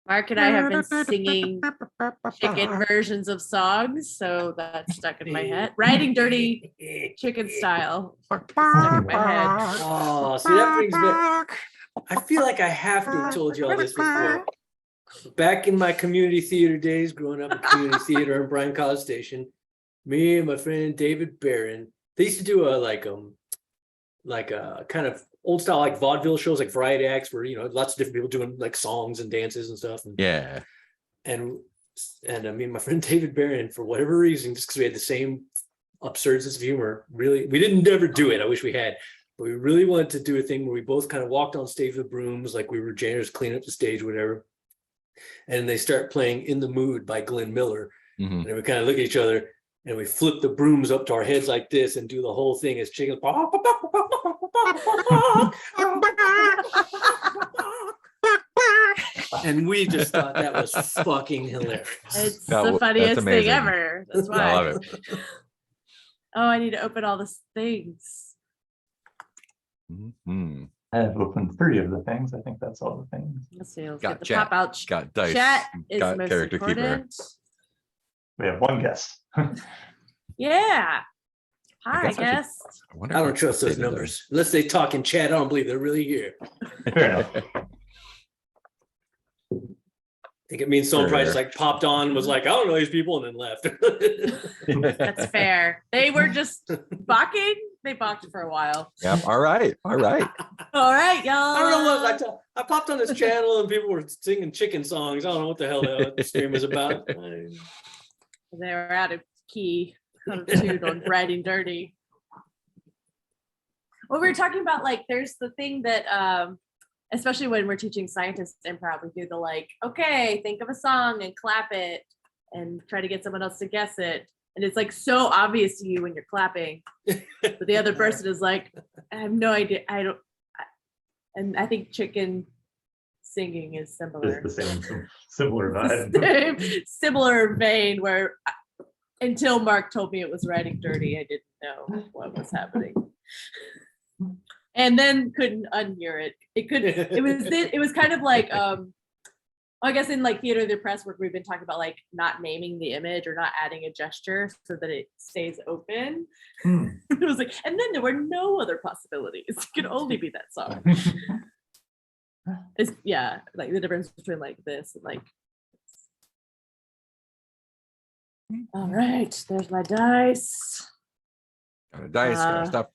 Mark and I have been singing chicken versions of songs, so that's stuck in my head. Riding dirty chicken style. Stuck in my head. Oh, see, that brings back. I feel like I have to have told you all this before. Back in my community theater days, growing up in community theater in Bryan College Station, me and my friend David Barron, they used to do a kind of old style like vaudeville shows, like variety acts, where lots of different people doing like songs and dances and stuff. And I mean, my friend David Barron, for whatever reason, just because we had the same absurd sense of humor, really, we didn't ever do it. I wish we had. But we really wanted to do a thing where we both kind of walked on stage with brooms, like we were janitors cleaning up the stage, or whatever. And they start playing "In the Mood" by Glenn Miller. And we kind of look at each other and we flip the brooms up to our heads like this and do the whole thing as chickens. And we just thought that was fucking hilarious. It's the funniest thing ever. That's why. I love it. Oh, I need to open all these things. I have opened 3 of the things. I think that's all the things. Let's see. Let's Got get the chat. pop out. Got dice. Chat is Got most character keeper. important. We have 1 guest. Yeah. Hi, guess I should- guest. I don't trust those numbers. Unless they talk in chat, I don't believe they're really here. Fair enough. I think it means someone probably just like popped on, was like, I don't know these people, and then left. That's fair. They were just balking. They balked for a while. Yeah. All right. All right, y'all. I don't know what I popped on this channel and people were singing chicken songs. I don't know what the hell the stream was about. They were out of key, out of tune on Riding Dirty. Well, we were talking about, like, there's the thing that especially when we're teaching scientist improv, we do the like, okay, think of a song and clap it and try to get someone else to guess it. And it's like so obvious to you when you're clapping, but the other person is like, I have no idea. And I think chicken singing is similar. It's the same, similar vibe. Similar vein where until Mark told me it was Riding Dirty, I didn't know what was happening. And then couldn't unhear it. It was kind of like I guess in like theater of the press work, we've been talking about like not naming the image or not adding a gesture so that it stays open. It was like, and then there were no other possibilities. It could only be that song. It's like the difference between like this and like all right, there's my dice. Got a dice, got a stuff.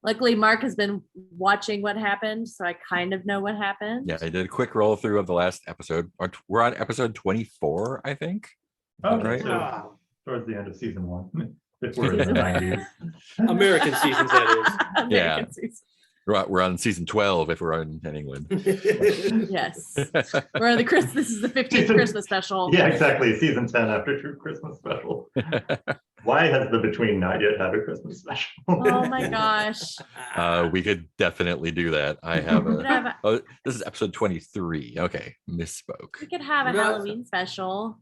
Luckily, Mark has been watching what happened, so I kind of know what happened. Yeah, I did a quick roll through of the last episode. We're on episode 24, I think. Okay, Right. so towards the end of season 1. If we're in the 90s. American seasons, that American season. We're on season 12 if we're in England. is. Yes. We're on the Christmas. This is the 15th Christmas special. Yeah, exactly. Season 10 after True Christmas special. Why has the Between not yet had a Christmas special? Oh my gosh. We could definitely do that. I have a. Oh, this is episode 23. Okay, misspoke. We could have a No. Halloween special.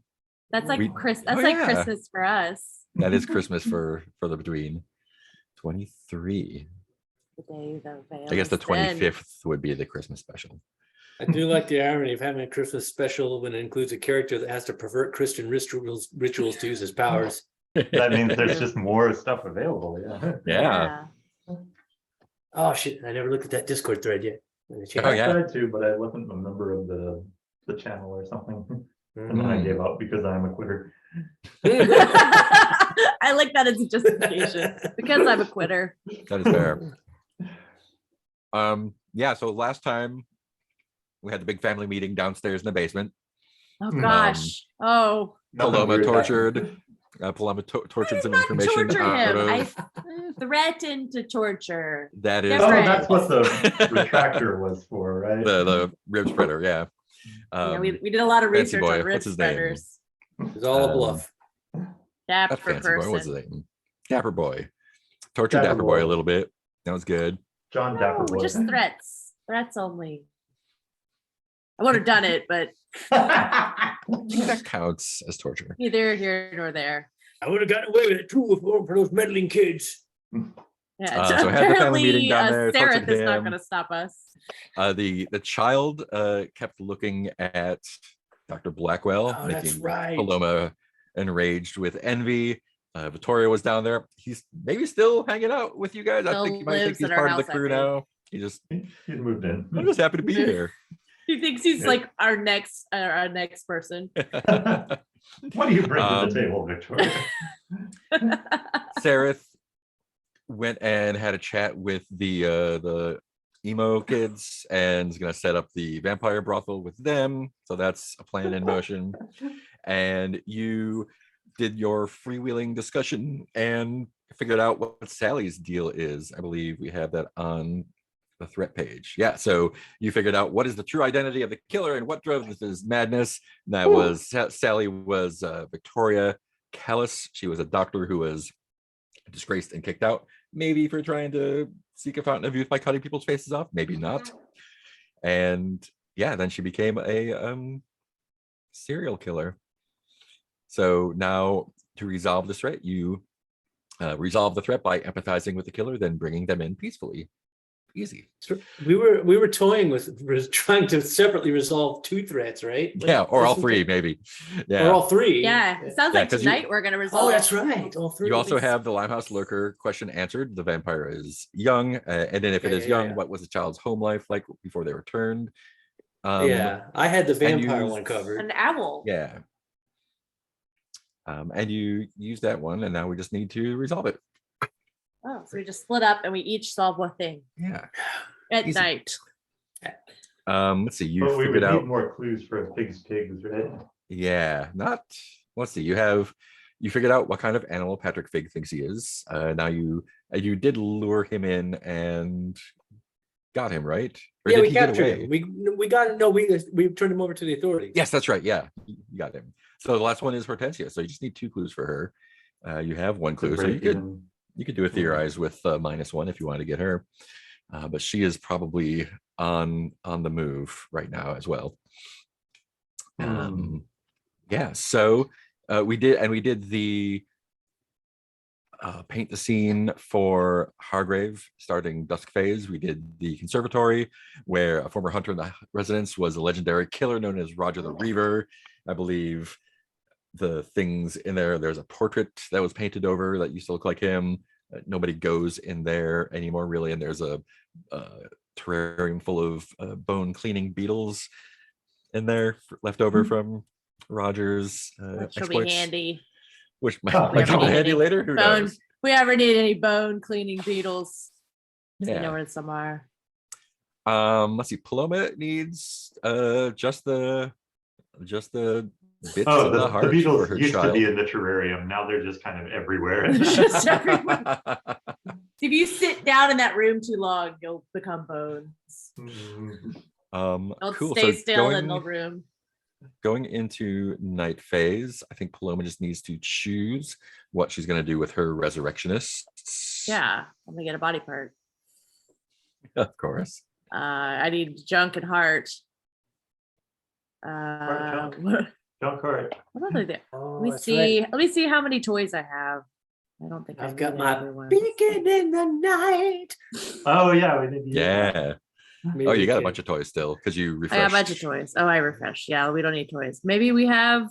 That's like We- That's oh, like yeah. Christmas for us. That is Christmas for the Between. 23. The day the veil I guess the is thin. 25th would be the Christmas special. I do like the irony of having a Christmas special when it includes a character that has to pervert Christian rituals to use his powers. That means there's just more stuff available. Yeah. Yeah. Oh shit! I never looked at that Discord thread yet. Oh, I yeah. tried to, but I wasn't a member of the channel or something. And then I gave up because I'm a quitter. I like that as a justification because I'm a quitter. That is fair. Yeah, so last time we had the big family meeting downstairs in the basement. Oh gosh. Nothing Paloma weird tortured. Paloma tortured some information torture out him. of I threatened to torture. that is Oh, Different. that's what the retractor was for, right? the rib spreader. Yeah. We did a lot of Fancy research boy, on rib what's his name? spreaders. It's all a bluff. Dapper Not fancy boy. What's his person. name? Dapper boy. Tortured Dapper boy a little bit. That was good. John No, Dapper just threats. Threats only. I would have done it, but I think that counts as torture. neither here nor there. I would have gotten away with it too if it weren't for those meddling kids. Yeah, So I had the family meeting apparently down there, Sarah tortured is not him. going to stop us. The child kept looking at Dr. Blackwell, Oh, that's making right. Paloma enraged with envy. Vittoria was down there. He's maybe still hanging out with you guys. I Still think you might think lives he's at our part of the house, I crew think. now. He just, He's moved in. I'm just happy to be here. He thinks he's like our next person. What do you bring to the table, Victoria? Sareth went and had a chat with the emo kids and is going to set up the vampire brothel with them. So that's a plan in motion. And you did your freewheeling discussion and figured out what Sally's deal is. I believe we have that on the threat page. Yeah, so you figured out what is the true identity of the killer and what drove this madness. And that was Sally was Victoria Callis. She was a doctor who was disgraced and kicked out, maybe for trying to seek a fountain of youth by cutting people's faces off, maybe not. And yeah, then she became a serial killer. So now to resolve this threat, you resolve the threat by empathizing with the killer, then bringing them in peacefully. Easy. We were toying with trying to separately resolve 2 threats, right? Yeah, or all 3 maybe. Yeah. Or all 3. Yeah, it sounds like 'cause you- tonight we're gonna resolve. Oh, that's right. All 3. You also have the Limehouse lurker question answered. The vampire is young, and then if it is young, what was the child's home life like before they returned? Yeah, I had the vampire used- one covered. an owl. Yeah. And you use that one, and now we just need to resolve it. Oh, so we just split up and we each solve one thing Yeah. at Easy. night. Let's see. You But we would figured out. need more clues for pigs, right? Yeah. Not. Let's see. You figured out what kind of animal Patrick Fig thinks he is. Now you did lure him in and got him, right? Or Yeah, did we he get captured away? him. We got no. We turned him over to the authorities. Yes, that's right. Yeah, you got him. So the last one is Hortensia. So you just need 2 clues for her. You have 1 clue, so you could do a theorize with -1 if you want to get her. But she is probably on the move right now as well. Yeah. So we did the paint the scene for Hargrave starting Dusk Phase. We did the conservatory where a former hunter in the residence was a legendary killer known as Roger the Reaver. I believe the things in there's a portrait that was painted over that used to look like him. Nobody goes in there anymore, really. And there's a terrarium full of bone cleaning beetles in there left over from Roger's Which will exploits. be handy. Which might Oh, come in yeah. handy later. Who Bone. knows? If we ever need any bone cleaning beetles, you Yeah. know where some are. Let's see. Paloma needs just the bits Oh, of the the heart for beetles her used to child. be in the terrarium. Now they're just kind of everywhere. Just everywhere. If you sit down in that room too long, you'll become bones. Don't Cool. stay So still in the room. going into night phase, I think Paloma just needs to choose what she's going to do with her resurrectionists. Yeah, I'm gonna get a body part. Of course. I need junk and heart. Heart, What Junk heart. other there? Oh, Let me that's see. right. Let me see how many toys I have. I don't think I've I got need my everyone. beacon in the night. Oh yeah, we did. Yeah. Maybe Oh, you we got a can- bunch of toys still because you I refreshed. got a bunch of toys. Oh, I refreshed. Yeah, we don't need toys. Maybe we have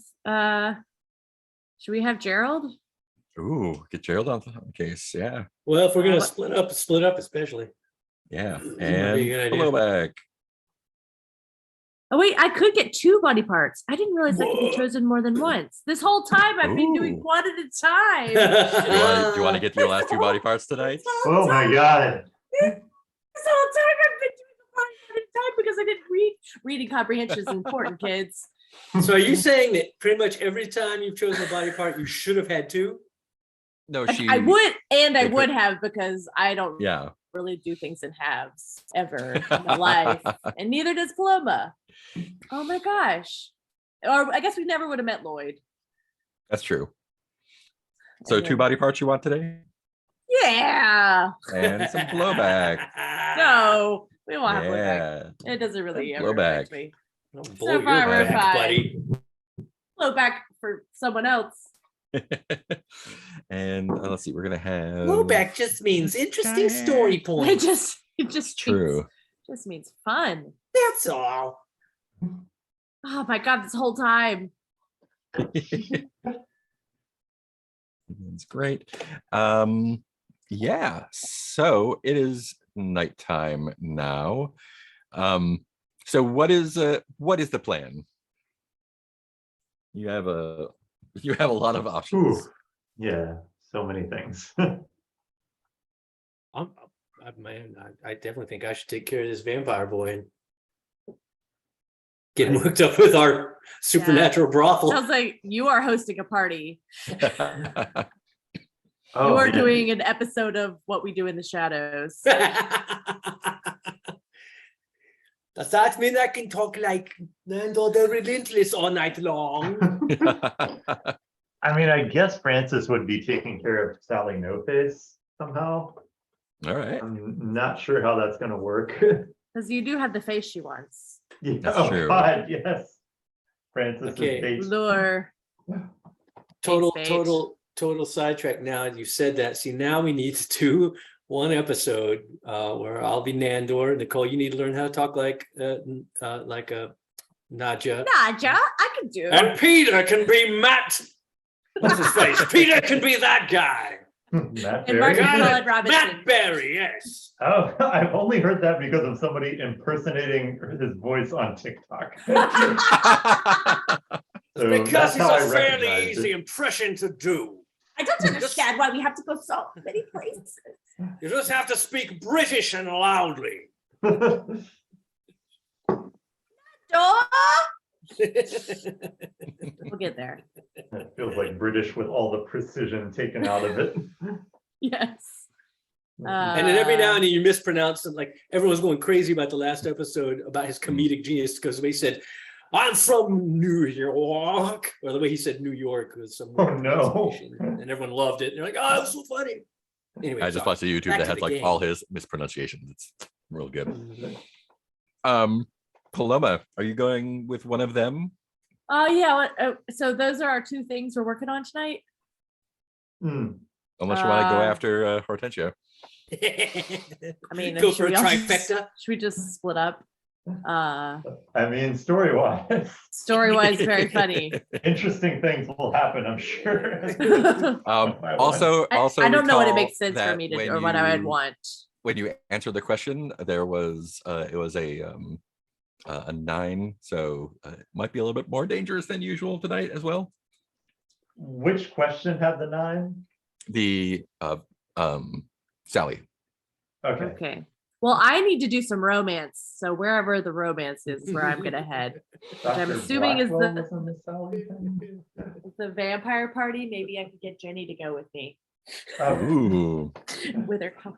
should we have Gerald? Ooh, get Gerald on the case. Yeah. Well, if we're gonna what- split up, especially. Yeah. Might be a And good idea. Paloma back. Oh wait, I could get 2 body parts. I didn't realize I could be Whoa. chosen more than once. This whole time I've been doing Ooh. one at a time. Do you want to get your last 2 body parts tonight? Oh my god. This whole time I've been doing the one at a time because I didn't read. Reading comprehension is important, kids. So are you saying that pretty much every time you've chosen a body part, you should have had 2? No, Like, she. I would, and I Yeah, would have because I don't Yeah. really do things in halves ever in my life, and neither does Paloma. Oh my gosh! Or I guess we never would have met Lloyd. That's true. So And 2 then- body parts you want today? Yeah. And some blowback. No, we won't have blowback. Yeah. It doesn't really Some ever affect blowback. me. Don't So blow far, your we're back, fine. buddy. Blowback for someone else. And let's see, we're gonna have Blowback just means interesting story It points. just It's true. just means fun. That's all. Oh my God, this whole time. It's great. Yeah, so it is nighttime now. So what is the plan? You have a lot of options. Ooh, yeah, so many things. I definitely think I should take care of this vampire boy and get him hooked up with our supernatural brothel. Sounds like you are hosting a party. Oh, You are yeah. doing an episode of What We Do in the Shadows. Does that mean I can talk like Nando the Relentless all night long? I mean, I guess Francis would be taking care of Sally No Face somehow. All right. I'm not sure how that's gonna work. Because you do have the face she wants. Yeah, That's oh true. God, yes. Francis Okay. is bait. Lure. Total sidetrack now. You said that. See, now we need to do one episode where I'll be Nandor. Nicole, you need to learn how to talk like a Nadja. Nadja, I can do it. And Peter can be Matt. What's his face? Peter can be that guy. Matt And Mark Berry. Solid Robinson. Matt Berry, yes. Oh, I've only heard that because of somebody impersonating his voice on TikTok. So Because that's he's how I a fairly recognized easy it. impression to do. I don't understand why we have to go so many places. You just have to speak British and loudly. Door. We'll get there. It feels like British with all the precision taken out of it. Yes. And then every now and then you mispronounce it. Like everyone's going crazy about the last episode about his comedic genius because he said, "I'm from New York," or the way he said New York was some Oh, weird no. pronunciation. And everyone loved it. And they're like, "Oh, it's so funny." Anyway, I just sorry. watched a YouTube Back that to has the like game. all his mispronunciations. It's real good. Mhm. Paloma, are you going with one of them? Oh yeah. So those are our two things we're working on tonight. Hmm. Unless you want to go Uh, after Hortensio. I mean, Go should for a we all trifecta. Should we just split up? I mean, story-wise, Story-wise, very funny. interesting things will happen, I'm sure. Also, I don't know what it recall makes sense for that me to when do or what I would you- want. When you answered the question, there was it was a 9, so it might be a little bit more dangerous than usual tonight as well. Which question had the 9? The Sally. Okay. Okay. Well, I need to do some romance. So wherever the romance is where I'm gonna head. I'm Dr. assuming is Blackwell the- was on the Sally thing? The vampire party. Maybe I could get Jenny to go with me. Oh, Ooh. With her co-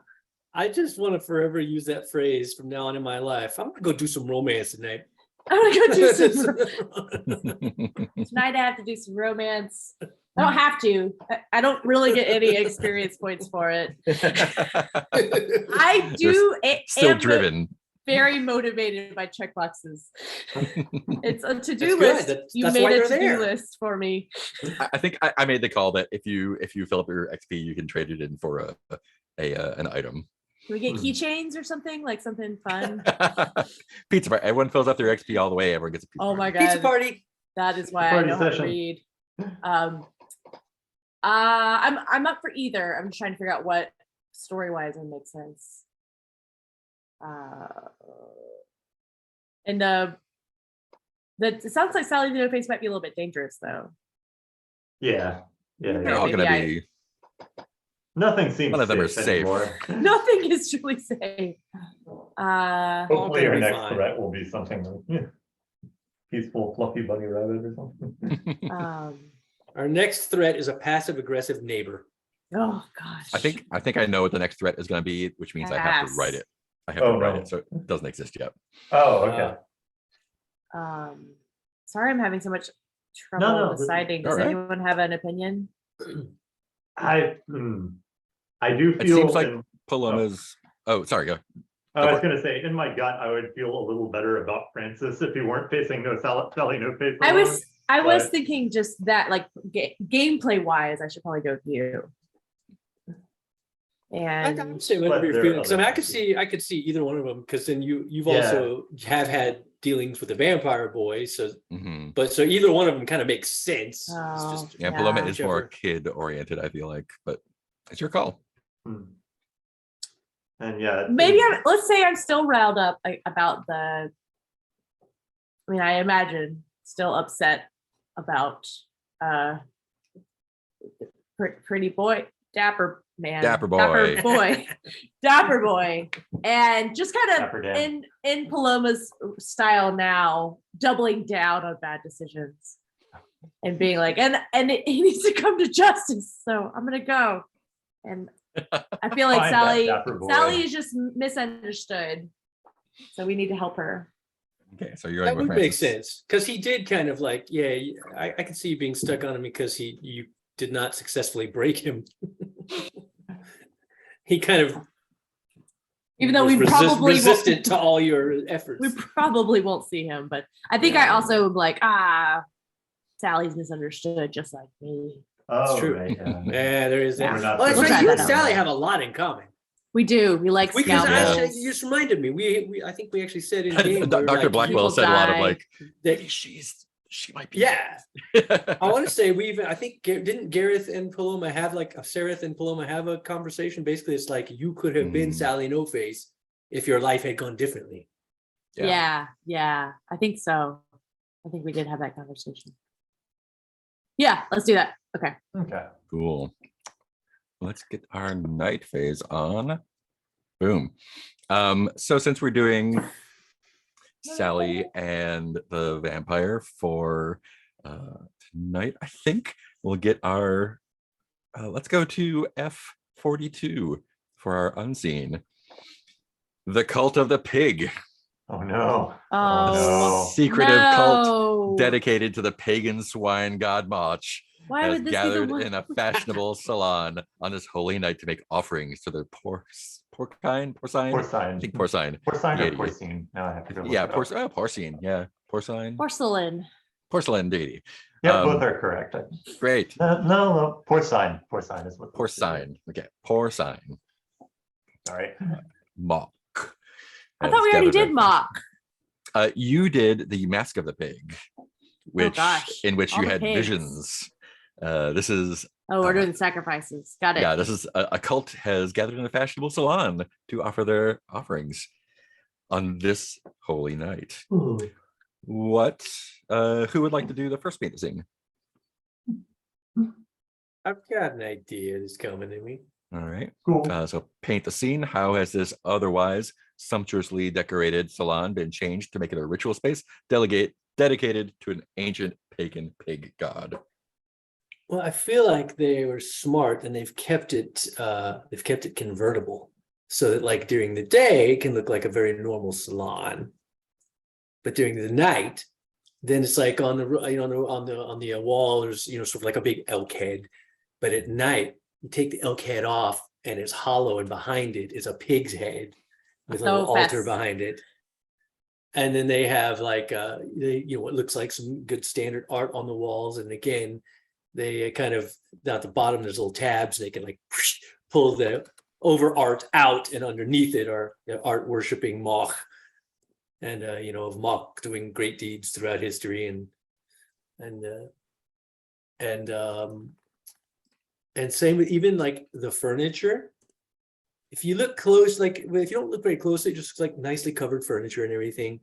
I just want to forever use that phrase from now on in my life. I'm gonna go do some romance tonight. I'm gonna go do some tonight. I have to do some romance. I don't have to. I don't really get any experience points for it. I do. Still am driven. Very motivated by checkboxes. It's a to-do That's good. list. That's You why made a they're to-do there. list for me. I think I made the call that if you fill up your XP, you can trade it in for an item. Can we get keychains or something like something fun? Pizza party. Everyone fills up their XP all the way. Everyone gets a pizza Oh my party. god, Pizza party. that is why I Party know how to session. read. I'm up for either. I'm just trying to figure out what story-wise would make sense. And that it sounds like Sally No Face might be a little bit dangerous though. yeah. Yeah. They're Yeah. all gonna Maybe be. Nothing seems None of them are safe safe. anymore. Nothing is truly safe. Hopefully gonna our be next fine. threat will be something like peaceful, fluffy bunny rabbit or something. Our next threat is a passive aggressive neighbor. Oh gosh. I think I know what the next threat is going to be, which means I have to write Yes. it. I have to Oh, write no. it, so it doesn't exist yet. Oh, okay. Sorry, I'm having so much trouble No, this is- deciding. Does all right. anyone have an opinion? I do It feel seems like in- Paloma's. Oh, sorry. Go. I Go was for it. gonna say, in my gut, I would feel a little better about Francis if he weren't facing Sally No Face. I was but- thinking just that, like gameplay wise, I should probably go with you. And I'm saying But whatever you're there are feeling, because I mean, other I could see either one of them, because then you've Yeah. also have had dealings with the vampire boy, so Mhm. so either one of them kind of makes sense. It's Oh, just Yeah, Paloma is more whichever. kid oriented, I feel like, but it's your call. Hmm. And yeah. maybe let's say I'm still riled up about the. I mean, I imagine still upset about pretty boy, dapper man, Dapper boy. dapper boy, and just kind Dapper of Dan. in Paloma's style now, doubling down on bad decisions and being like, and he needs to come to justice, so I'm gonna go. And I feel like Find that Sally dapper boy. is just misunderstood, so we need to help her. Okay, so you're That going with would make Francis. sense, because he did kind of like, yeah, I can see you being stuck on him because you did not successfully break him. He kind of, Even though was we probably resistant to all your efforts. we probably won't see him, but I think I also am like, Sally's misunderstood just like me. Oh, true. right. Yeah. Yeah, there is that. Yeah. We're not Oh, it's We'll like try you that and out. Sally have a lot in common. We do. We like Because scalpels. actually, you just reminded me. We I think we actually said in game. we were Dr. like, Blackwell people said a lot of die. like, that- maybe she might be. Yeah, I want to say I think didn't Gareth and Paloma have like Sereth and Paloma have a conversation? Basically, it's like you could have been Mhm. Sally No Face if your life had gone differently. Yeah. I think so. I think we did have that conversation. Yeah, let's do that. Okay. Okay. Cool. Let's get our night phase on. Boom. So since we're doing Sally and the vampire for tonight, I think we'll get our let's go to F42 for our unseen. The Cult of the Pig. Oh no. Oh, Secretive cult no. dedicated to the pagan swine god Mach Why has would this be the gathered one? in a fashionable salon on this holy night to make offerings to their porcine. I think porcine. Porcine or deity. porcine? Now I have to go look Yeah, it up. porcine. Yeah, porcine. Porcelain. Deity. Yeah, both are correct. Great. No. Porcine. Porcine is what. Porcine. Okay, porcine. Sorry. Mock. I thought we already did mock. You did the Mask of the Pig, which in which all you the had pigs. visions. This is We're doing sacrifices. Got it. yeah. This is a cult has gathered in a fashionable salon to offer their offerings on this holy night. Ooh. What? Who would like to do the first paint to sing? I've got an idea that's coming to me. All right. Cool. So paint the scene. How has this otherwise sumptuously decorated salon been changed to make it a ritual space dedicated to an ancient pagan pig god? Well, I feel like they were smart and they've kept it convertible so that like during the day it can look like a very normal salon, but during the night, then it's like on the wall there's sort of like a big elk head, but at night you take the elk head off and it's hollow and behind it is a pig's head with a little altar behind it. And then they have like what looks like some good standard art on the walls, and again they kind of down at the bottom there's little tabs they can like pull the over art out, and underneath it are art worshiping Mach, and of Mach doing great deeds throughout history, and same with even like the furniture. If you look close, like if you don't look very closely, it just like nicely covered furniture and everything.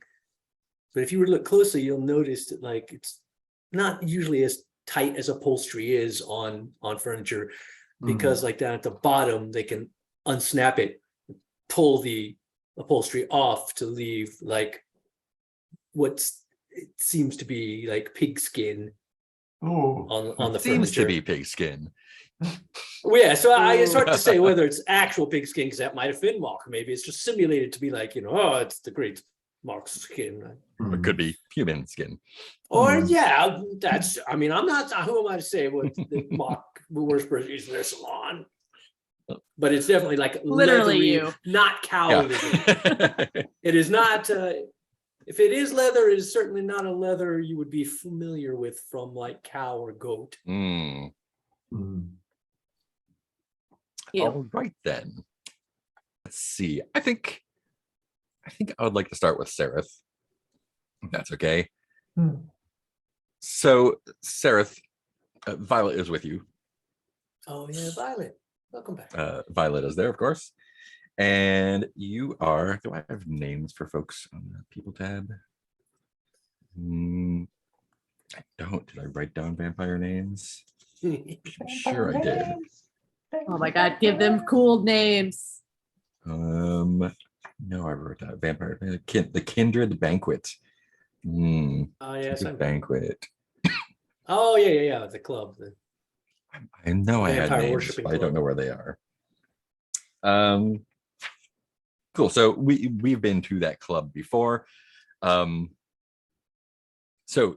But if you were to look closely, you'll notice that like it's not usually as tight as upholstery is on furniture, because like down at the bottom they can unsnap it, pull the upholstery off to leave like it seems to be like pig skin on the Seems furniture. to be pig skin. Well, yeah, so it's hard to say whether it's actual pig skin, because that might have been Mark. Maybe it's just simulated to be like, it's the great Mark's skin. It could be human skin. Or yeah, that's. I mean, I'm not. Who am I to say what the Mark, the worst person using their salon? But it's definitely like Literally leathery, you. not cow leather. Yeah. It is not. If it is leather, it is certainly not a leather you would be familiar with from like cow or goat. Mm. Ew. All right then. Let's see. I think I would like to start with Sereth. If that's okay. So, Sereth, Violet is with you. Oh yeah, Violet. Welcome back. Violet is there, of course. And you are, do I have names for folks on the people tab? I don't. Did I write down vampire names? Sure I did. Oh my God, give them cool names. No, I wrote down vampire. The Kindred Banquet. Oh yeah, Kindred Banquet. Oh yeah. The club. I know I had Vampire names, worshipping but I don't club. know where they are. Cool. So we've been to that club before. So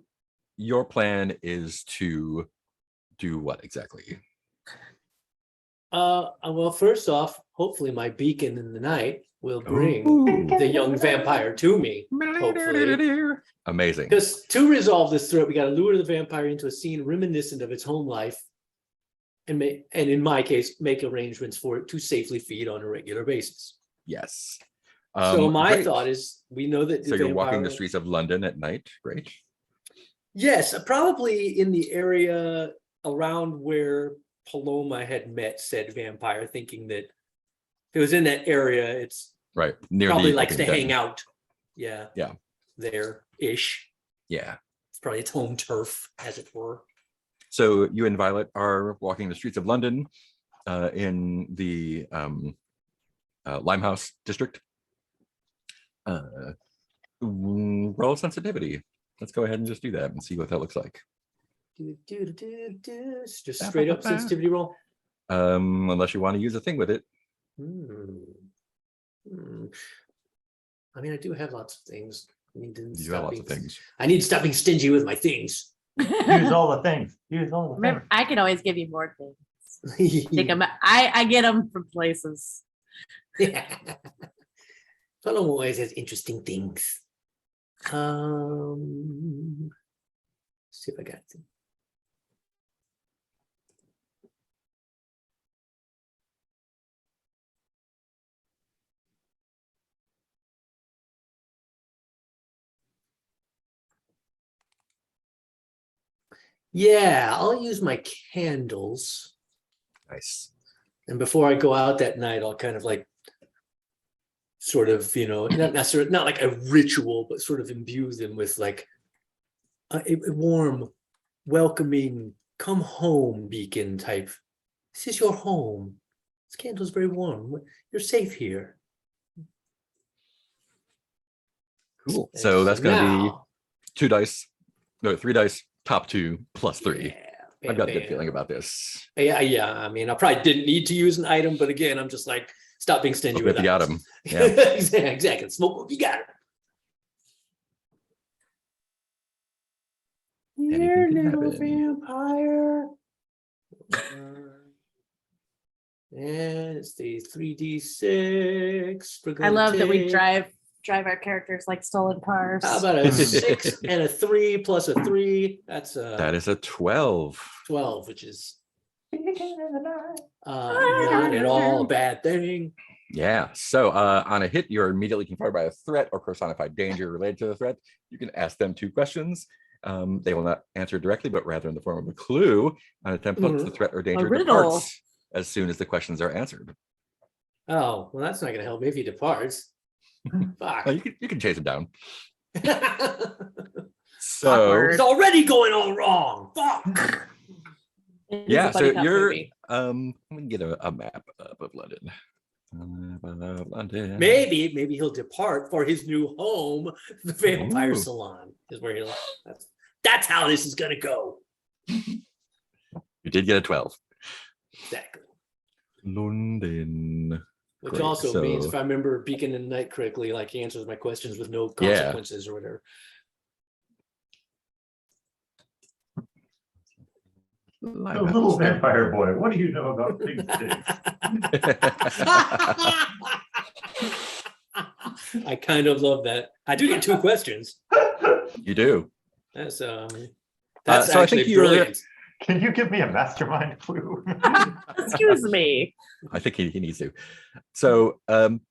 your plan is to do what exactly? Well, first off, hopefully my beacon in the night will bring Ooh. the young vampire to me. Hopefully. Amazing. Because to resolve this threat, we got to lure the vampire into a scene reminiscent of its home life, and in my case, make arrangements for it to safely feed on a regular basis. Yes. So my Great. thought is, we know that the So you're walking the vampire- streets of London at night. Great. Yes, probably in the area around where Paloma had met said vampire, thinking that if it was in that area, it's Right. Near probably the likes to open den. hang out. Yeah. Yeah. There-ish. Yeah. It's probably its home turf, as it were. So you and Violet are walking the streets of London in the Limehouse district. Roll sensitivity. Let's go ahead and just do that and see what that looks like. Just straight up sensitivity roll. Unless you want to use a thing with it. I mean, I do have lots of things. I need to You have lots of things. I need to stop being stingy with my things. Use all the things. Use all the Remember, things. I can always give you more things. Take them. I get them from places. Paloma always has interesting things. Let's see if I got it. Yeah, I'll use my candles. Nice. And before I go out that night, I'll kind of like sort of, not necessarily, not like a ritual, but sort of imbue them with like a warm, welcoming, come home beacon type. This is your home. This candle's very warm. You're safe here. Cool. So that's going to be Now, 2 dice. No, 3 dice. Top 2 plus 3. yeah, I've got a good bam. feeling about this. Yeah. I mean, I probably didn't need to use an item, but again, I'm just like, stop being stingy Look with what you got items. him. Yeah. Exactly. Smoke what you got. Anything can little happen. vampire. And it's the 3d6. I love that we drive our characters like stolen cars. How about a 6 and a 3 plus a 3? That's That is a 12. 12, which is not at all a bad thing. Yeah. So on a hit, you're immediately confronted by a threat or personified danger related to the threat. You can ask them 2 questions. They will not answer directly, but rather in the form of a clue. On attempt plus the threat or danger riddle. departs as soon as the questions are answered. Oh, well, that's not going to help me if he departs. Fuck. You can chase him down. Awkward. So It's already going all wrong. Fuck. It is yeah, a so buddy cop you're movie. I'm gonna get a map up of London. London. Maybe he'll depart for his new home, the vampire Ooh. salon, is where he'll. That's how this is gonna go. You did get a 12. Exactly. London. Which Great, also means, so- if I remember Beacon and Night correctly, like he answers my questions with no Yeah. consequences or whatever. The little vampire boy, what do you know about big sticks? I kind of love that. I do get 2 questions. You do. That's So I actually think you're- brilliant. Can you give me a mastermind clue? Excuse me. I think he needs to. So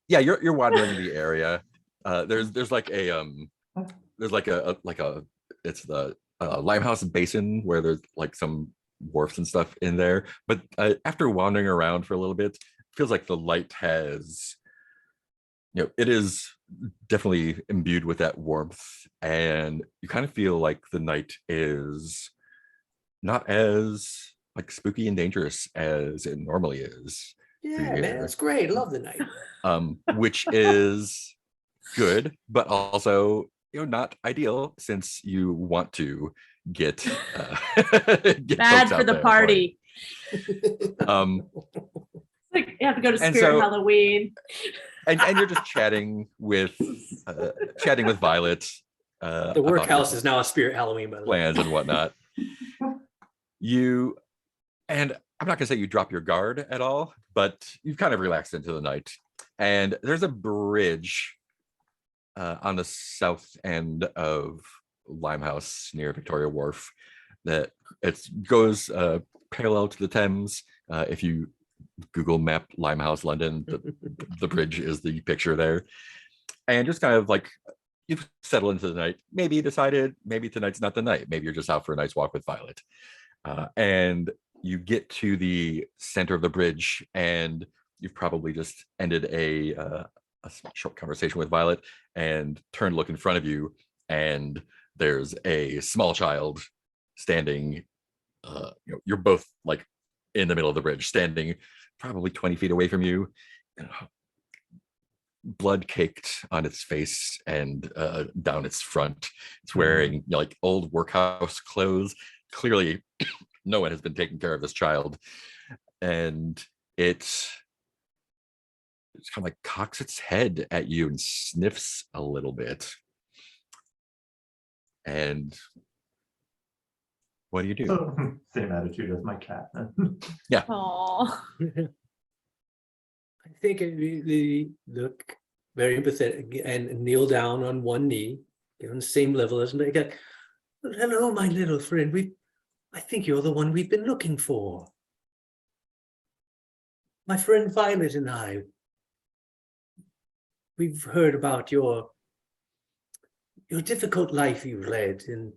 yeah, you're wandering the area. There's like a it's the Limehouse Basin where there's like some wharfs and stuff in there. But after wandering around for a little bit, it feels like the light has, it is definitely imbued with that warmth, and you kind of feel like the night is not as like spooky and dangerous as it normally is. Yeah, man, that's great. Love the night. Which is good, but also not ideal since you want to get, get Bad folks for out the there party. playing. It's like you have to go to And Spirit so- Halloween. And you're just chatting with Violet. The about your workhouse is now a Spirit Halloween, by the way. plans and whatnot. And I'm not gonna say you drop your guard at all, but you've kind of relaxed into the night. And there's a bridge on the south end of Limehouse near Victoria Wharf that it goes parallel to the Thames. If you Google map Limehouse, London, the bridge is the picture there. And just kind of like you've settled into the night. Maybe you decided maybe tonight's not the night. Maybe you're just out for a nice walk with Violet. And you get to the center of the bridge, and you've probably just ended a short conversation with Violet and turned to look in front of you, and there's a small child standing. You're both like in the middle of the bridge, standing probably 20 feet away from you, blood caked on its face and down its front. It's wearing like old workhouse clothes. Clearly, no one has been taking care of this child, and it's kind of like cocks its head at you and sniffs a little bit. And what do you do? So, same attitude as my cat. Oh, I think they look very empathetic and kneel down on one knee, on the same level as me. Hello, my little friend. I think you're the one we've been looking for. My friend Violet and I, we've heard about your difficult life you've led and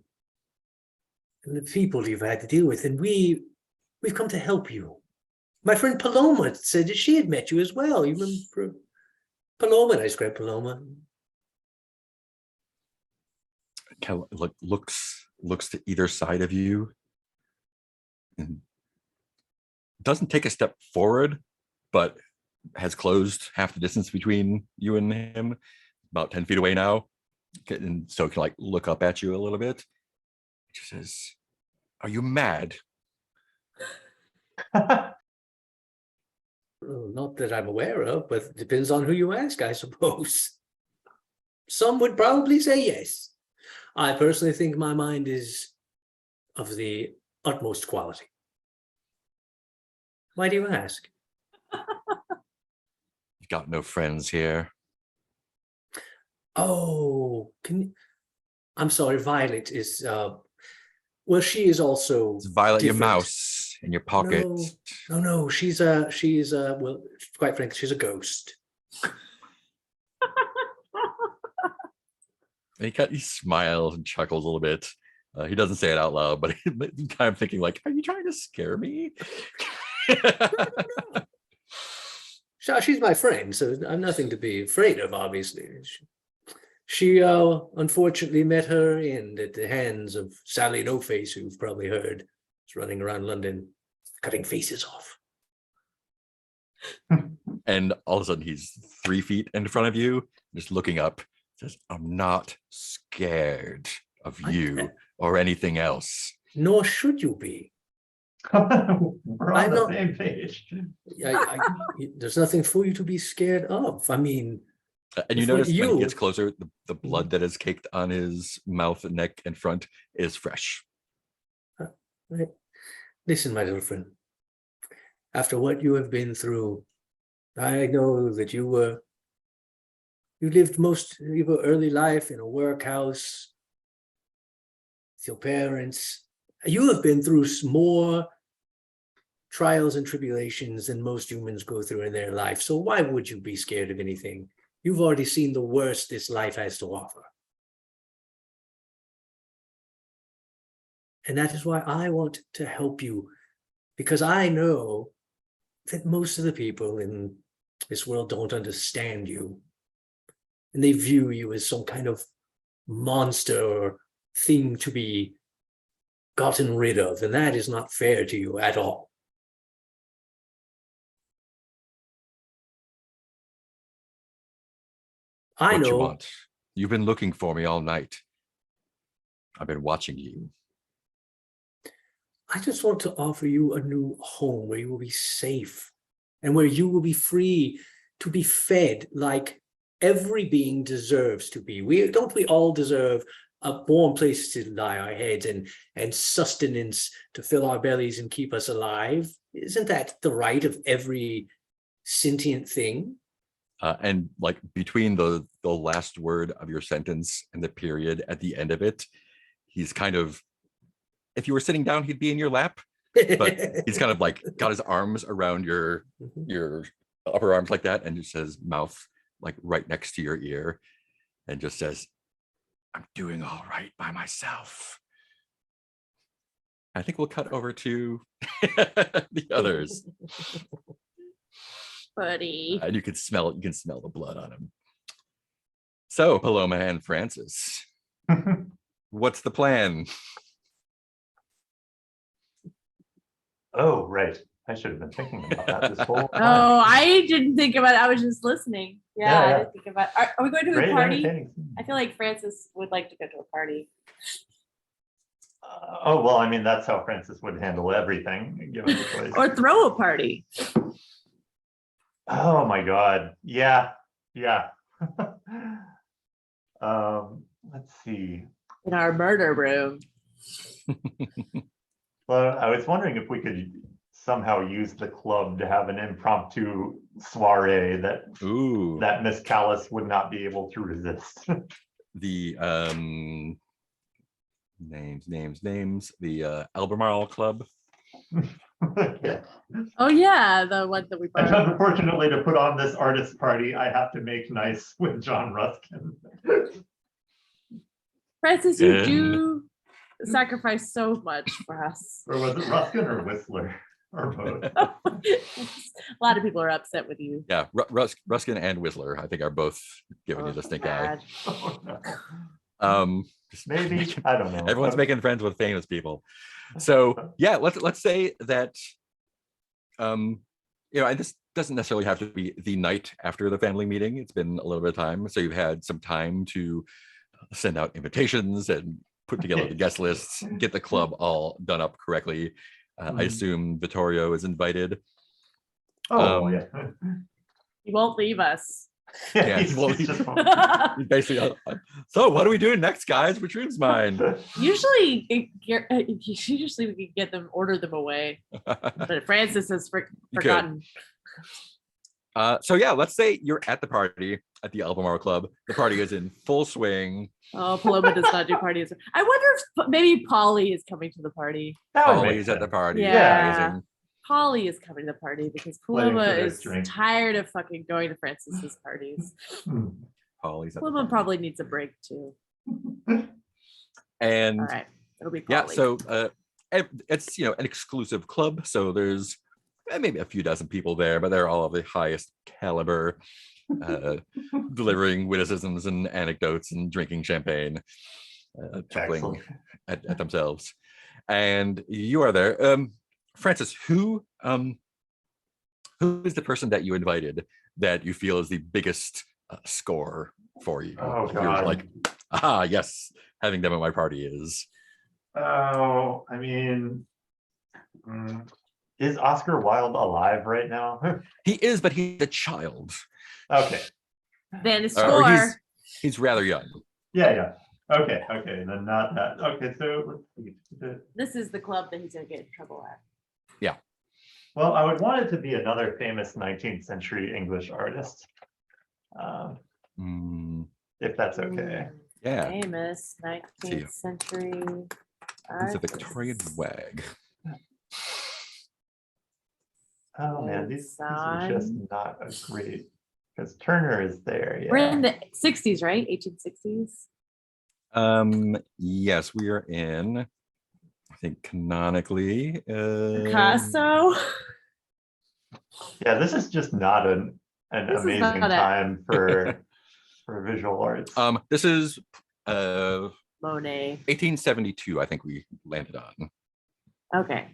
the people you've had to deal with, and we've come to help you. My friend Paloma said that she had met you as well. You remember Paloma? Nice, great Paloma. Kind of like looks to either side of you and doesn't take a step forward, but has closed half the distance between you and him, about 10 feet away now. And so can like look up at you a little bit. She says, "Are you mad?" Well, not that I'm aware of, but it depends on who you ask, I suppose. Some would probably say yes. I personally think my mind is of the utmost quality. Why do you ask? You've got no friends here. Oh, I'm sorry, Violet is, well, she is also It's Violet, your different. mouse in your pocket. No, she's well, quite frankly, she's a ghost. And he smiles and chuckles a little bit. He doesn't say it out loud, but he's kind of thinking like, "Are you trying to scare me?" She's my friend, so I'm nothing to be afraid of, obviously. She unfortunately met her end at the hands of Sally No Face, who you've probably heard, is running around London cutting faces off. And all of a sudden he's 3 feet in front of you, just looking up, says, "I'm not scared of you or anything else." Nor should you be. We're on I'm the not- same page. There's nothing for you to be scared of. I mean, And you If when notice when he gets you- closer, the blood that is caked on his mouth, neck, and front is fresh. right. Listen, my little friend. After what you have been through, I know that you lived most of your early life in a workhouse with your parents, You have been through more trials and tribulations than most humans go through in their life. So why would you be scared of anything? You've already seen the worst this life has to offer. And that is why I want to help you, because I know that most of the people in this world don't understand you. And they view you as some kind of monster or thing to be gotten rid of. And that is not fair to you at all. I What you know. want? You've been looking for me all night. I've been watching you. I just want to offer you a new home where you will be safe and where you will be free to be fed like every being deserves to be. Don't we all deserve a warm place to lie our heads and sustenance to fill our bellies and keep us alive? Isn't that the right of every sentient thing? And like between the last word of your sentence and the period at the end of it, he's kind of, if you were sitting down, he'd be in your lap, but he's kind of like got his arms around your upper arms like that, and just says mouth like right next to your ear, and just says, "I'm doing all right by myself." I think we'll cut over to the others, Buddy. and you can smell the blood on him. So Paloma and Francis, what's the plan? Oh, right. I should have been thinking about that this whole time. Oh, I didn't think about it. I was just listening. Yeah, I Yeah. didn't think about it. Are we going to a Great party? entertaining scene. I feel like Francis would like to go to a party. Oh, well, I mean, that's how Francis would handle everything, given the choice. Or throw a party. Oh my God. Yeah. Let's see. In our murder room. Well, I was wondering if we could somehow use the club to have an impromptu soiree that Ooh, Miss Callis would not be able to resist. the names. The Albemarle Club. Yeah. Oh yeah, the one that we And brought. unfortunately, to put on this artist party, I have to make nice with John Ruskin. Francis, you And- do sacrifice so much for us. Or was it Ruskin or Whistler? Or both? A lot of people are upset with you. Yeah, Ruskin and Whistler, I think, are both giving you the stink eye. God. Oh, no. Just Maybe, making- I don't know. everyone's making friends with famous people. So yeah, let's say that and this doesn't necessarily have to be the night after the family meeting. It's been a little bit of time, so you've had some time to send out invitations and put together the guest lists, get the club all done up correctly. I assume Vittorio is invited. Oh, um, yeah. You won't leave us. Yeah, he's well, just Basically, so what are we doing next, guys? Which room's mine? Usually we can get them, order them away. But Francis has could. forgotten. So yeah, let's say you're at the party at the Albemarle Club. The party is in full swing. Oh, Paloma does not do parties. I wonder if maybe Polly is coming to the party. That would make Polly's at the sense. party. Yeah. Amazing. Polly is coming to the party because Playing Paloma for their is strength. tired of fucking going to Francis's parties. Hmm. Polly's at the Paloma party. probably needs a break too. And All right, it'll be yeah, Polly. so it's an exclusive club, so there's maybe a few dozen people there, but they're all of the highest caliber, delivering witticisms and anecdotes and drinking champagn, chuckling Excellent. at themselves. And you are there. Francis, who is the person that you invited that you feel is the biggest score for you? Oh, You're God. like, yes, having them at my party is. Oh, I mean, is Oscar Wilde alive right now? He is, but he's a child. Okay. Then the Or score. he's rather young. Yeah. Okay, then not that. Okay, so let's see. This is the club that he's gonna get in trouble at. Well, I would want it to be another famous 19th century English artist. Mm, If that's okay. yeah. Famous 19th century Who's a Victorian wag? Oh man, these are just Son. not a great, because Turner is there, We're in yeah. the 60s, right? 1860s. Yes, we are in, I think canonically. Picasso. Yeah, this is just not an This is amazing not it. time for visual arts. This is Monet. 1872, I think we landed on. Okay.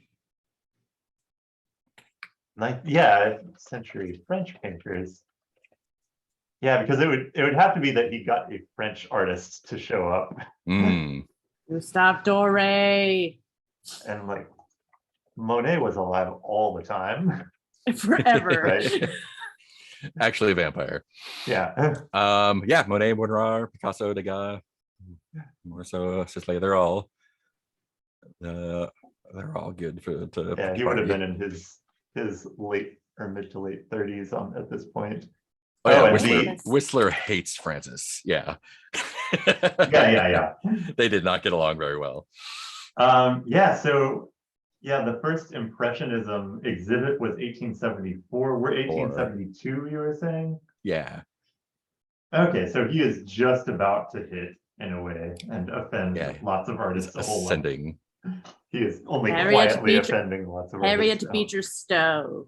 Like, yeah, century French painters. Yeah, because it would have to be that he got a French artist to show up, Mm, Gustave Doré. and like Monet was alive all the time, Forever. right? actually a vampire. Yeah. Yeah, Monet, Renoir, Picasso, Degas, Marceau, Sisley, they're all good to Yeah, he would have party. been in his late or mid to late 30s at this point. Oh yeah, and Whistler hates Francis. Yeah. yeah. They did not get along very well. Yeah, so yeah, the first Impressionism exhibit was 1874. We're 1872, you were saying? Yeah. Okay, so he is just about to hit in a way and offend Yeah. lots of artists a whole lot. Ascending. He is only Harriet quietly Beecher- offending lots of Harriet artists. Beecher Stowe.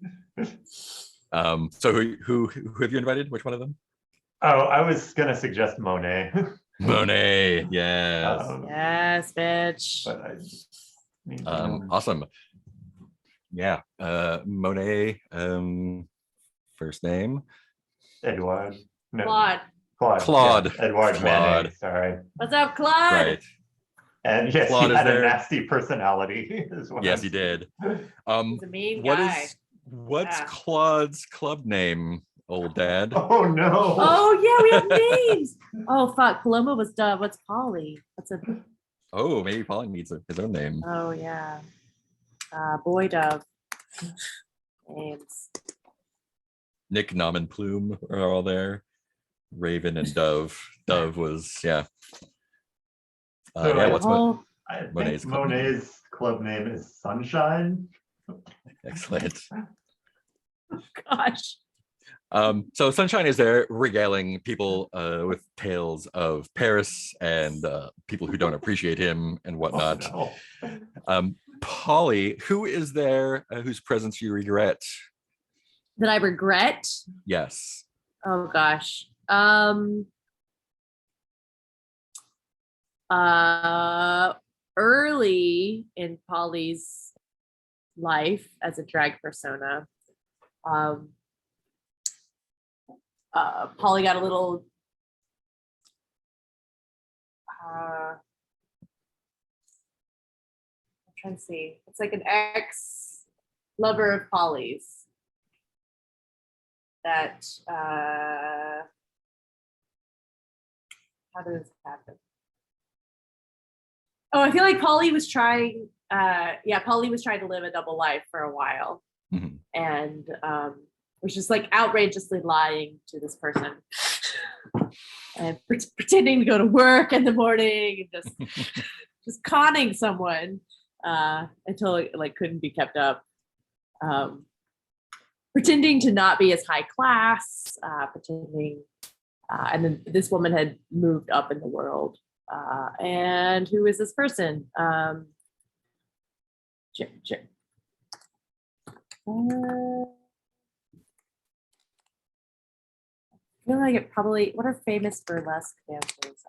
So who have you invited? Which one of them? Oh, I was gonna suggest Monet. Monet. Yes. Yes, bitch. But I mean, Awesome. Yeah. Monet. First name. Edouard. No, Claude. Claude. Claude. Yeah, Edouard Claude. Manet, sorry. What's up, Claude? Right. And yes, Claude he is had a there. nasty personality. Is what Yes, I'm he did. He's a mean What's guy. Yeah. Claude's club name, old dad? Oh no. Oh yeah, we have names. Oh fuck, Paloma was Dove. What's Polly? What's a? Oh, maybe Polly needs his own name. Oh yeah, Boy Dove. Names. Nick, Nom, and Plume are all there. Raven and Dove. Dove was, yeah. So Yeah, I- what's Oh, I think Monet's club name. Monet's club name is Sunshine. excellent. gosh. So Sunshine is there regaling people with tales of Paris and people who don't appreciate him and whatnot. Oh, no. Polly, who is there whose presence you regret? That I regret. Yes. Oh gosh. Early in Polly's life as a drag persona, Polly got a little I'm trying to see. It's like an ex lover of Polly's that how did this happen? Oh, I feel like Polly was trying Polly was trying to live a double life for a while. Mhm. And was just like outrageously lying to this person and pretending to go to work in the morning and just conning someone until it like couldn't be kept up. Pretending to not be as high class, pretending, and then this woman had moved up in the world. And who is this person? I feel like it probably, what are famous burlesque dancers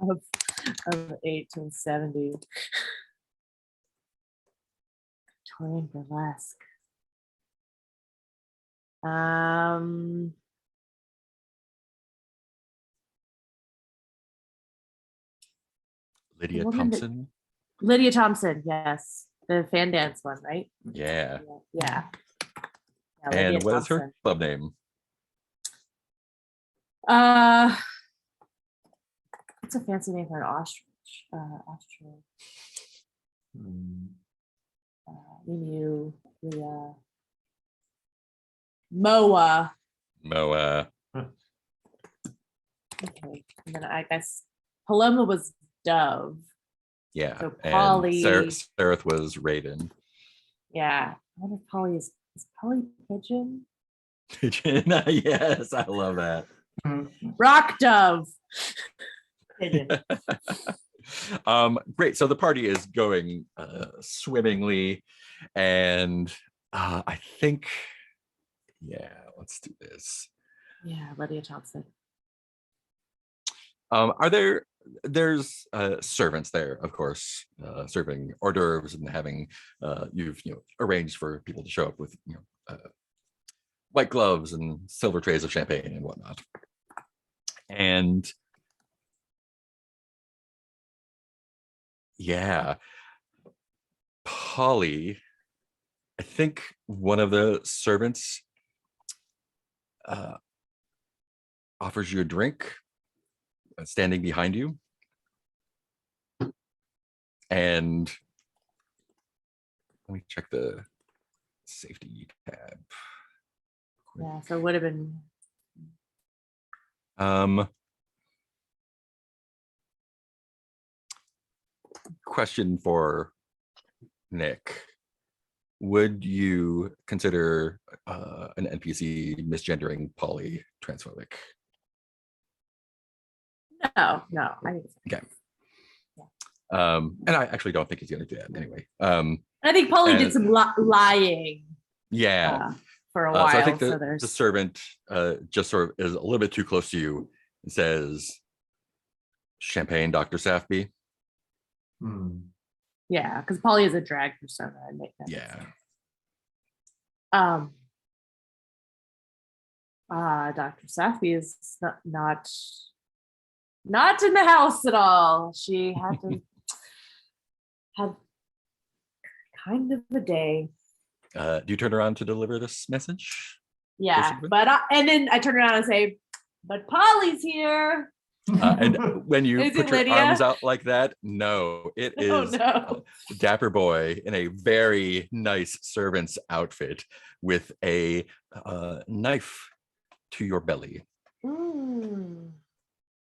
of 1870? Victorian burlesque. Lydia Woman that- Thompson. Lydia Thompson, yes. The fan dance one, right? Yeah. Yeah. And Lydia what is her Thompson. club name? It's a fancy name for an ostrich. Ostrich. Emu, Leah. Moa. Moa. Okay. And then I guess Paloma was Dove. Yeah. So And Polly- Sereth was Raven. Yeah. I wonder if Polly is Polly Pigeon? Yes, I love that. Rock Dove. Pigeon. Great. So the party is going swimmingly, and I think, yeah, let's do this. Yeah, Lydia Thompson. There's servants there, of course, serving hors d'oeuvres and having you've arranged for people to show up with white gloves and silver trays of champagne and whatnot. And yeah, Polly, I think one of the servants offers you a drink, standing behind you. And let me check the safety tab. Yeah, so it would have been. Question for Nick. Would you consider an NPC misgendering Polly transphobic? No. I think so. Okay. And I actually don't think he's going to do that anyway. I think Polly did and- some lying Yeah. for a while. So I think so the servant just sort of is a little bit too close to you and says, "Champagne, Dr. Safby." Yeah, because Polly is a drag persona. I make that. Yeah. Dr. Safi is not in the house at all. She had to have kind of a day. Do you turn around to deliver this message? Yeah, servant? but and then I turn around and say, "But Polly's here." And when you Is put it your Lydia? arms out like that, no, it Oh, is no. Dapper Boy in a very nice servant's outfit with a knife to your belly. Mm.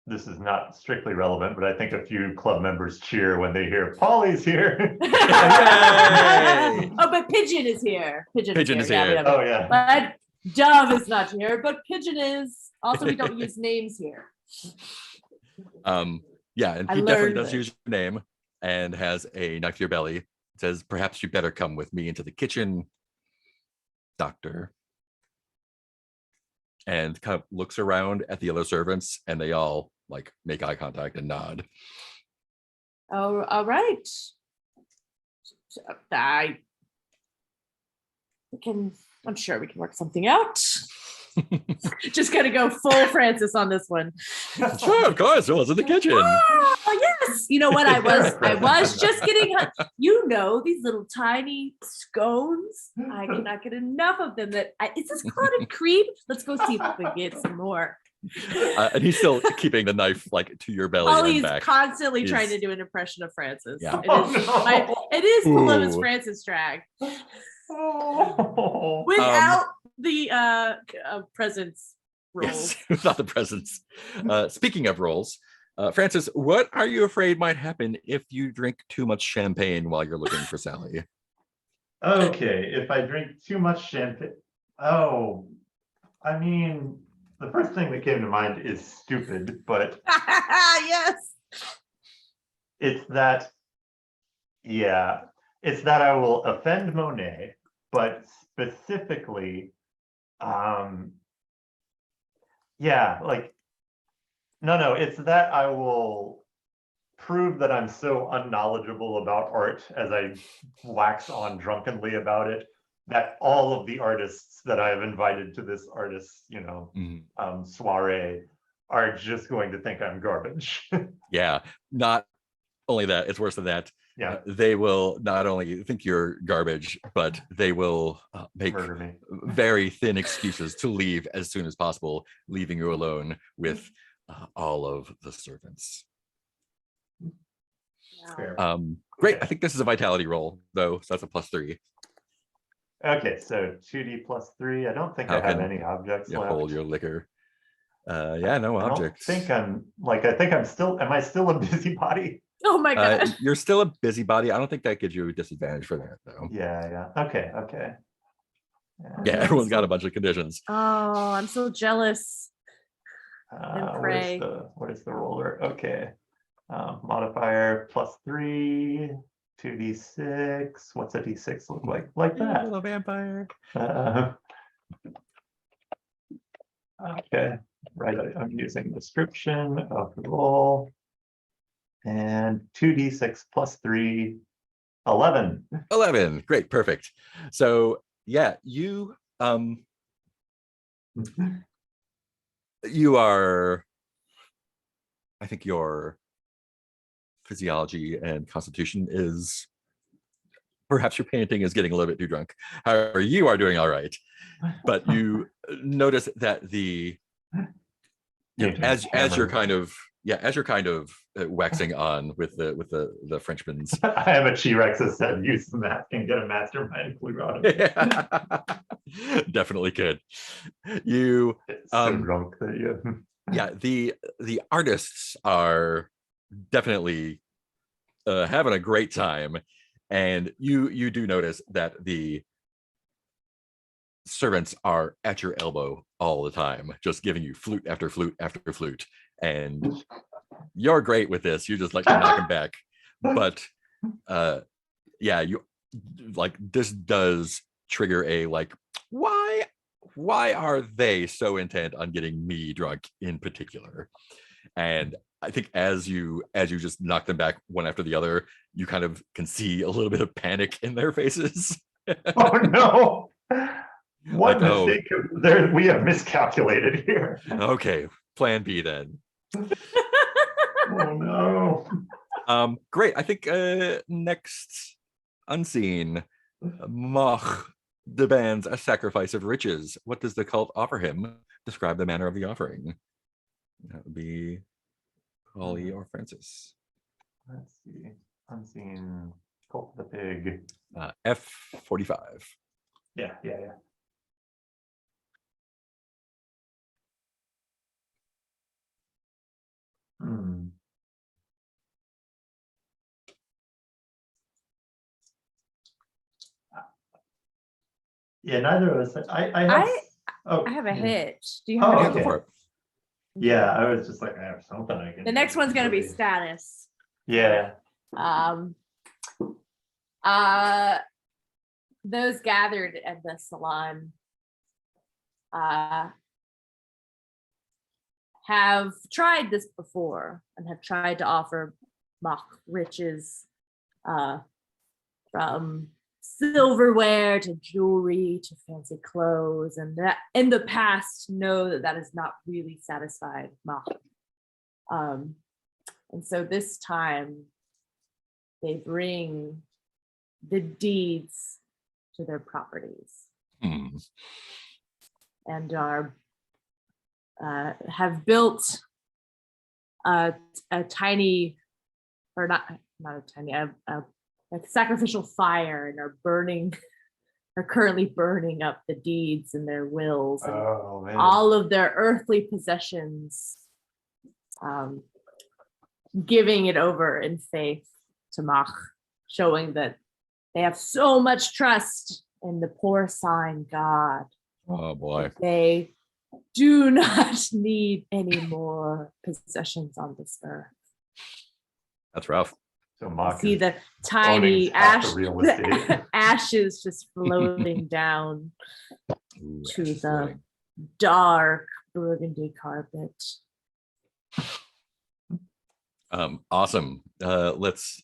This is not strictly relevant, but I think a few club members cheer when they hear Polly's here. Yay! Oh, but Pigeon is here. Pigeon is Yeah, here. whatever. Oh, yeah. But Dove is not here, but Pigeon is. Also, we don't use names here. Yeah, and I he definitely learned does this. use your name and has a knife to your belly. It says, "Perhaps you better come with me into the kitchen, doctor." And kind of looks around at the other servants, and they all like make eye contact and nod. Oh, all right. I'm sure we can work something out. Just gotta go full Francis on this one. Sure, of course, it was in the kitchen. Oh yes. You know what? I was just getting, these little tiny scones. I cannot get enough of them. Is this clotted cream? Let's go see if we can get some more. And he's still keeping the knife like to your belly Ollie and is back. constantly trying He's- to do an impression of Francis. Yeah. It is Palumba's Ooh. Francis drag. Oh. Without the presence roles. Yes, without the presence. Speaking of roles, Francis, what are you afraid might happen if you drink too much champagne while you're looking for Sally? Okay, if I drink too much champagne, oh, I mean, the first thing that came to mind is stupid, but Yes. it's that, it's that I will offend Monet, but specifically, it's that I will prove that I'm so unknowledgeable about art as I wax on drunkenly about it, that all of the artists that I have invited to this artist, soiree are just going to think I'm garbage. Yeah, not only that, it's worse than that. Yeah, They will not only think you're garbage, but they will make murder me. very thin excuses to leave as soon as possible, leaving you alone with all of the servants. Fair. Great. Okay. I think this is a vitality roll, though, so that's a +3. Okay, so 2d +3. I don't think How I have can any objects You left. hold your liquor. Yeah, no I don't objects. think I'm like, I think I'm still, am I still a busybody? Oh my gosh. You're still a busybody. I don't think that gives you a disadvantage for that, though. Yeah. Okay. Yeah, everyone's got a bunch of conditions. Oh, I'm so jealous. Pray. What is the roller? Okay. Modifier +3, 2d6. What's a d6 look like? Like Yeah, that. little vampire. Okay. Right. I'm using description of the roll. And 2d6 +3, 11. 11. Great, perfect. So yeah, you you are, I think your physiology and constitution is, perhaps your painting is getting a little bit too drunk. However, you are doing all right. But you notice that the, you know, as you're kind of waxing on with the Frenchman's. I have a T-Rex that said use the mask and get a mastermind clue out of it. Definitely could. You It's so drunk that you yeah, the artists are definitely having a great time, and you do notice that the servants are at your elbow all the time, just giving you flute after flute after flute, and you're great with this. You just like to knock them back. But yeah, you like, this does trigger a like, why are they so intent on getting me drunk in particular? And I think as you just knock them back one after the other, you kind of can see a little bit of panic in their faces. Oh no. What Like, oh, mistake there, we have miscalculated here. okay, plan B then. Oh no. Great. I think next unseen, Mach demands a sacrifice of riches. What does the cult offer him? Describe the manner of the offering. That would be Holly or Francis. Let's see. Unseen cult of the pig. F45. Yeah. Hmm. Yeah, neither of us. I have. I have a hitch. Do you Oh, have a Yeah, hitch? go okay. for it. Yeah, I was just like, I have something I can. The next one's gonna be really- status. Yeah. Those gathered at the salon have tried this before and have tried to offer mock riches, from silverware to jewelry to fancy clothes, and that in the past know that that has not really satisfied mock. And so this time they bring the deeds to their properties and are have built a tiny, or not a tiny, a sacrificial fire, and are currently burning up the deeds and their wills and Oh man. all of their earthly possessions, giving it over in faith to Mach, showing that they have so much trust in the porcine god. Oh boy. They do not need any more possessions on this earth. That's rough. So You Mock see is the tiny owning half the real estate. ashes just floating down Ooh, to ashes the floating. dark burgundy carpet. Awesome. Let's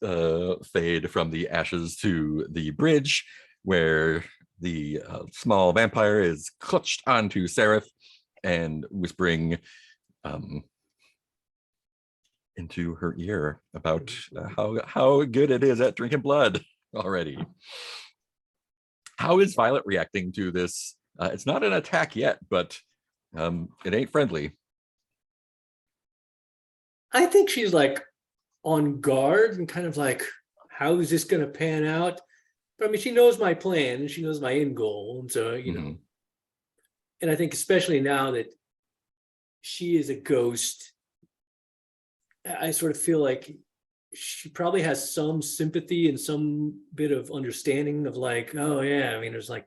fade from the ashes to the bridge, where the small vampire is clutched onto Seraph and whispering into her ear about how good it is at drinking blood already. How is Violet reacting to this? It's not an attack yet, but it ain't friendly. I think she's like on guard and kind of like, how is this going to pan out? But I mean, she knows my plan and she knows my end goal. And so, you know, and I think especially now that she is a ghost, I sort of feel like she probably has some sympathy and some bit of understanding of like, oh yeah, I mean, there's like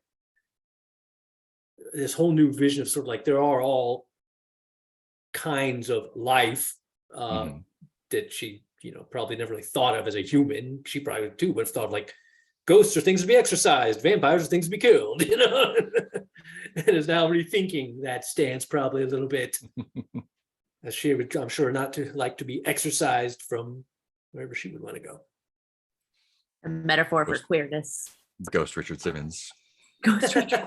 this whole new vision of sort of like there are all kinds of life that she, probably never really thought of as a human. She probably too would have thought like ghosts are things to be exercised, vampires are things to be killed, and is now rethinking that stance probably a little bit. As she would, I'm sure, not to like to be exercised from wherever she would want to go. A metaphor for queerness. Ghost Richard Simmons. Ghost Richard.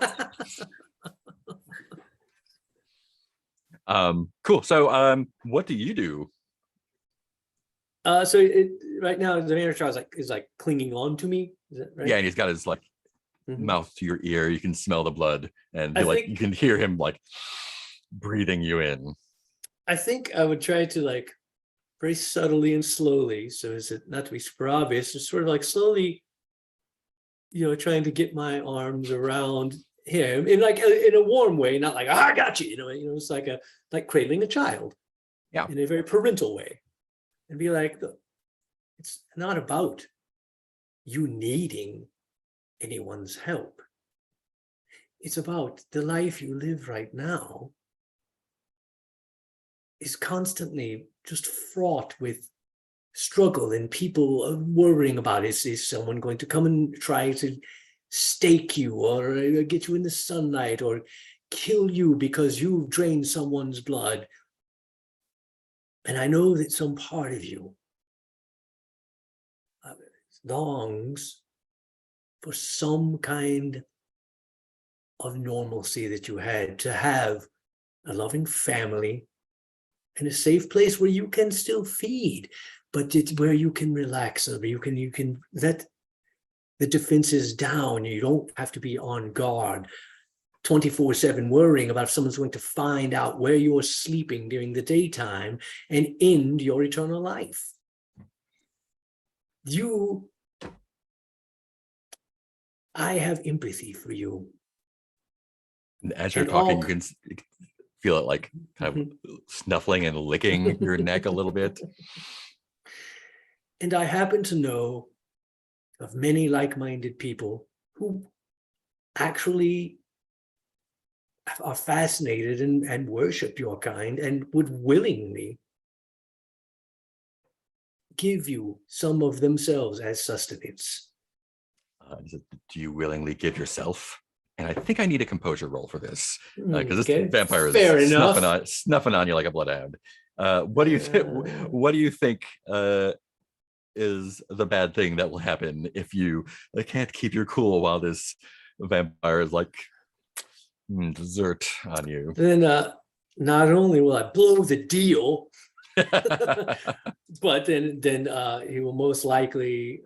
Cool. So what do you do? So right now the manager is like clinging on to me. Is that right? Yeah, and he's got his like mouth to your ear. You can smell the blood, and you can hear him like breathing you in. I think I would try to like very subtly and slowly, so as it not to be super obvious, just sort of like slowly, trying to get my arms around him in a warm way, not like, I got you, it's like cradling a child. Yeah. In a very parental way. And be like, it's not about you needing anyone's help. It's about the life you live right now is constantly just fraught with struggle and people worrying about is someone going to come and try to stake you or get you in the sunlight or kill you because you've drained someone's blood. And I know that some part of you longs for some kind of normalcy that you had, to have a loving family and a safe place where you can still feed, but it's where you can relax, or you can let the defenses down. You don't have to be on guard 24/7 worrying about if someone's going to find out where you're sleeping during the daytime and end your eternal life. I have empathy for you. And as you're talking, you can feel it like kind of snuffling and licking your neck a little bit. And I happen to know of many like-minded people who actually are fascinated and worship your kind and would willingly give you some of themselves as sustenance. Do you willingly give yourself? And I think I need a composure roll for this, because Okay, this vampire fair is enough. snuffing on you like a bloodhound. What do you think? What do you think is the bad thing that will happen if you can't keep your cool while this vampire is like dessert on you? Then not only will I blow the deal, but then he will most likely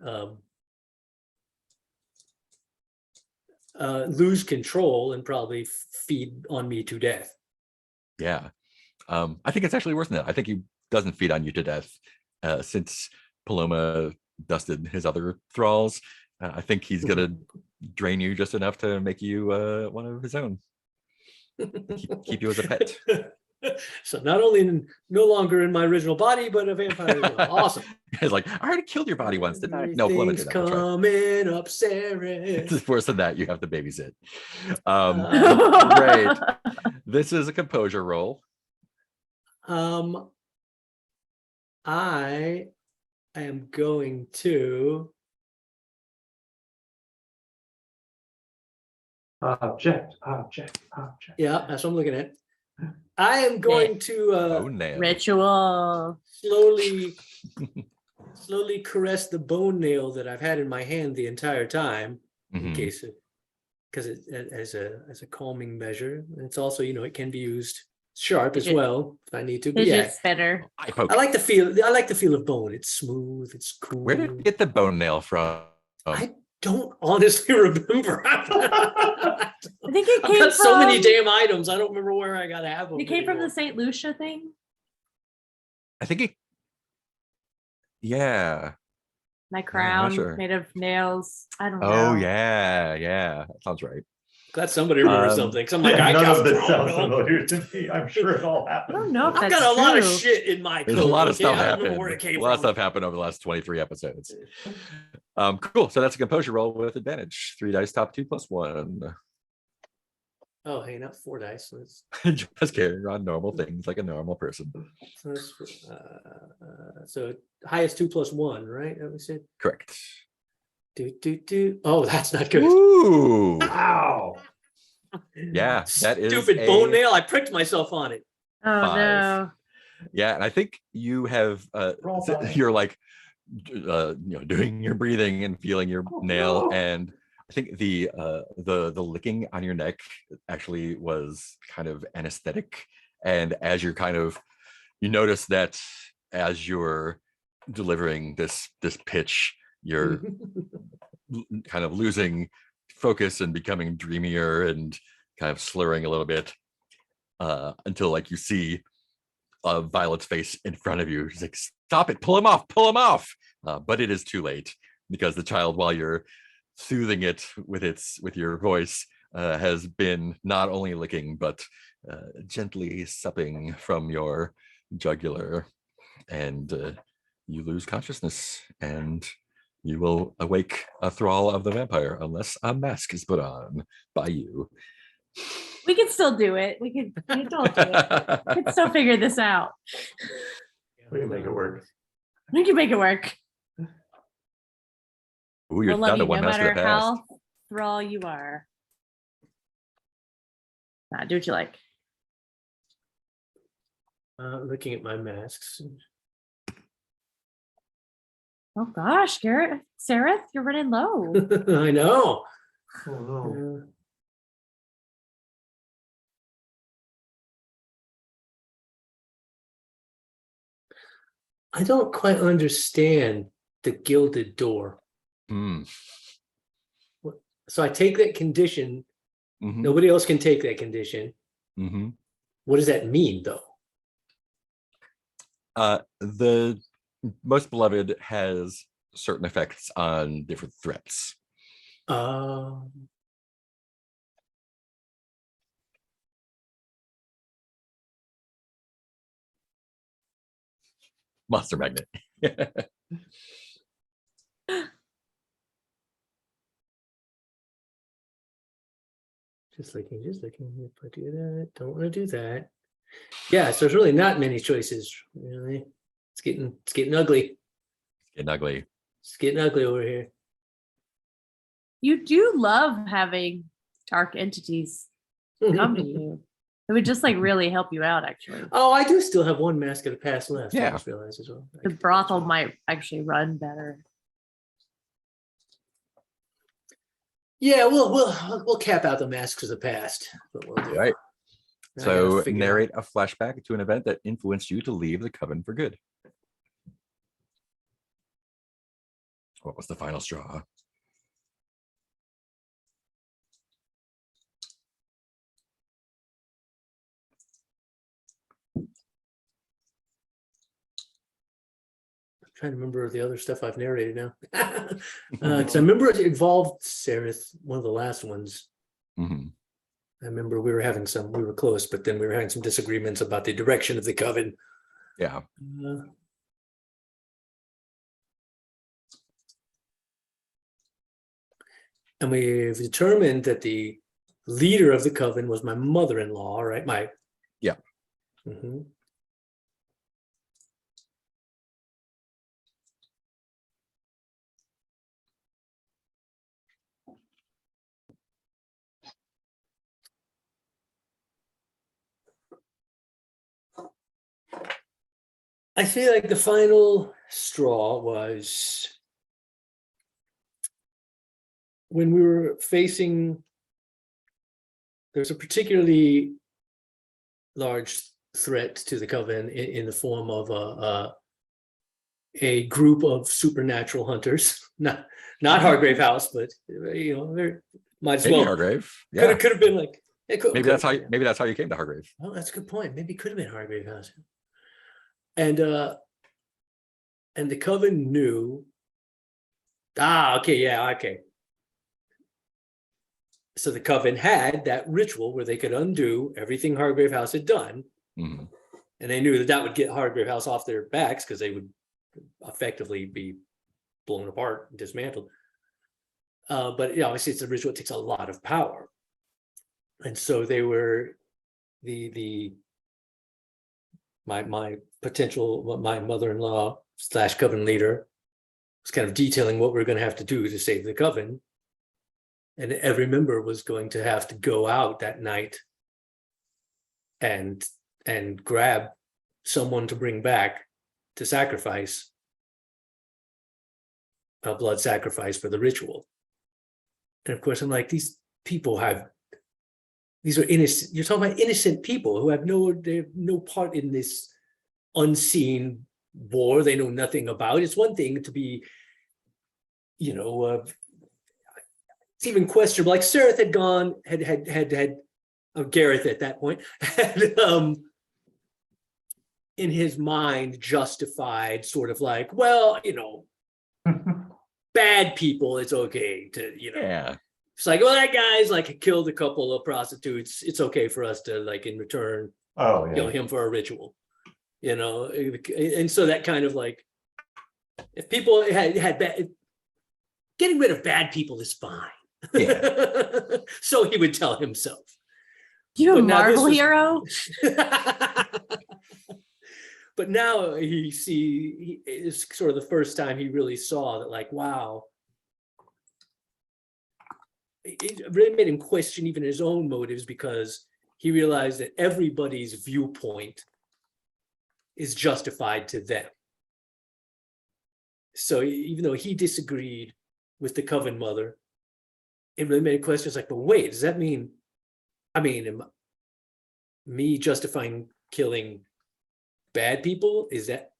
lose control and probably feed on me to death. Yeah. I think it's actually worse than that. I think he doesn't feed on you to death, since Paloma dusted his other thralls. I think he's gonna drain you just enough to make you one of his own. Keep you as a pet. So not only no longer in my original body, but a vampire as well. Awesome. He's like, I already killed your body once, didn't I? No, Paloma Everything's did that. That's right. coming up, Sarah. It's worse than that. You have to babysit. Great. This is a composure roll. I am going to Object. yeah, that's what I'm looking at. I am going to Bone nail. Ritual. slowly caress the bone nail that I've had in my hand the entire time, in case it, because it as a calming measure. And it's also, it can be used sharp as well if I need to. But Fidget yeah, spinner. I like the feel of bone. It's smooth, it's cool. Where did you get the bone nail from? I don't honestly remember. I think it I've came got from so many damn items. I don't remember where I got to have them. It came from anymore. the St. Lucia thing. I think it. Yeah. My I'm not crown sure. made of nails. I don't know. Oh yeah, that sounds right. Glad somebody remembers something. 'Cause I'm like, I None got of this oh, sounds no. familiar to me. I'm sure it all I happened. don't know if I've that's got a lot of true. shit in my There's a code, lot of okay? stuff I don't know happened. where it came A lot of from. stuff happened over the last 23 episodes. Cool. So that's a composure roll with advantage. 3 dice, top 2 plus 1. Oh, hey, not 4 dice. Let's, Just carrying on normal things like a normal person. so highest 2 plus 1, right? That we said. Correct. Oh, that's not good. Ooh. Wow. Yeah, that is Stupid bone nail. I pricked myself on it. Oh 5. no. Yeah, and I think you have Roll five. you're like doing your breathing and feeling your nail, and I think the licking on your neck actually was kind of anesthetic. And as you're you notice that as you're delivering this pitch, you're kind of losing focus and becoming dreamier and kind of slurring a little bit until like you see Violet's face in front of you. She's like, stop it, pull him off. But it is too late, because the child, while you're soothing it with your voice, has been not only licking but gently supping from your jugular, and you lose consciousness, and you will awake a thrall of the vampire unless a mask is put on by you. We can still do it. We can still do it. We can still figure this out. We can make it work. We can make it work. Ooh, you're We'll love down to you one no mask of matter the past. how thrall you are. Nah, do what you like. Looking at my masks. Oh gosh, Garrett, Sarah, you're running low. I know. Oh, no. I don't quite understand the gilded door. Mm. So I take that condition. Mhm. Nobody else can take that condition. Mhm. What does that mean, though? The Most Beloved has certain effects on different threats. Monster magnet. Just looking. If I do that, don't want to do that. Yeah, so there's really not many choices, really. It's getting ugly. Getting ugly. It's getting ugly over here. You do love having dark entities come to you. It would just like really help you out, actually. Oh, I do still have one mask of the past left. Yeah. I just realized as well. The brothel might actually run better. Yeah, we'll cap out the masks of the past. But we'll do. All right. Now I gotta So figure out- narrate a flashback to an event that influenced you to leave the coven for good. What was the final straw? I'm trying to remember the other stuff I've narrated now. Because I remember it involved Sareth, one of the last ones. Mhm. I remember we were close, but then we were having some disagreements about the direction of the coven. Yeah. And we've determined that the leader of the coven was my mother-in-law, right? Yeah. Mhm. I feel like the final straw was when we were facing, there's a particularly large threat to the coven in the form of a group of supernatural hunters, not Hargrave House, but might as Maybe well. Hargrave. Yeah. Could have been like Maybe that's how you came to Hargrave. Oh, that's a good point. Maybe it could have been Hargrave House. And the coven knew. Okay, yeah, okay. So the coven had that ritual where they could undo everything Hargrave House had done. Mhm. And they knew that that would get Hargrave House off their backs because they would effectively be blown apart and dismantled. But obviously it's a ritual, it takes a lot of power. And so they were my mother-in-law / coven leader was kind of detailing what we're going to have to do to save the coven. And every member was going to have to go out that night and grab someone to bring back to sacrifice a blood sacrifice for the ritual. And of course, I'm like, these are innocent. You're talking about innocent people who have no part in this unseen war they know nothing about. It's one thing to be, it's even questionable. Like Sereth had gone, had Gareth at that point had in his mind justified sort of like, well, bad people, it's okay to, Yeah. it's like, well, that guy's like killed a couple of prostitutes. It's okay for us to like in return kill him for a ritual, and so that kind of like, if people had bad, getting rid of bad people is fine. Yeah. So he would tell himself. You a But now this Marvel was- hero? But now it's sort of the first time he really saw that, like, wow, it really made him question even his own motives, because he realized that everybody's viewpoint is justified to them. So even though he disagreed with the Coven Mother, it really made questions like, but wait, does that mean, am me justifying killing bad people? Is that,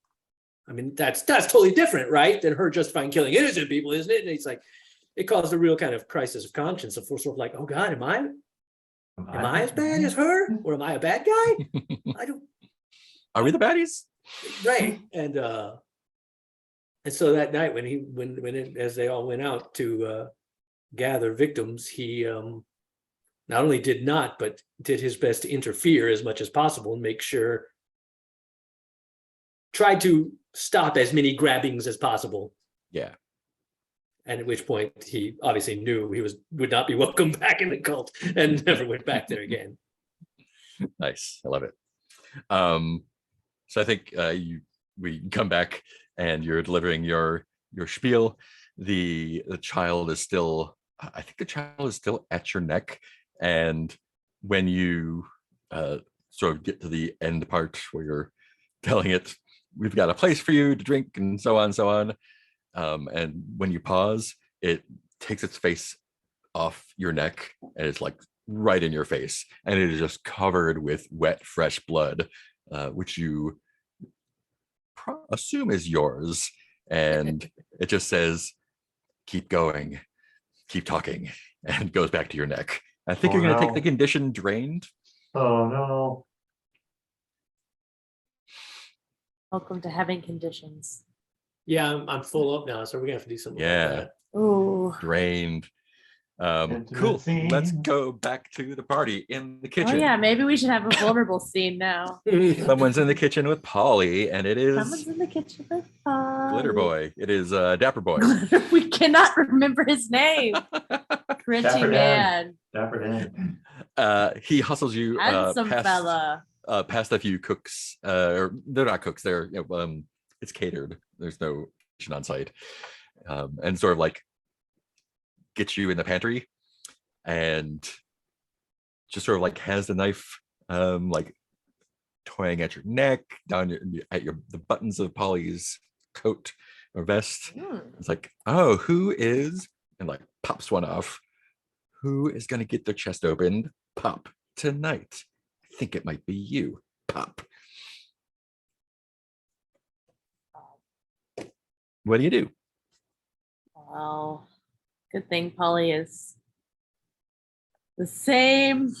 that's totally different, right? Than her justifying killing innocent people, isn't it? And it's like, it caused a real kind of crisis of conscience of sort of like, oh God, am I as bad as her? Or am I a bad guy? I don't, Are we the baddies? right. And so that night as they all went out to gather victims, he not only did not, but did his best to interfere as much as possible and make sure, tried to stop as many grabbings as possible. Yeah. And at which point he obviously knew he would not be welcome back in the cult and never went back there again. Nice. I love it. So I think we come back and you're delivering your spiel. The child is still, I think the child is still at your neck. And when you sort of get to the end part where you're telling it, we've got a place for you to drink and so on, so on. And when you pause, it takes its face off your neck and it's like right in your face. And it is just covered with wet, fresh blood, which you assume is yours. And it just says, keep going, keep talking, and goes back to your neck. I think you're going to take the condition drained. Oh no. Welcome to having conditions. Yeah, I'm full up now, so we're gonna have to do something. Yeah. Like Ooh. Drained. Cool. Intimacy. Let's go back to the party in the Oh kitchen. yeah, maybe we should have a vulnerable scene now. that. Someone's in the kitchen with Polly, and it Someone's is in the kitchen with Glitter Boy. It is Dapper Boy. We cannot remember his name. Pretty Dapper Dan. man. Dapper Dan. He hustles you Handsome fella. past a few cooks. Or they're not cooks. They're it's catered. There's no kitchen on site, and sort of like gets you in the pantry, and just sort of like has the knife, like toying at your neck, down at the buttons of Polly's coat or vest. It's like, oh, who is, and like pops one off. Who is going to get their chest opened? Pop tonight. I think it might be you. Pop. What do you do? Well, good thing Polly is the same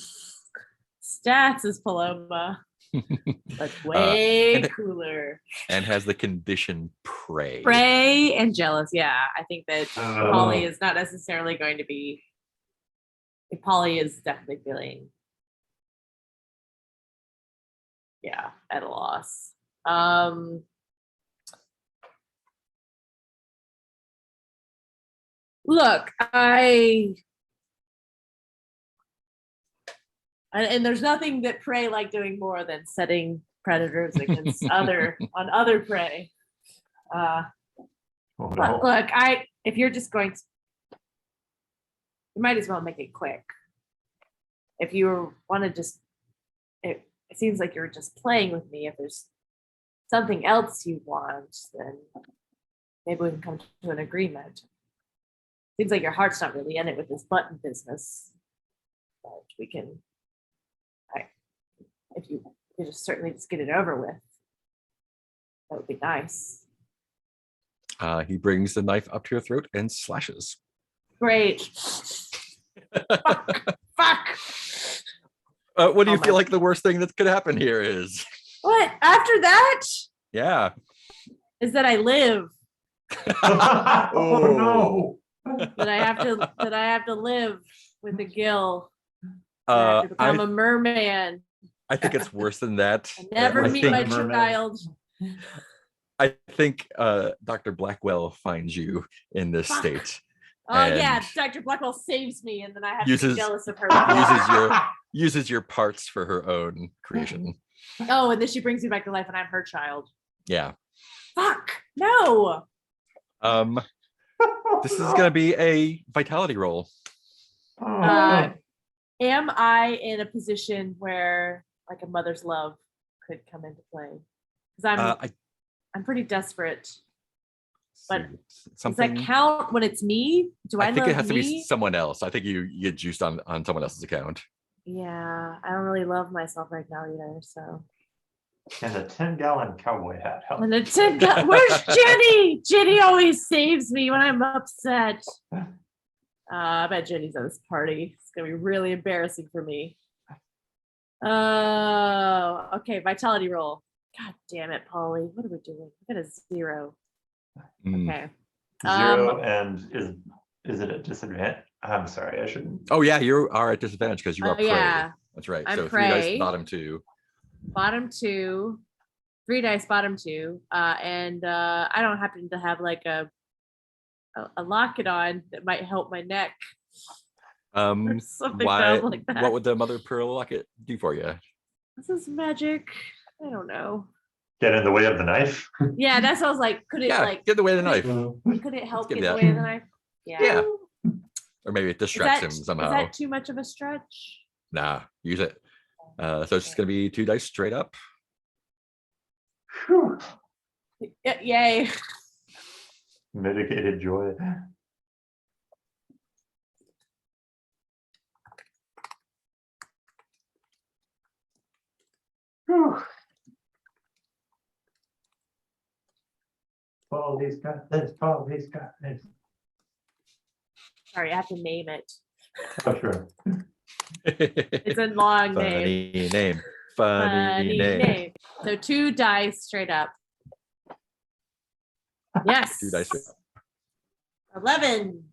stats as Paloma, but way and- cooler. And has the condition prey. Prey and jealous. Yeah, I think that Polly is not necessarily going to be Polly is definitely feeling, at a loss. Look, and there's nothing that prey like doing more than setting predators against other prey. Oh, But no. look, if you're just going to, you might as well make it quick. If you want to just, it seems like you're just playing with me. If there's something else you want, then maybe we can come to an agreement. Seems like your heart's not really in it with this button business. But we can, if you could just certainly just get it over with, that would be nice. He brings the knife up to your throat and slashes. Great. Fuck. What do you Oh feel my- like the worst thing that could happen here is? What? After that? Yeah. Is that I live. Oh, no. That I have to live with a gill. That I have to become a merman. I think it's worse than that. And never I meet think- my merman. child. I think Dr. Blackwell finds you in this Fuck. state. Oh yeah, And Dr. Blackwell saves me, and then I have to uses- be jealous of her. uses your parts for her own creation. Oh, and then she brings me back to life, and I'm her child. Yeah. Fuck no. This is gonna be a vitality roll. Am I in a position where like a mother's love could come into play? Because I'm pretty desperate. But Does that count when it's me? Do I, I think love it has to be me? someone else. I think you get juiced on someone else's account. Yeah, I don't really love myself right now either. So. And a 10-gallon cowboy hat helps. And where's Jenny? Jenny always saves me when I'm upset. I bet Jenny's at this party. It's gonna be really embarrassing for me. Oh, okay. Vitality roll. God damn it, Polly. What are we doing? I got a 0. Mm. Okay. 0, and is it a disadvantage? I'm sorry, I shouldn't. Oh yeah, you are at disadvantage because you are prey. Yeah. That's right. I'm so 3 dice prey. bottom 2. Bottom 2, 3 dice, bottom 2. And I don't happen to have like a locket on that might help my neck. Or something Why? dumb like that. What would the mother of pearl locket do for you? This is magic. I don't know. Get in the way of the knife. Yeah, that's what I was like. Could it Yeah, like get in the way of the knife, could it help give get in you the that. way of the knife? Yeah. Yeah. or maybe it distracts him Is somehow. that too much of a stretch? Nah, use it. So it's just gonna be 2 dice straight up. Whew. Yay. Mitigated joy. Whew. Polly's got this, Polly's got this. Sorry, I have to name it. Oh, sure. It's a long name. Funny name. Funny name. So 2 dice straight up. Yes. 2 dice straight up. 11.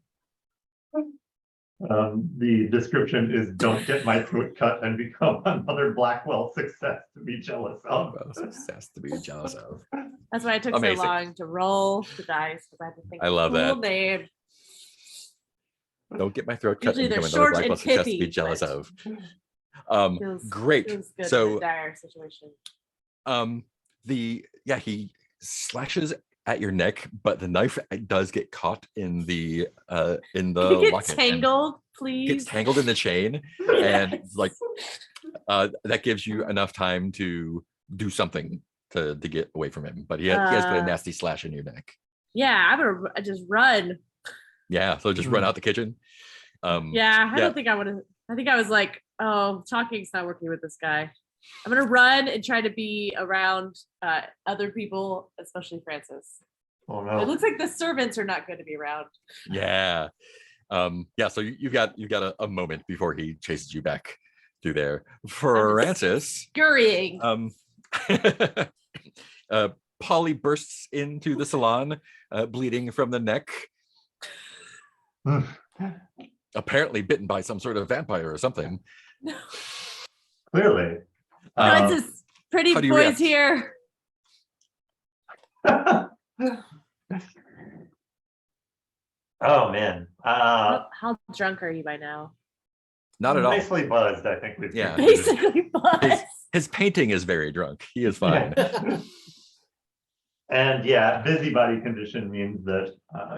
The description is don't get my throat cut and become another Blackwell success to be jealous of. Well, success to be jealous of. That's why it took Amazing. so long to roll the dice because I had to think I of a love cool that. name. Don't get my throat cut Usually and they're become another short and Blackwell success to be pithy, jealous but- of. Feels- Great. feels good in So a dire situation. he slashes at your neck, but the knife does get caught in the Can it get locket and tangled, gets please? tangled in the chain, and Yes. like that gives you enough time to do something to get away from him. But he has got a nasty slash in your neck. Yeah, I'm gonna just run. Yeah, so just run out the kitchen. Yeah, I yeah. don't think I would have. I think I was like, oh, talking's not working with this guy. I'm gonna run and try to be around other people, especially Francis. Oh It no. looks like the servants are not going to be around. Yeah. So you've got a moment before he chases you back through there. Francis, Scurrying. Polly bursts into the salon, bleeding from the neck. apparently bitten by some sort of vampire or something. Clearly. Francis, pretty how do you boys react? here. Oh man. How drunk are you by now? Not at all. Nicely buzzed, I think we've Yeah. concluded. Basically, buzz. His painting is very drunk. He is fine. And yeah, busybody condition means that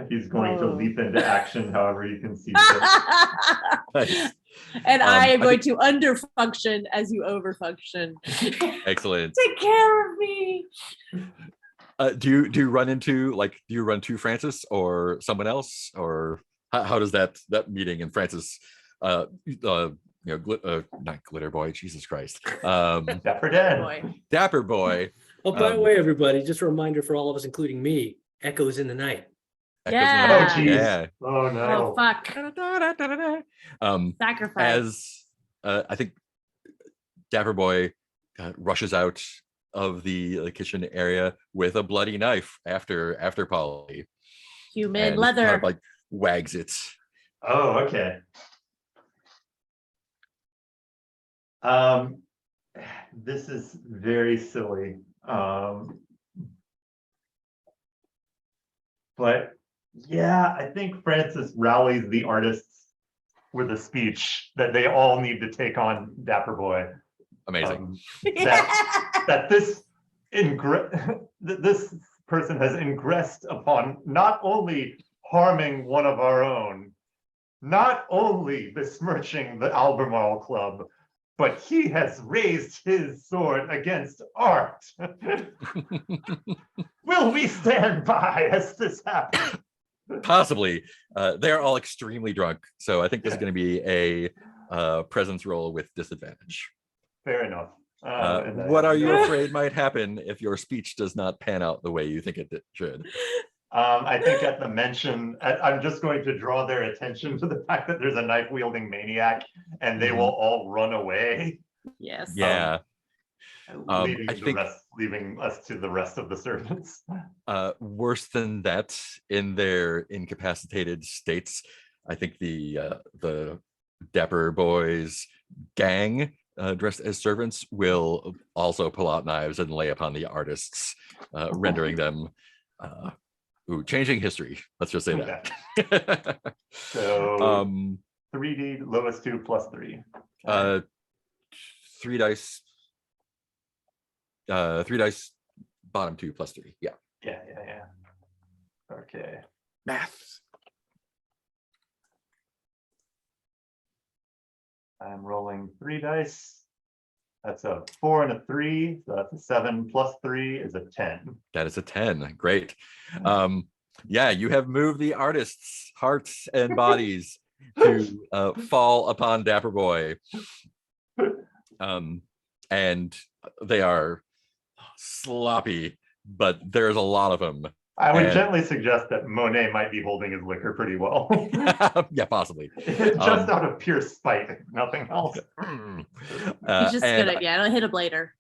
he's going to Oh. leap into action however he conceives it. Nice. And I am I going to underfunction as you overfunction. Excellent. Take care of me. Do you run into Francis or someone else, or how does that meeting and Francis not Glitter Boy, Jesus Christ, Dapper Dan. Boy. Dapper Boy. Oh, by the way, everybody, just a reminder for all of us, including me, Echoes in the Night. Echoes in the Yeah. Oh Night. geez. Yeah. Oh no. Oh, fuck. Sacrifice. As I think Dapper Boy rushes out of the kitchen area with a bloody knife after Polly. Human and leather. kind of like wags it. Oh, okay. This is very silly. But yeah, I think Francis rallies the artists with a speech that they all need to take on Dapper Boy. Amazing. That this this person has ingressed upon not only harming one of our own, not only besmirching the Albemarle Club, but he has raised his sword against art. Will we stand by as this happens? Possibly. They're all extremely drunk, so I think this is going to be a presence roll with disadvantage. Fair enough. What are you afraid might happen if your speech does not pan out the way you think it should? I think at the mention, I'm just going to draw their attention to the fact that there's a knife-wielding maniac, and they will all run away. Yes. Yeah. Leaving us to the rest of the servants. Worse than that, in their incapacitated states, I think the Dapper Boys gang dressed as servants will also pull out knives and lay upon the artists, rendering them changing history. Let's just say that. So 3D lowest 2 plus 3. 3 dice. 3 dice, bottom 2 plus 3. Yeah. Yeah. Okay. Math. I'm rolling 3 dice. That's a 4 and a 3. So that's a 7 plus 3 is a 10. That is a 10. Great. Yeah, you have moved the artists' hearts and bodies to fall upon Dapper Boy. And they are sloppy, but there's a lot of them. I would gently suggest that Monet might be holding his liquor pretty well. Yeah, possibly. Just out of pure spite, nothing else. He's just good at don't hit a blader.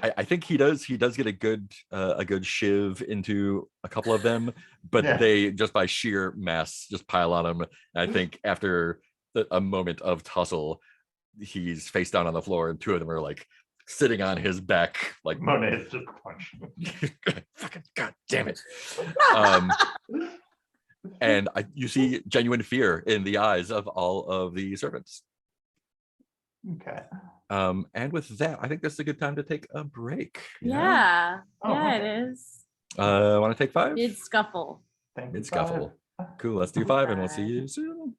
I think he does get a good shiv into a couple of them, but they just by sheer mass just pile on him. And I think after a moment of tussle, he's face down on the floor, and 2 of them are like sitting on his back, like Monet is just punching. Fucking god damn it. And you see genuine fear in the eyes of all of the servants. Okay. And with that, I think this is a good time to take a break. Yeah. Oh, Yeah, okay. it is. Want to take 5? Mid scuffle. Mid scuffle. Cool. Let's do 5, and we'll see you soon.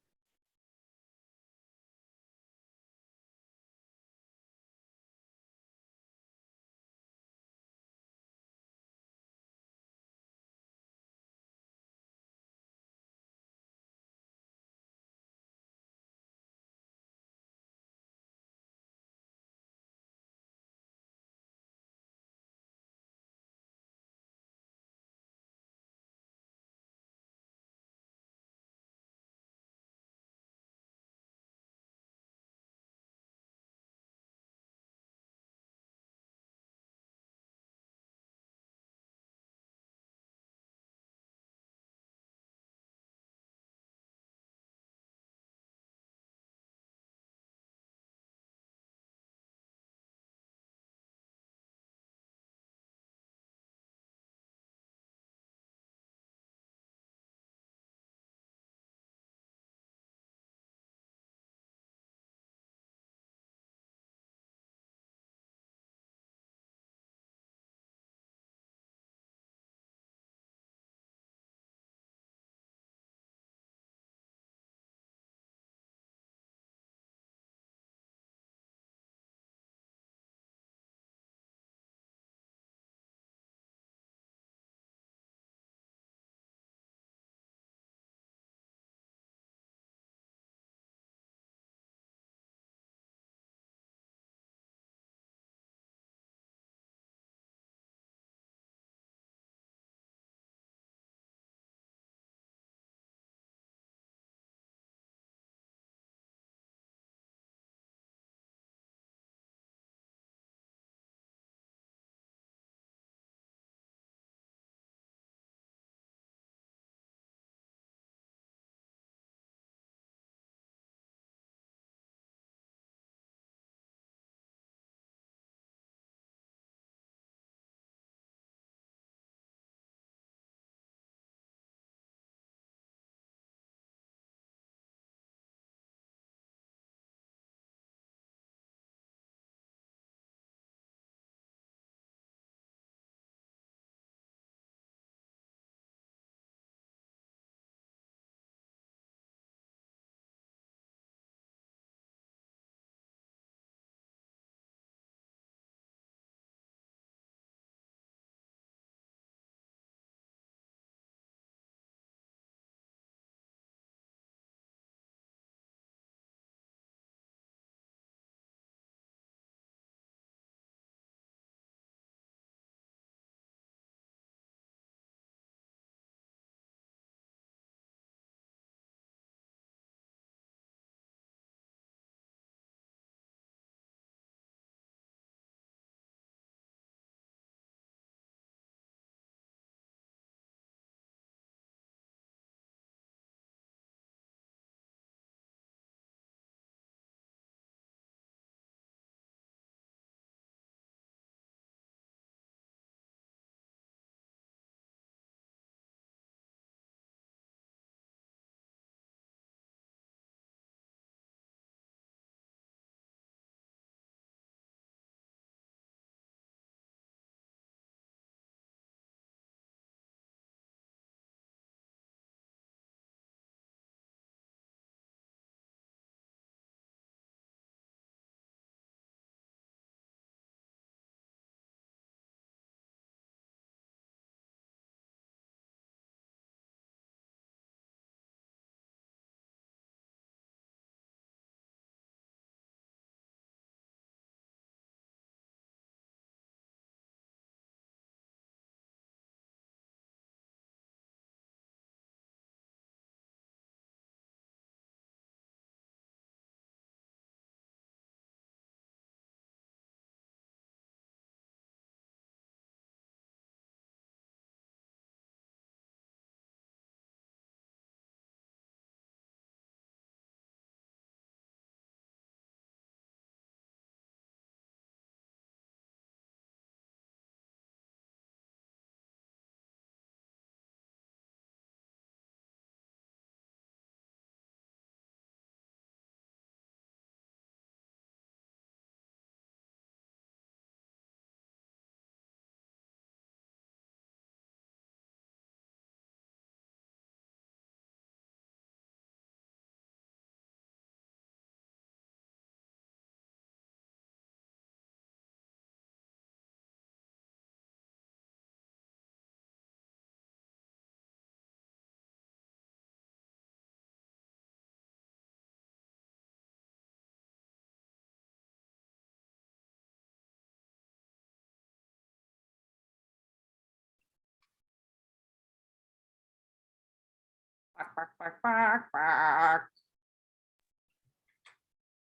bark, bark, bark, bark.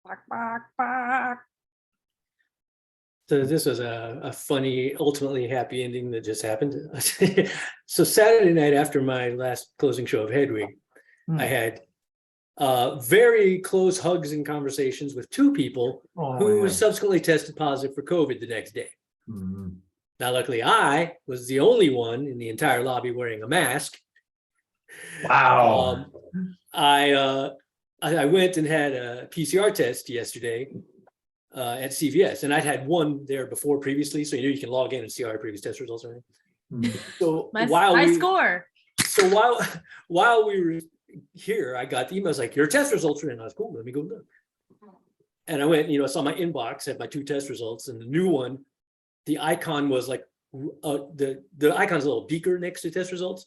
Bark, bark, bark. So this was a funny, ultimately happy ending that just happened. So Saturday night after my last closing show of Hedwig, I had very close hugs and conversations with two people who subsequently tested positive for COVID the next day. Mhm. Now, luckily, I was the only one in the entire lobby wearing a mask. Wow. I went and had a PCR test yesterday at CVS, and I'd had one there before previously, so you can log in and see our previous test results. Right? Mhm. So My while score. So while we were here, I got the emails like, your test results are in. I was cool, let me go look. And I went, saw my inbox, had my 2 test results, and the new one, the icon was like the icon's a little beaker next to test results.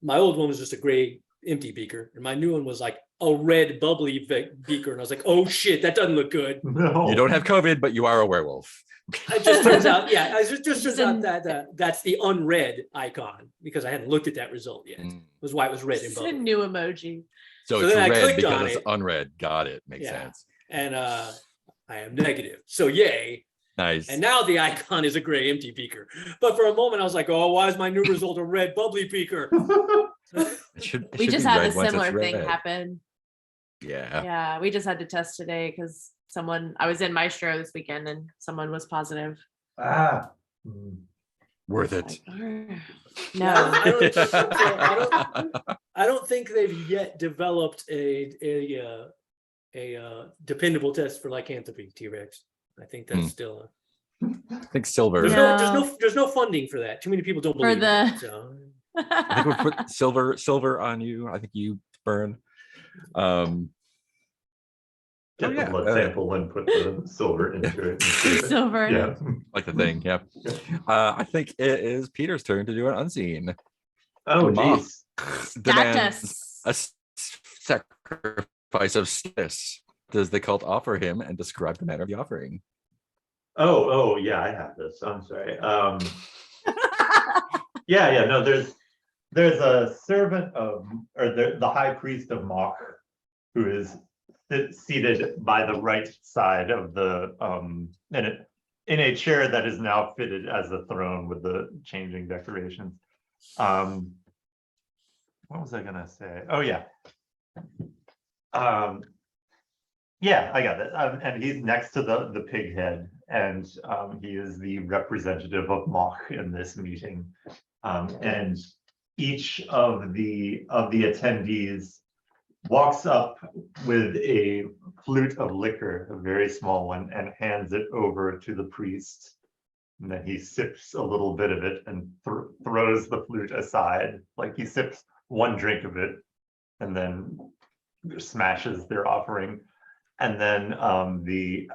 My old one was just a gray empty beaker, and my new one was like a red bubbly beaker. And I was like, oh shit, that doesn't look good. No. You don't have COVID, but you are a werewolf. It just turns out, it just turns out that that's the unread icon, because I hadn't looked at that result yet. Mm. Was why it was red and It's a bubbly. new emoji. So So it's then I red clicked because on it's it. unread. Got it. Makes Yeah. sense. And I am negative. So yay. Nice. And now the icon is a gray empty beaker. But for a moment I was like, oh, why is my new result a red bubbly beaker? It should We be just had a red once it's similar thing red. happen. Yeah. Yeah, we just had to test today because I was in Maestro this weekend and someone was positive. Ah. Mhm. Worth It's it. like, "Ugh." I No. I don't think they've yet developed a dependable test for lycanthropy T-Rex. I think that's still I think silver. there's no funding for that. Too many people don't For believe the- it. So I think we'll put silver on you. I think you burn. Get the yeah, blood sample and put the silver into it. And see if it- Silver. Yeah. like the thing. Yeah. I think it is Peter's turn to do an unseen. Oh, Moth geez. demands Status. a sacrifice of status. Does the cult offer him and describe the manner of the offering? Oh, yeah, I have this. I'm sorry. Yeah, no, there's a servant of, or the high priest of Mach, who is seated by the right side of the in a chair that is now fitted as a throne with the changing decorations. What was I gonna say? Oh yeah. Yeah, I got it. And he's next to the pig head, and he is the representative of Mach in this meeting. And each of the attendees walks up with a flute of liquor, a very small one, and hands it over to the priest. And then he sips a little bit of it and throws the flute aside. Like he sips one drink of it and then smashes their offering. And then the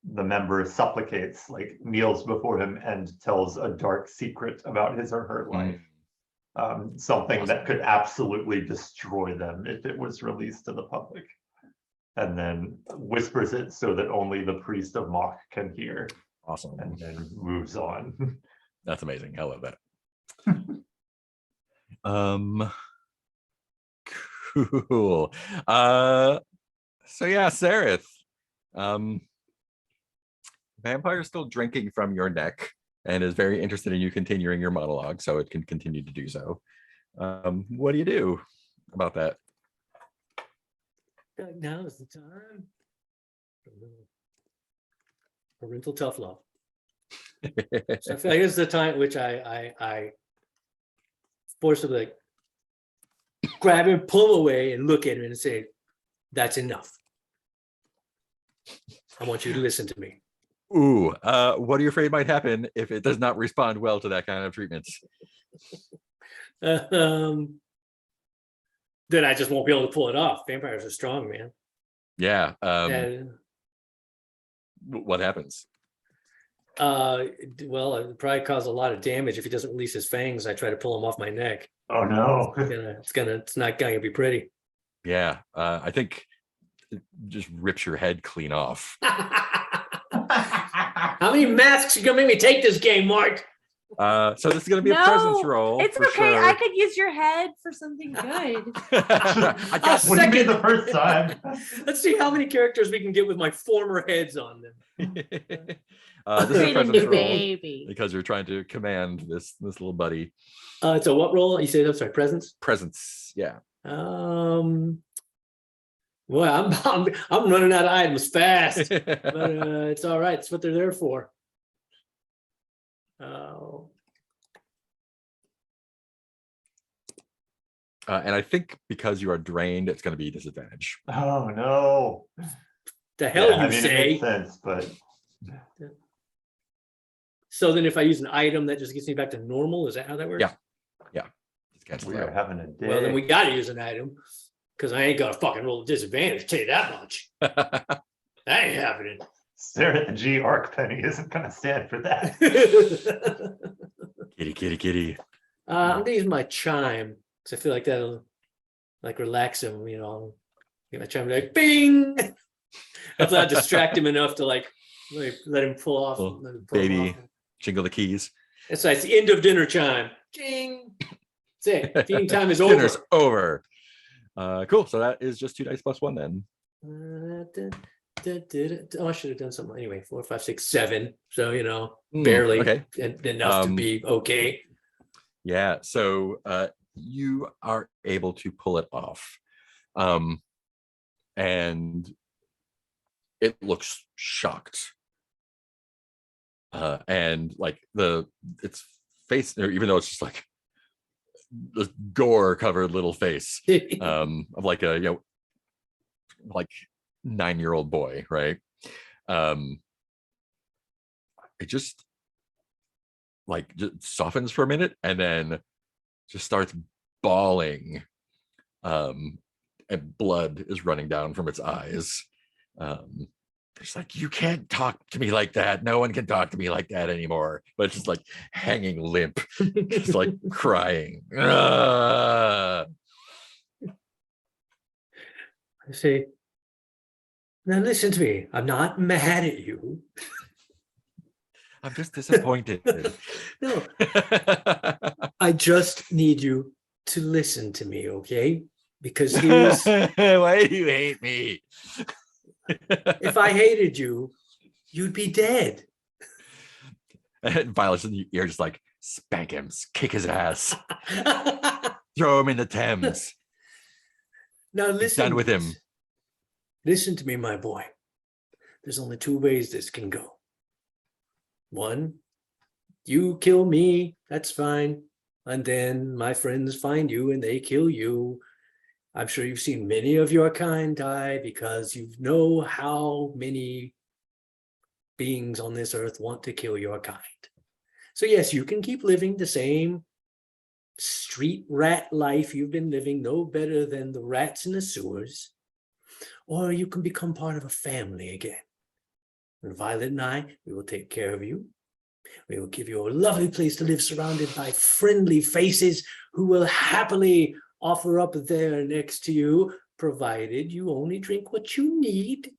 member supplicates, like kneels before him and tells a dark secret about his or her life. Something that could absolutely destroy them if it was released to the public. And then whispers it so that only the priest of Mach can hear. Awesome. And then moves on. That's amazing. I love that. Cool. So yeah, Sarith. Vampire's still drinking from your neck and is very interested in you continuing your monologue, so it can continue to do so. What do you do about that? now is the time. Parental tough love. So I feel like it's the time at which I forcibly grab him, pull him away, and look at him and say, "That's enough. I want you to listen to me." Ooh, what are you afraid might happen if it does not respond well to that kind of treatment? Then I just won't be able to pull it off. Vampires are strong, man. Yeah. And What happens? well, it probably cause a lot of damage if he doesn't release his fangs. I try to pull him off my neck. Oh no. It's not gonna be pretty. Yeah, I think it just rips your head clean off. How many masks you gonna make me take this game, Mark? So this is gonna be a presence No, roll. it's for okay. sure. I could use your head for something good. I got What do you mean Second. the first time? Let's see how many characters we can get with my former heads on them. this is a Create a presence new roll baby. because you're trying to command this little buddy. It's a what roll? You said, I'm sorry, presence? Presence, yeah. Well, I'm running out of items fast, but it's all right. It's what they're there for. And I think because you are drained, it's going to be disadvantage. Oh no. The hell Yeah, you I mean, it say? makes sense, but So then if I use an item, that just gets me back to normal? Is that how that works? Yeah. Just cancel we it are out. having a day. Well, then we gotta use an item, because I ain't gonna fucking roll a disadvantage, tell you that much. That ain't happening. Stare at the G arc penny isn't gonna stand for that. Kitty. I'm gonna use my chime, because I feel like that'll like relax him, you know. Get my chime like bing. That's not distract him enough to like let him pull off. Little let him pull baby. off. Jingle the keys. That's right, it's the end of dinner chime. Ding. That's it. Feeding time is Dinner's over. over. Cool. So that is just 2 dice plus 1 then. Oh, I should have done something anyway. 4, 5, 6, 7. So you know, Mm, barely okay. enough to be okay. Yeah. So you are able to pull it off. And it looks shocked. And like its face, even though it's just like the gore covered little face of like a like 9-year-old boy, right? It just softens for a minute and then just starts bawling, and blood is running down from its eyes. It's like, you can't talk to me like that. No one can talk to me like that anymore. But it's just like hanging limp, just like crying. I say, now listen to me. I'm not mad at you. I'm just disappointed. No, I just need you to listen to me, okay? Because here's Why do you hate me? if I hated you, you'd be dead. And Violet's in the ear, just like, spank him, kick his ass, throw him in the Thames. Now listen. Done with him. Listen to me, my boy. There's only 2 ways this can go. 1, you kill me, that's fine. And then my friends find you and they kill you. I'm sure you've seen many of your kind die because you know how many beings on this earth want to kill your kind. So yes, you can keep living the same street rat life you've been living, no better than the rats in the sewers. Or you can become part of a family again. And Violet and I, we will take care of you. We will give you a lovely place to live surrounded by friendly faces who will happily offer up there next to you, provided you only drink what you need.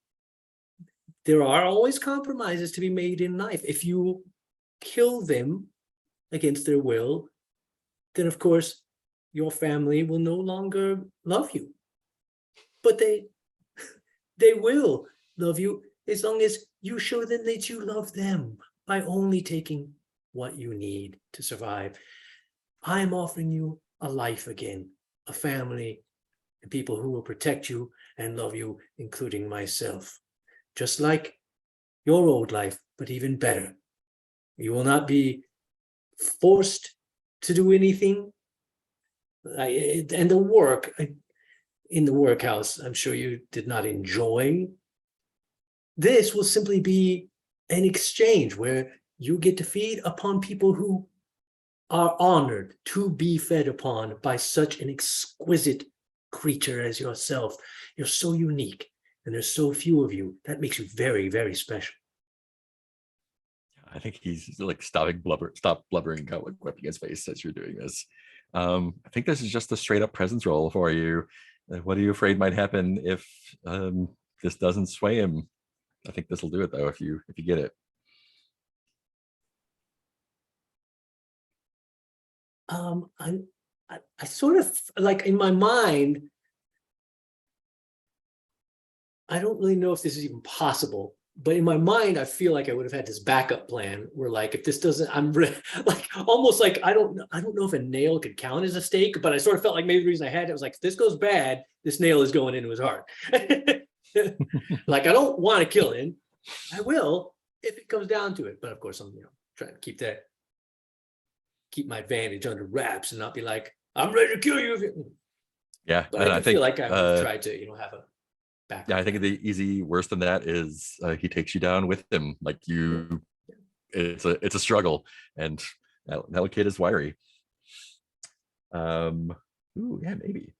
There are always compromises to be made in life. If you kill them against their will, then of course your family will no longer love you. But they will love you as long as you show them that you love them by only taking what you need to survive. I'm offering you a life again, a family, and people who will protect you and love you, including myself. Just like your old life, but even better. You will not be forced to do anything. And the work in the workhouse, I'm sure you did not enjoy. This will simply be an exchange where you get to feed upon people who are honored to be fed upon by such an exquisite creature as yourself. You're so unique, and there's so few of you. That makes you very, very special. I think he's like stop blubbering, kind of like wiping his face as you're doing this. I think this is just a straight up presence roll for you. What are you afraid might happen if this doesn't sway him? I think this will do it though if you get it. I sort of like in my mind, I don't really know if this is even possible, but in my mind, I feel like I would have had this backup plan where, like, if this doesn't, like almost like I don't know if a nail could count as a stake, but I sort of felt like maybe the reason I had it was like, if this goes bad, this nail is going into his heart. Like, I don't want to kill him. I will if it comes down to it, but of course I'm trying to keep my advantage under wraps and not be like, I'm ready to kill you. Yeah, But and I I do think feel like I would have tried to have a backup. yeah, I think the easy worse than that is he takes you down with him. Like it's a struggle, and that kid is wiry. Ooh, yeah, maybe.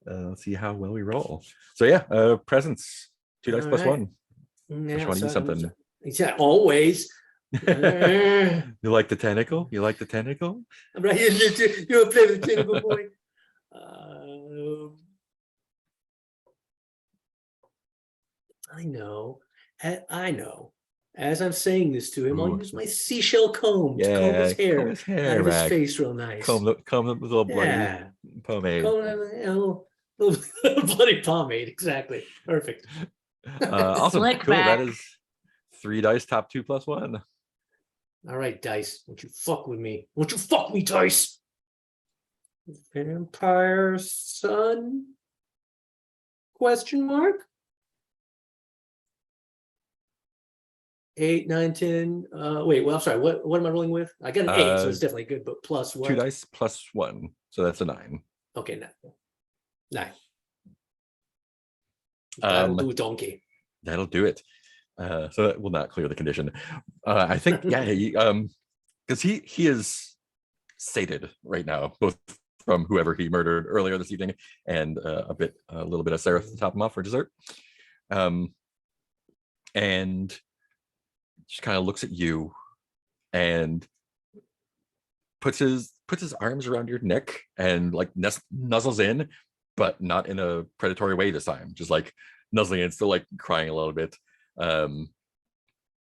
Let's see how well we roll. So yeah, presents, 2 dice plus All right. 1. Yeah, Which one? so Use something. Yeah, always. You like the tentacle? You like the tentacle? I'm right here. You're a play with the tentacle boy. I know. I know. As I'm saying this to him, I'll Ooh. use my seashell comb to comb his hair, out of his back. face real nice. Comb the little bloody Yeah. pomade. Little bloody pomade. Exactly. Perfect. Awesome. Slick Cool. That back. is 3 dice, top 2 plus 1. All right, Dice. Won't you fuck with me? Won't you fuck me, Dice? Vampire son? Question mark? 8, 9, 10. Wait, well, I'm sorry. What am I rolling with? I got an 8, so it's definitely good, but plus what? 2 dice plus 1. So that's a 9. Okay, 9. That'll do, donkey. That'll do it. So that will not clear the condition. I think, yeah, because he is sated right now, both from whoever he murdered earlier this evening and a little bit of Seraph to top him off for dessert. And just kind of looks at you and puts his arms around your neck and like nuzzles in, but not in a predatory way this time, just like nuzzling in, still like crying a little bit.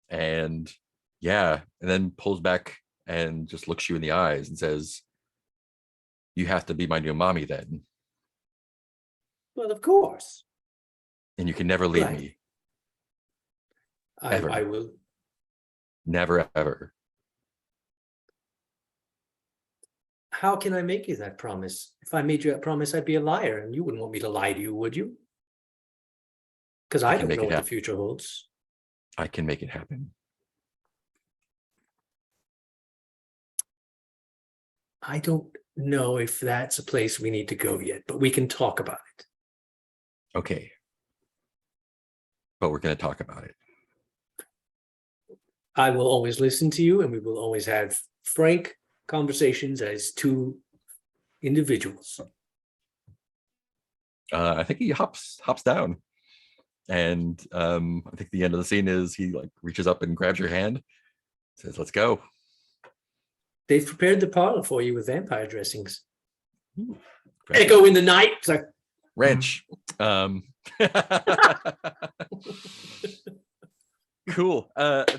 And yeah, and then pulls back and just looks you in the eyes and says, you have to be my new mommy then. Well, of course. And you can never leave Right. me. Ever. I will. Never, ever. How can I make you that promise? If I made you that promise, I'd be a liar, and you wouldn't want me to lie to you, would you? Because I can don't make know it what the happen. future holds. I can make it happen. I don't know if that's a place we need to go yet, but we can talk about it. Okay. But we're going to talk about it. I will always listen to you, and we will always have frank conversations as two individuals. I think he hops down, and I think the end of the scene is he like reaches up and grabs your hand, says, "Let's go." They've prepared the parlor for you with vampire dressings. Ooh, Echo in the night. It's like, Wrench. Cool.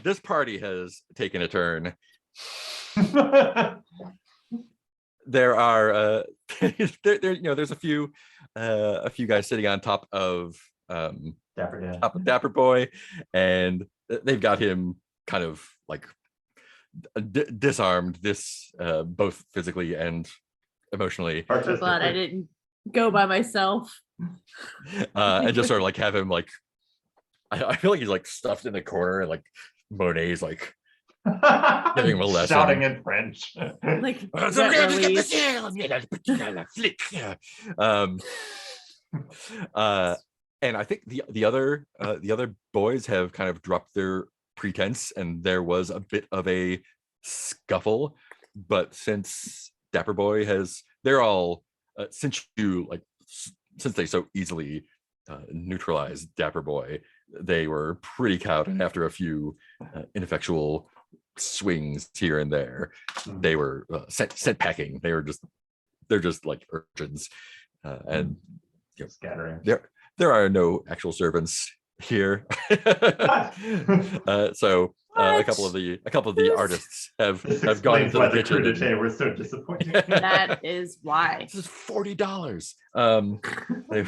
This party has taken a turn. There are there's a few guys sitting on top of Dapper Boy, and they've got him kind of like disarmed, both physically and emotionally. I'm glad I didn't go by myself. And just sort of like have him like, I feel like he's like stuffed in the corner, and like Monet's like giving him a lesson, shouting in French. Like, and I think the other boys have kind of dropped their pretense, and there was a bit of a scuffle. But since Dapper Boy they're all since they so easily neutralized Dapper Boy, they were pretty cowed, and after a few ineffectual swings here and there, they were sent packing. They're just like urchins, and Scattering. There are no actual servants here. So A couple of the Who's- artists have This gone explains into why the the kitchen. crudité was so disappointing. That is why. This is $40. I've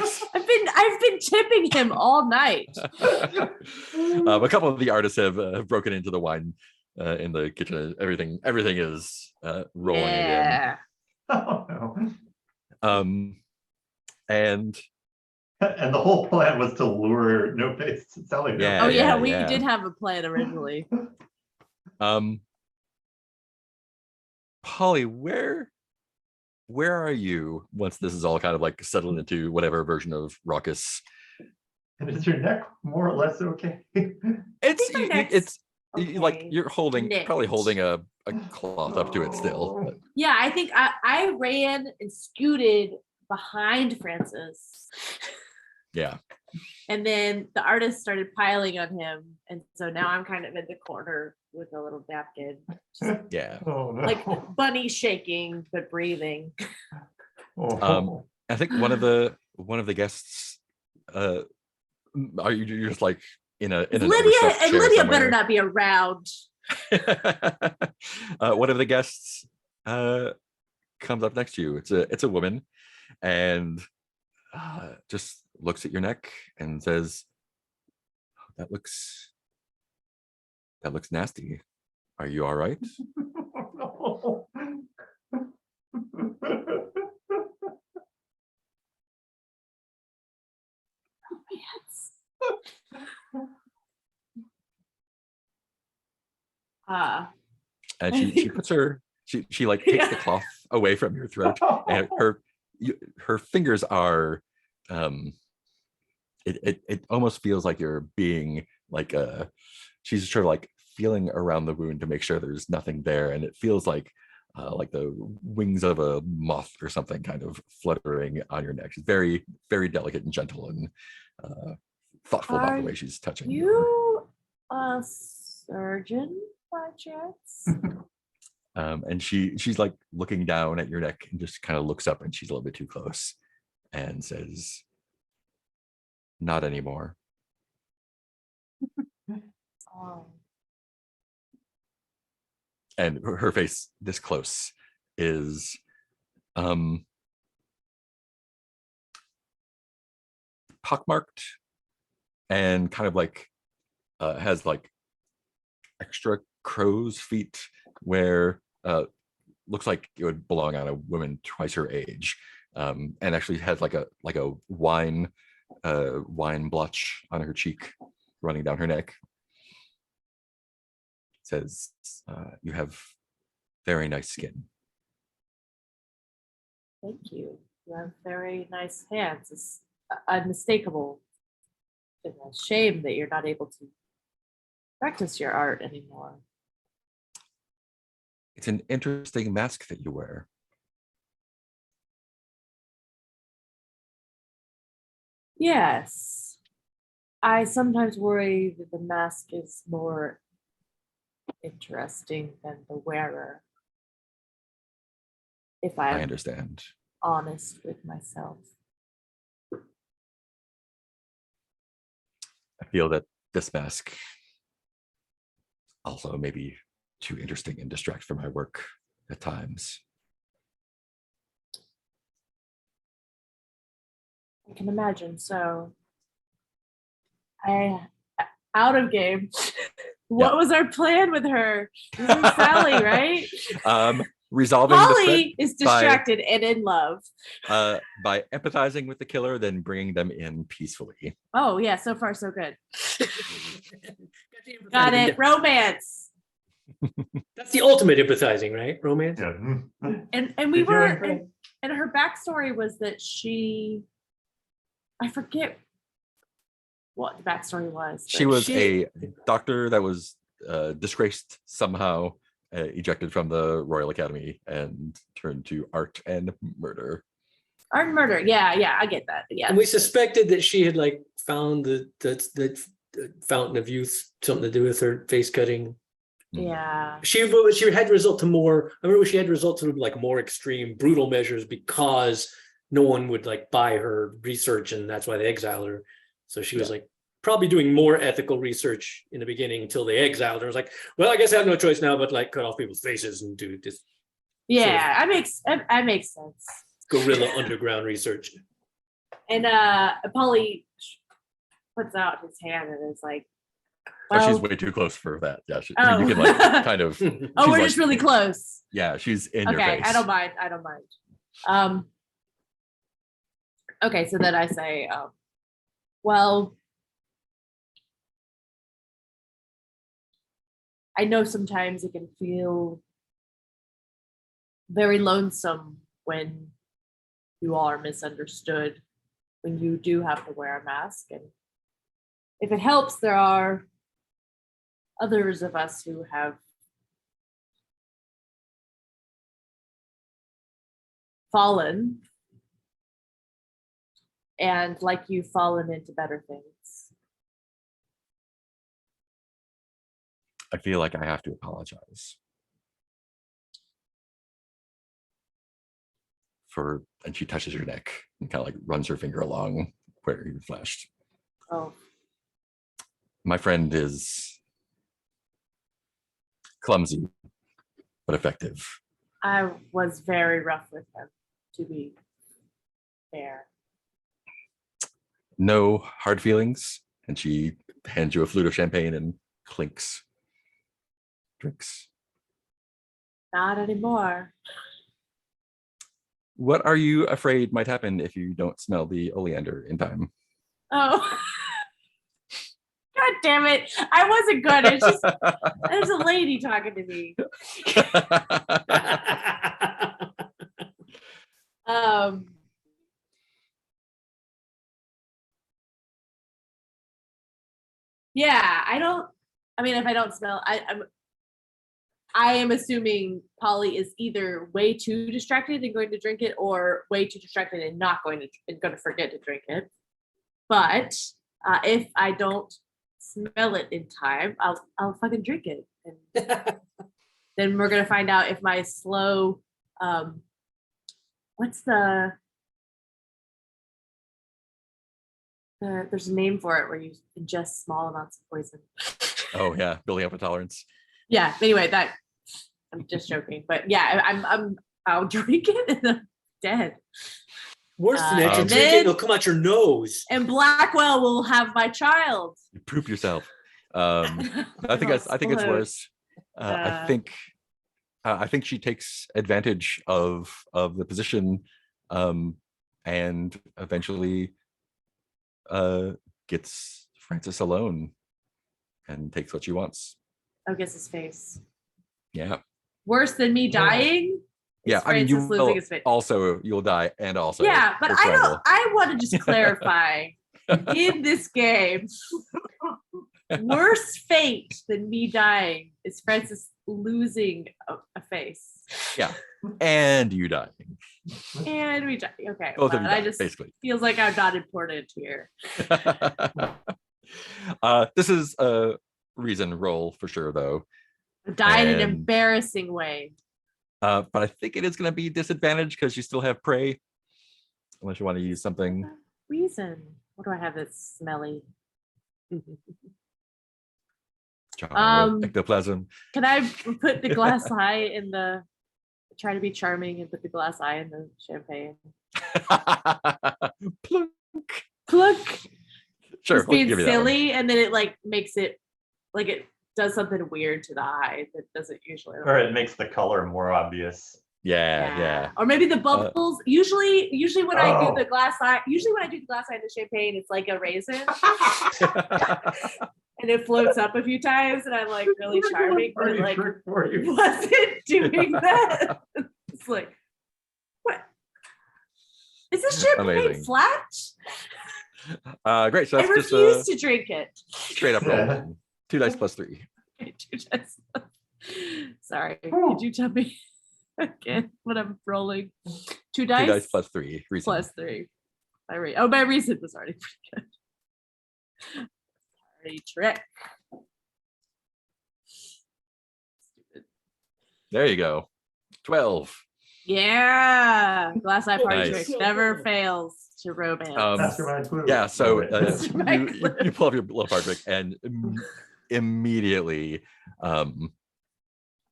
been tipping him all night. A couple of the artists have broken into the wine in the kitchen. Everything is rolling again. Yeah. Oh, no. And And the whole plan was to lure No Face to Sally. Yeah, Oh yeah, we yeah. did have a plan originally. Polly, where are you once this is all kind of like settled into whatever version of raucous? And is your neck more or less okay? It's my neck's it's okay. like you're probably Nicked. holding a cloth up to it still. but- Yeah, I think I ran and scooted behind Francis. Yeah. And then the artist started piling on him. And so now I'm kind of in the corner with a little napkin. Just Yeah. Oh, no. like bunny shaking, but breathing. Oh. I think one of the guests are you're just like in an Lydia overstuffed and chair Lydia somewhere. better not be around. One of the guests comes up next to you. It's a woman, and just looks at your neck and says, "That looks nasty. Are you all right?" No. And she puts she like takes the cloth away from your throat, and her fingers are it almost feels like you're being like she's sort of like feeling around the wound to make sure there's nothing there, and it feels like the wings of a moth or something kind of fluttering on your neck. She's very, very delicate and gentle and thoughtful about the way she's touching You a surgeon by chance? and she's like looking down at your neck and just kind of looks up, and she's a little bit too close and says, "Not anymore." Oh. And her face this close is pockmarked and kind of like has like extra crow's feet where looks like it would belong on a woman twice her age, and actually has like a wine blotch on her cheek running down her neck. Says, "You have very nice skin." Thank you. You have very nice hands. It's unmistakable. It's a shame that you're not able to practice your art anymore. It's an interesting mask that you wear. Yes. I sometimes worry that the mask is more interesting than the wearer. If I I'm understand. honest with myself. I feel that this mask also may be too interesting and distract from my work at times. I can imagine. So out of game. What Yeah. was our plan with her? This is Sally, right? Resolving the Holly is distracted and in love. threat by empathizing with the killer, then bringing them in peacefully. Oh yeah, so far so good. Got it. Romance. That's the ultimate empathizing, right? Romance. Yeah. And we You're were doing great. and her backstory was that I forget what the backstory was. She but was a doctor that was disgraced somehow, ejected from the Royal Academy, and turned to art and murder. Art and murder. Yeah, I get that. Yeah. And we suspected that she had like found the fountain of youth, something to do with her face cutting. Yeah. She had to resort to more. I remember she had to resort to like more extreme, brutal measures because no one would like buy her research, and that's why they exiled her. So she was like probably doing more ethical research in the beginning until they exiled. It was like, well, I guess I have no choice now, but like cut off people's faces and do this Yeah, that makes sense. guerrilla underground research. And Polly puts out his hand and is like, Oh, well, she's way too close for that. Yeah, I mean, you Oh. can like kind of. oh, she's we're like- just really close. Yeah, she's in your Okay, face. I don't mind. Okay, so then I say, well, I know sometimes it can feel very lonesome when you are misunderstood, when you do have to wear a mask. And if it helps, there are others of us who have fallen, and like you've fallen into better things. I feel like I have to apologize for, and she touches your neck and kind of like runs her finger along where you flashed. Oh, My friend is clumsy, but effective. I was very rough with him, to be fair. No hard feelings. And she hands you a flute of champagne and drinks. Not anymore. What are you afraid might happen if you don't smell the oleander in time? Oh. God damn it. I wasn't good. It's just, there's a lady talking to me. Yeah, I mean, if I don't smell, I am assuming Polly is either way too distracted and going to drink it, or way too distracted and not going to forget to drink it. But if I don't smell it in time, I'll fucking drink it, and then we're gonna find out if my slow, what's there's a name for it where you ingest small amounts of poison. Oh yeah, building up a tolerance. Yeah. Anyway, I'm just joking, but yeah, I'll drink it and I'm dead. Worse than that, you and drink it, then- it'll come out your nose. And Blackwell will have my child. You poop yourself. I think it's Explode. worse. I think she takes advantage of the position, and eventually gets Francis alone and takes what she wants. Oh, gets his face. Yeah. Worse than me dying? Yeah, Is I mean, you Francis losing will his face. also, you'll die and also. Yeah, but it's I Randall. want to just clarify in this game, worse fate than me dying is Francis losing a face. Yeah, and you die. And we die. Okay. Both of but you I die, just basically. feels like I'm not important here. This is a reason roll for sure, though. I died in an And- embarrassing way. But I think it is going to be disadvantage because you still have prey, unless you want to use something. Reason. What do I have that's smelly? Ectoplasm. Can I put the glass eye in the, try to be charming and put the glass eye in the champagne? Plunk. Plunk. Sure, Just we'll being give you that one. silly, and then it like makes it like it does something weird to the eye that doesn't usually. Or it makes the color more obvious. Yeah. Or maybe the bubbles. Usually when I do Oh. the glass eye, in the champagne, it's like a raisin, and it floats up a few times, and I'm like really charming, but it like wasn't doing that. It's like, what? Is this champagne Amazing. flat? Great. So I that's just refuse to drink it. straight up roll. 2 dice plus 3. Sorry, could you tell me again what I'm rolling? 2 dice? 2 dice plus 3. Reason. Plus 3. My reason was already pretty good. Party trick. Stupid. There you go. 12. Yeah, glass eye party Nice. trick never fails. to romance. Mastermind clue. Yeah, so Love it. Mastermind you pull up your little card trick and immediately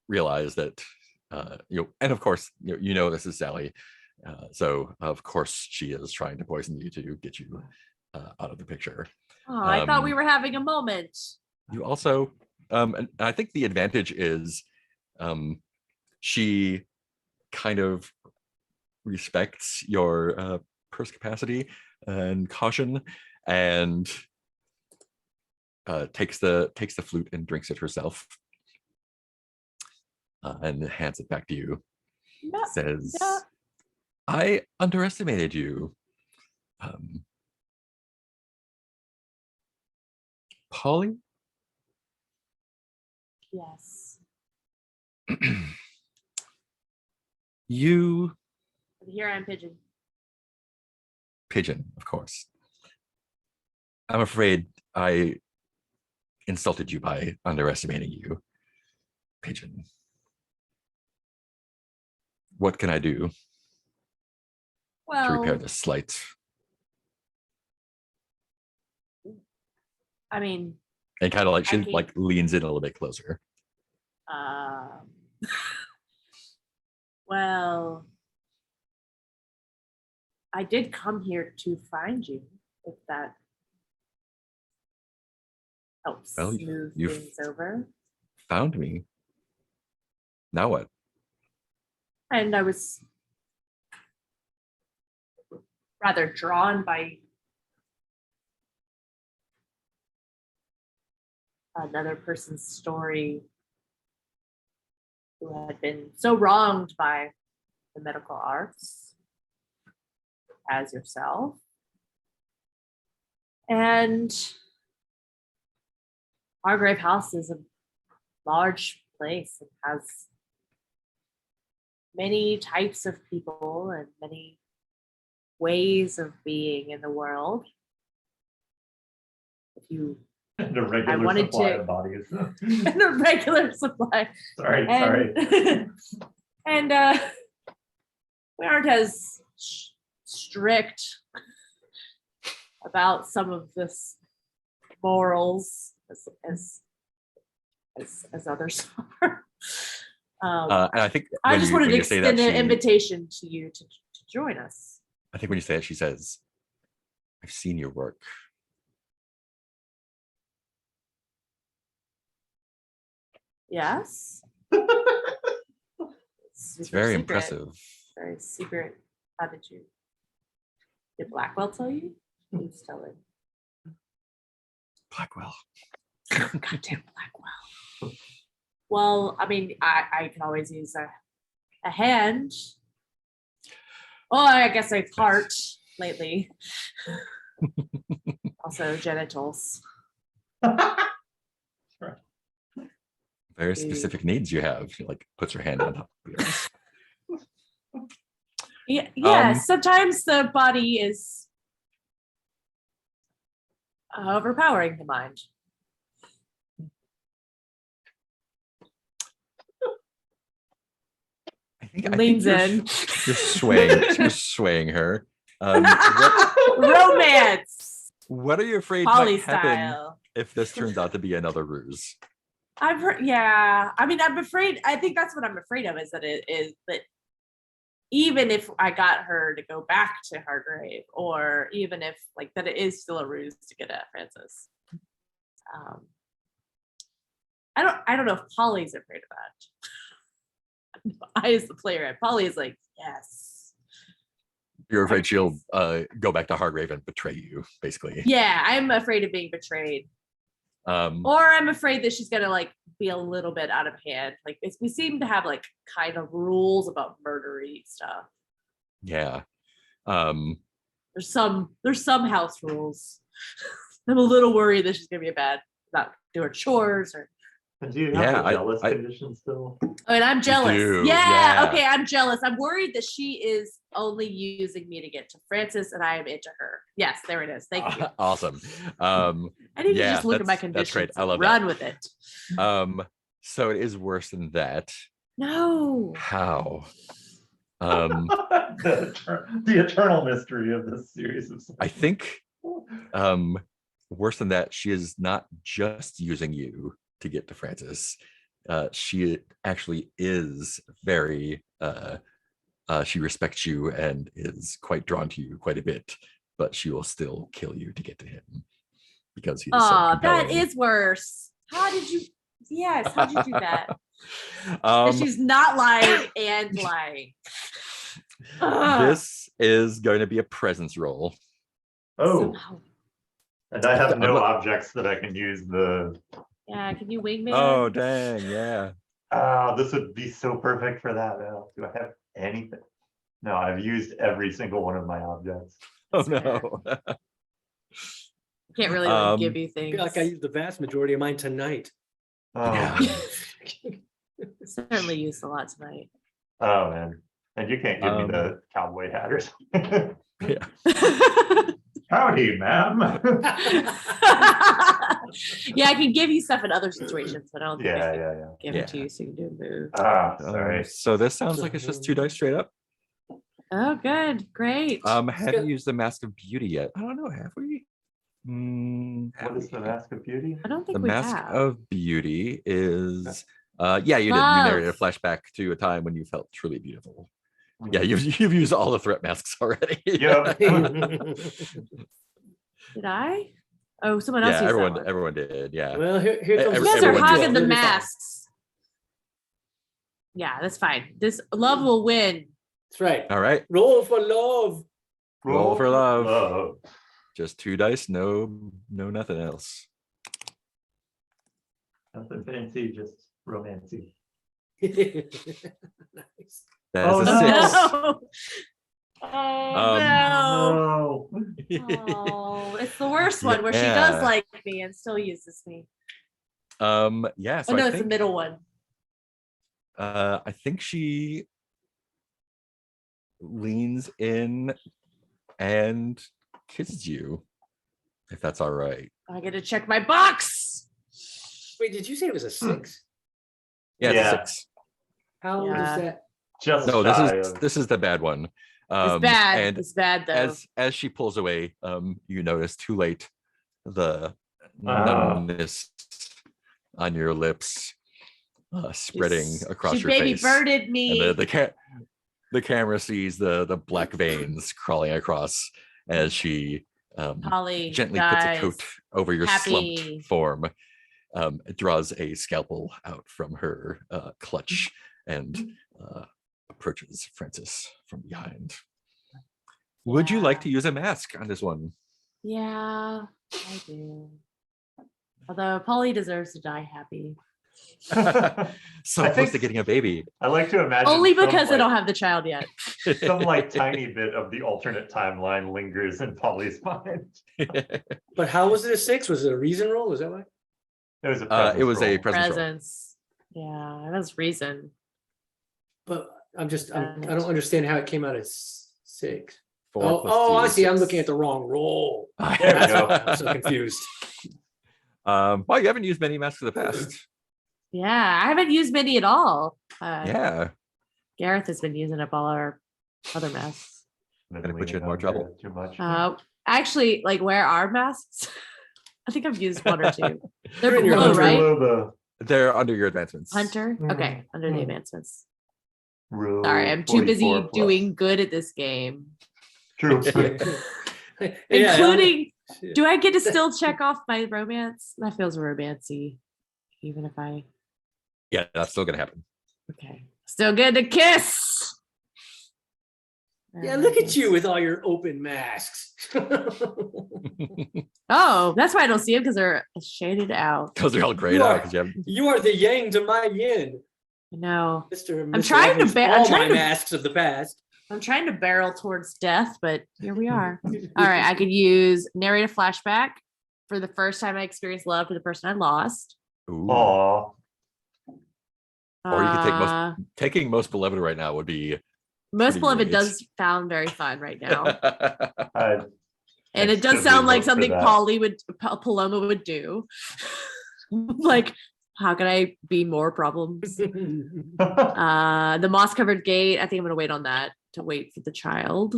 realize that and of course you know this is Sally, so of course she is trying to poison you to get you out of the picture. Oh, I thought we were having a moment. You also and I think the advantage is she kind of respects your purse capacity and caution, and takes the flute and drinks it herself, and hands it back to you. Yeah, Says, yeah. I underestimated you. Polly? Yes. You Here I'm Pigeon. pigeon, of course. I'm afraid I insulted you by underestimating you. Pigeon. What can I do to repair Well, this slight? I mean, And kind of like she I can- like leans in a little bit closer. um, well, I did come here to find you, if that helps Well, smooth you've- things over. Found me. Now what? And I was rather drawn by another person's story who had been so wronged by the medical arts as yourself. And Hargrave House is a large place and has many types of people and many ways of being in the world. If you And a regular wanted supply to- of bodies. and a regular supply. Sorry. And we aren't as strict about some of this morals as others are. And I think I when just you- wanted when to you say that, extend an she- invitation to you to join us. I think when you say it, she says, I've seen your work. Yes. It's very impressive. Very secret. How did you? Did Blackwell tell you? Please tell him. Blackwell. Goddamn Blackwell. Well, I mean, I can always use a hand. Oh, I guess I've heart lately. Also genitals. Very specific needs you have. She like puts her hand on top of yours. Yeah, sometimes the body is overpowering the mind. I think Leans you're, in. you're swaying her. Romance. What are you afraid Poly might happen style. if this turns out to be another ruse? I've heard, yeah. I mean, I'm afraid. I think that's what I'm afraid of is that it is that even if I got her to go back to Hargrave, or even if like that, it is still a ruse to get at Francis. I don't know if Polly's afraid of that. I, as the player, and Polly is like, yes. You're afraid she'll go back to Hargrave and betray you, basically. Yeah, I'm afraid of being betrayed. Or I'm afraid that she's gonna like be a little bit out of hand. Like we seem to have like kind of rules about murdery stuff. Yeah. There's some house rules. I'm a little worried that she's gonna be not do her chores or. Do you have Yeah, the jealous I- condition still? I mean, I'm jealous. do, Yeah, yeah. okay, I'm jealous. I'm worried that she is only using me to get to Francis, and I am into her. Yes, there it is. Thank you. Awesome. I need to yeah, just look at my that's conditions. great. I love and run that. with it. So it is worse than that. No. How? The eternal mystery of this series of I think worse than that, she is not just using you to get to Francis. She actually is very she respects you and is quite drawn to you quite a bit, but she will still kill you to get to him because he is so Oh, that compelling. is worse. How did you? Yes, how did you do that? Um, She's not lying and lying. Ugh. this is going to be a presence roll. Oh, Somehow. and I have I'm no not- objects that I can use the. Yeah, can you wingman? Oh dang, yeah. This would be so perfect for that. Do I have anything? No, I've used every single one of my objects. Oh That's fair. no. Can't really give you I things. feel like I used the vast majority of mine tonight. Oh, Yeah. man. Certainly used a lot tonight. Oh man. And you can't give me the cowboy hat or something. Yeah. Howdy, ma'am. Yeah, I can give you stuff in other situations, but I don't think I Yeah, can yeah, yeah. give it to Yeah. you so you can do a move. Sorry. So this sounds like it's just 2 dice straight up. Oh, good. Great. Have you used the Mask of Beauty yet? I don't know, have we? What is the Mask of Beauty? I don't think The we Mask have. of Beauty is yeah, you did. You narrated a Love. flashback to a time when you felt truly beautiful. Yeah, you've used all the threat masks already. Yep. Did I? Oh, someone else Yeah, used that one. everyone did. Yeah. Well, here comes. Every- You guys are everyone hogging did. the It'll be fine. masks. Yeah, that's fine. This love will win. That's right. All right. Roll for love. Roll for love. Just 2 dice, no nothing else. Nothing fancy, just romancy. Nice. That is Oh, a no. 6. Oh no. No. Oh, it's the worst one where she does Yeah. like me and still uses me. Yeah. So Oh no, I it's the think, middle one. I think she leans in and kisses you, if that's all right. I get to check my box. Wait, did you say it was a 6? Yeah, it's Yeah. a 6. How Yeah. is that? Just No, shy this is of- this is the bad one. It's bad. And It's bad though. as she pulls away, you notice too late the Ah. numbness on your lips spreading across she your baby face. birded me. And the camera sees the black veins crawling across as she Polly gently dies. puts a coat over your Happy. slumped form, draws a scalpel out from her clutch, and approaches Francis from behind. Would you like to use a mask on this one? Yeah, I do. Although Polly deserves to die happy. So I close think- to getting a baby. I like to imagine Only some, because I like, don't have the child yet. some like tiny bit of the alternate timeline lingers in Polly's mind. But how was it a 6? Was it a reason roll? Was that why? It was a It was a presence roll. presence roll. Presence. Yeah, that's reason. But I don't understand how it came out as 6. 4 Oh, plus oh, 2 I is see. I'm 6. looking at the wrong roll. There we That's go. why I'm so confused. Well, you haven't used many masks in the past. Yeah, I haven't used many at all. Yeah. Gareth has been using up all our other masks. Been Gonna put you in leaning more on trouble. Gareth Too much. Actually, like where are masks? I think I've used 1 or 2. They're They're in your below, hunter right? Loba, They're under your advancements. Hunter? Okay, under the Mm. advancements. row Sorry, I'm too 44 busy plus. doing good at this game. True. Yeah, Including, yeah. do I get to still check off my romance? That feels romancy, even if I, Yeah, that's still gonna happen. okay. Still good to kiss. Yeah, look at you with all your open masks. Oh, that's why I don't see them, because they're shaded out. Because they're all grayed You out are- because you have You are the yang to my yin, No, Mr. I'm Mr. trying to Evans, I'm all trying my to- masks of the past. I'm trying to barrel towards death, but here we are. All right, I could use narrate a flashback for the first time I experienced love for the person I lost. Ooh. Aw. Or you could take Uh, taking most beloved right now would be Most pretty beloved great. does sound very fun right now. I- And it does Actively sound like look for something that. Paloma would do. Like How can I be more problems? The moss covered gate. I think I'm gonna wait on that to wait for the child.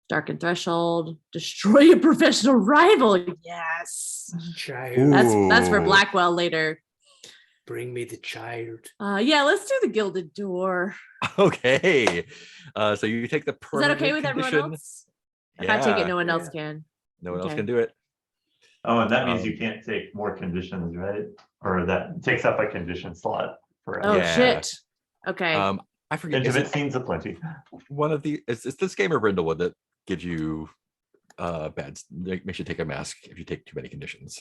Darkened threshold. Destroy a professional rival. Yes. Child, That's for Ooh. Blackwell later. bring me the child. Yeah, let's do the gilded door. Okay. So you take the Is that permanent okay with everyone condition. else? If I take it, Yeah. no one else Yeah. can. No one else Okay. can do it. Oh, and that means Um, you can't take more conditions, right? Or that takes up a condition slot for Oh Yeah. shit. Okay. I forget. Is intimate it scenes aplenty. one of the? Is this game or Brindlewood that gives you makes you take a mask if you take too many conditions?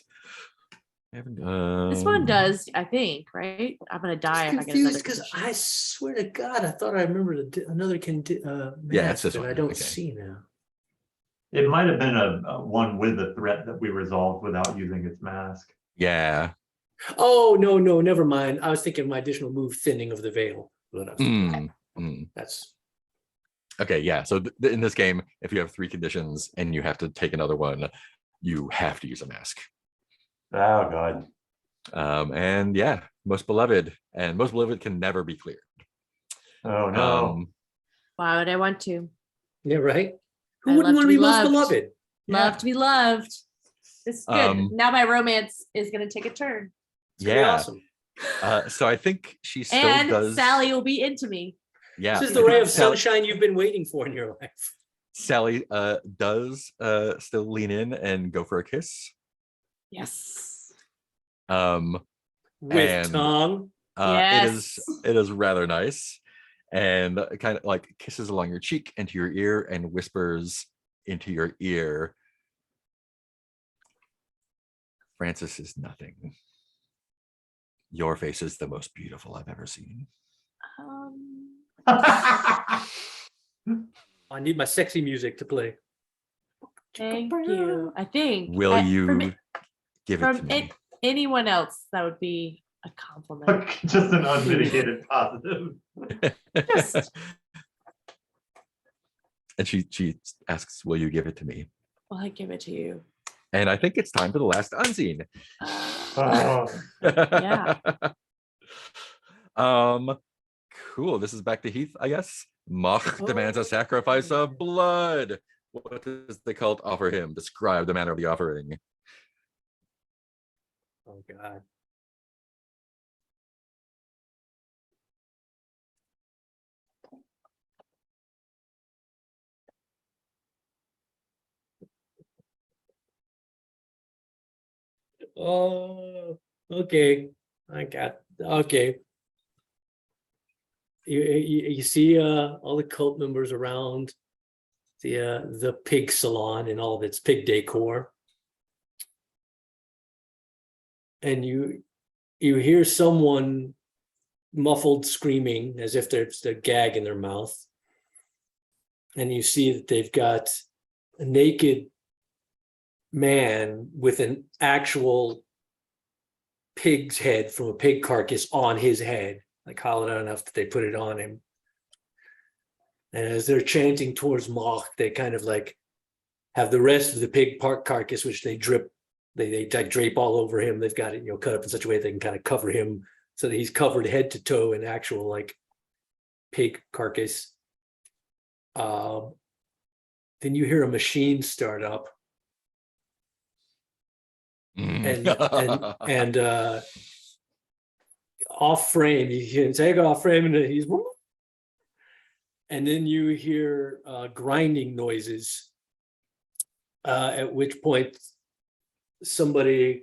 This one does, I think, right? I'm gonna die if I get another Confused because condition. I swear to God, I thought I remembered another Yeah, it's mask this that one. I don't Okay. see now. It might have been a one with a threat that we resolved without using its mask. Yeah. Oh no, never mind. I was thinking my additional move, thinning of the veil. What I was thinking. That's Okay. Yeah. So in this game, if you have 3 conditions and you have to take another one, you have to use a mask. Oh god. And yeah, most beloved can never be cleared. Oh no. Why would I want to? yeah, right. Who I wouldn't love want to to be be most loved. beloved? Love to be loved. This is good. Um, Now my romance is gonna take a turn. It's gonna be Yeah. awesome. So I think she still And does. Sally will be into me. Yeah. This is I the ray think of sunshine you've been waiting for in your life. Sally does still lean in and go for a kiss. Yes. With And tongue. Yes. it is rather nice, and kind of like kisses along your cheek into your ear and whispers into your ear, Francis is nothing. Your face is the most beautiful I've ever seen. I need my sexy music to play. Thank you. I think. Will you from give it to me? anyone else, that would be a compliment. Just an unmitigated positive. Just And she asks, will you give it to me? well, I give it to you. And I think it's time for the last unseen. Oh, Yeah. Cool. This is back to Heath, I guess. Mach demands a sacrifice of blood. What does the cult offer him? Describe the manner of the offering. Oh God. Oh, okay. Okay. You see all the cult members around the pig salon and all of its pig decor. And you hear someone muffled screaming as if there's a gag in their mouth. And you see that they've got a naked man with an actual pig's head from a pig carcass on his head, like hollowed out enough that they put it on him. And as they're chanting towards Mach, they kind of like have the rest of the pig carcass, which they drape all over him. They've got it, cut up in such a way they can kind of cover him so that he's covered head to toe in actual like pig carcass. Then you hear a machine start up. And off frame, you can take off frame, and he's, and then you hear grinding noises. At which point, somebody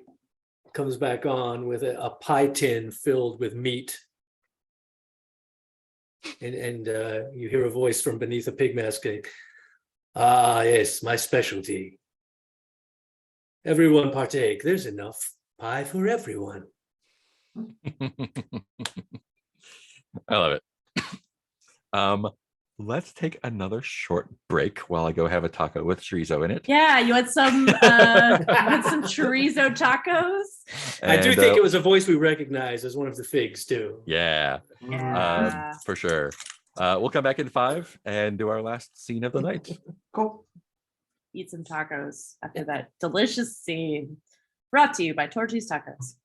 comes back on with a pie tin filled with meat, and you hear a voice from beneath a pig mask saying, "Ah, yes, my specialty. Everyone partake. There's enough pie for everyone." I love it. Let's take another short break while I go have a taco with chorizo in it. Yeah, you want some chorizo tacos? I do think it was a voice we recognize as one of the figs too. Yeah, Yeah. for sure. We'll come back in 5 and do our last scene of the night. cool. Eat some tacos after that delicious scene. Brought to you by Torchy's Tacos.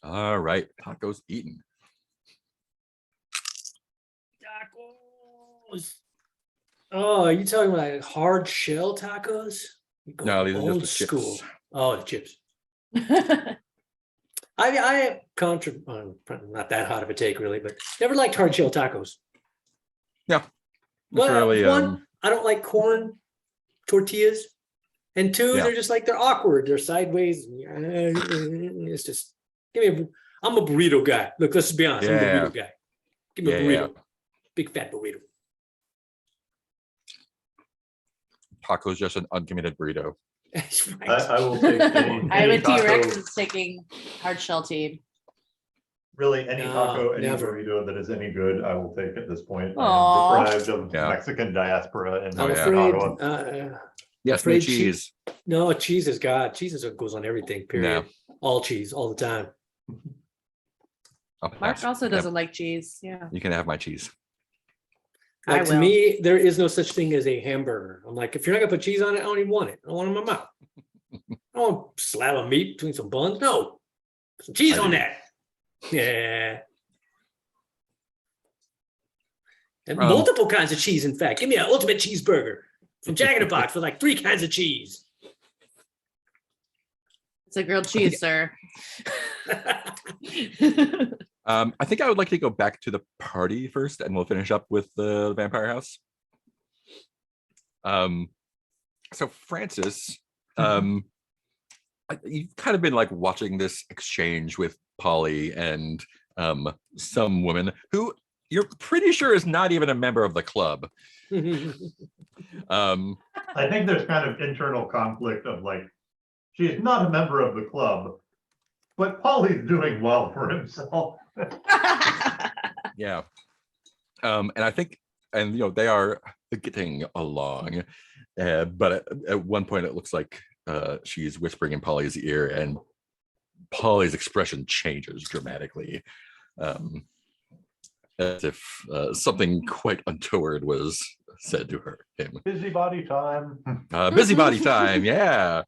All right, tacos eaten. Tacos. Oh, are you talking about like hard shell tacos? You go No, these are just old the chips. school. Oh, the chips. I not that hot of a take really, but never liked hard shell tacos. Yeah. It's Well, really, one, I don't like corn tortillas, and two, Yeah. they're just like they're awkward. They're sideways. It's just I'm a burrito guy. Look, let's be honest. I'm a Yeah. burrito guy. Give me a Yeah, burrito, big fat burrito. taco's just an uncommitted burrito. That's right. I will take any, I have any a T-Rex taco, that's taking hard shell team. really any No, taco, any never. burrito that is any good, I will take at this point. Aw. I am deprived of Yeah. Mexican diaspora in Oh, I'm yeah. afraid. Ottawa. Yes, Afraid no cheese. No, cheese is God. Cheese is what goes on everything. Period. All cheese, all the time. I'll Mark pass. also Yep, doesn't like cheese. Yeah. You can have my cheese. I Like to will. me, there is no such thing as a hamburger. I'm like, if you're not gonna put cheese on it, I don't even want it. I don't want it in my mouth. I don't want a slab of meat between some buns. No, put some cheese I on do. that. Yeah. And Um, multiple kinds of cheese, in fact. Give me an ultimate cheeseburger from Jack in the Box with like 3 kinds of cheese. It's a grilled cheese, sir. I think I would like to go back to the party first, and we'll finish up with the vampire house. So Francis, you've kind of been like watching this exchange with Polly and some woman who you're pretty sure is not even a member of the club. Um, I think there's kind of internal conflict of like, she's not a member of the club, but Paulie's doing well for himself. yeah. And I think, and you know, they are getting along, but at one point it looks like she's whispering in Polly's ear, and Polly's expression changes dramatically, as if something quite untoward was said to him. Busybody time. Busybody time, yeah.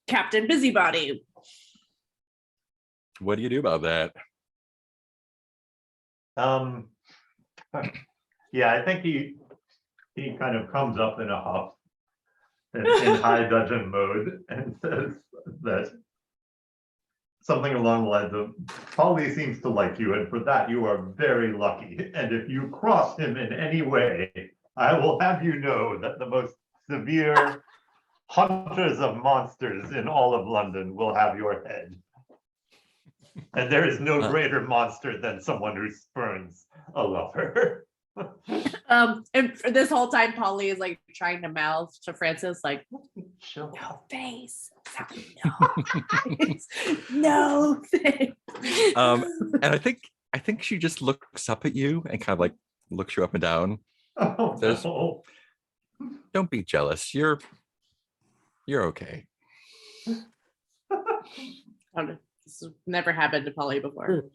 Captain Busybody. What do you do about that? Yeah, I think he kind of comes up in a huff in high dudgeon mode and says that something along the lines of, Polly seems to like you, and for that you are very lucky. And if you cross him in any way, I will have you know that the most severe hunters of monsters in all of London will have your head. And there is no greater monster than someone who spurns a lover. And for this whole time, Polly is like trying to mouth to Francis, like, Sure. no face, no face, no face. And I think she just looks up at you and kind of like looks you up and down. Oh, There's- no. Don't be jealous. You're okay. This has never happened to Polly before.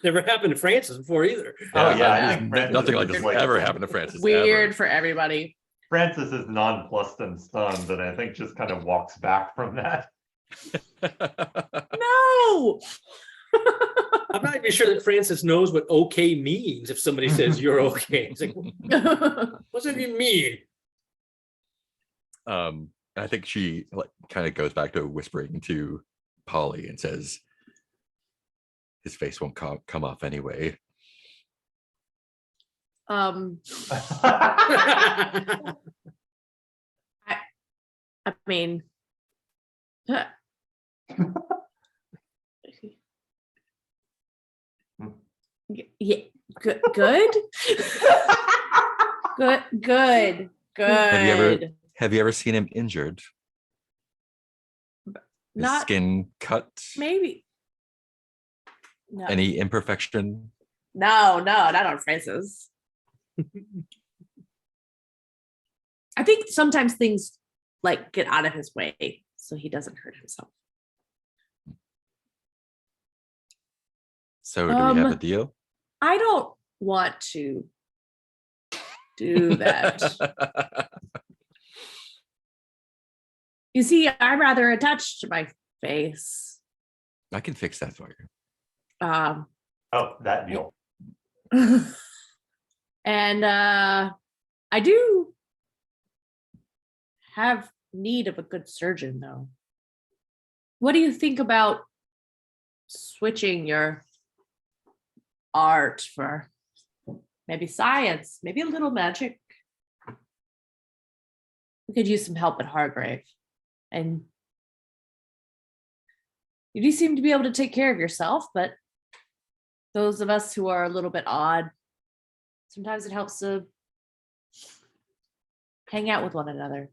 Never happened to Francis before either. Oh, yeah, I there's think Francis nothing is like just this ever happened to Francis. Weird ever. for everybody. Francis is nonplussed and stunned, and I think just kind of walks back from that. No. I'm not even sure that Francis knows what okay means if somebody says you're okay. It's like, what does it even mean? I think she like kind of goes back to whispering to Polly and says, his face won't come off anyway. I mean, yeah, good, good, good. Have you ever seen him injured? His Not skin cut? maybe. No, Any imperfection? no, not on Francis. I think sometimes things like get out of his way so he doesn't hurt himself. So do we have a Um, deal? I don't want to do that. You see, I'm rather attached to my face. I can fix that for you. Um, Oh, that deal. and I do have need of a good surgeon, though. What do you think about switching your art for maybe science, maybe a little magic? We could use some help at Hargrave. And you do seem to be able to take care of yourself, but those of us who are a little bit odd, sometimes it helps to hang out with one another.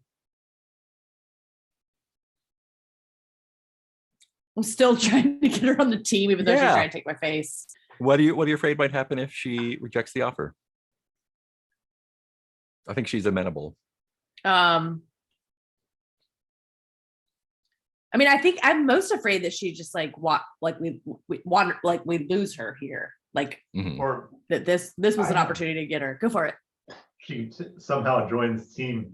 I'm still trying to get her on the team, even though she's Yeah. trying to take my face. What are you afraid might happen if she rejects the offer? I think she's amenable. I mean, I think I'm most afraid that she just like we lose her here. Like Mhm. Or that this was an I- opportunity to get her. Go for it. she somehow joins Team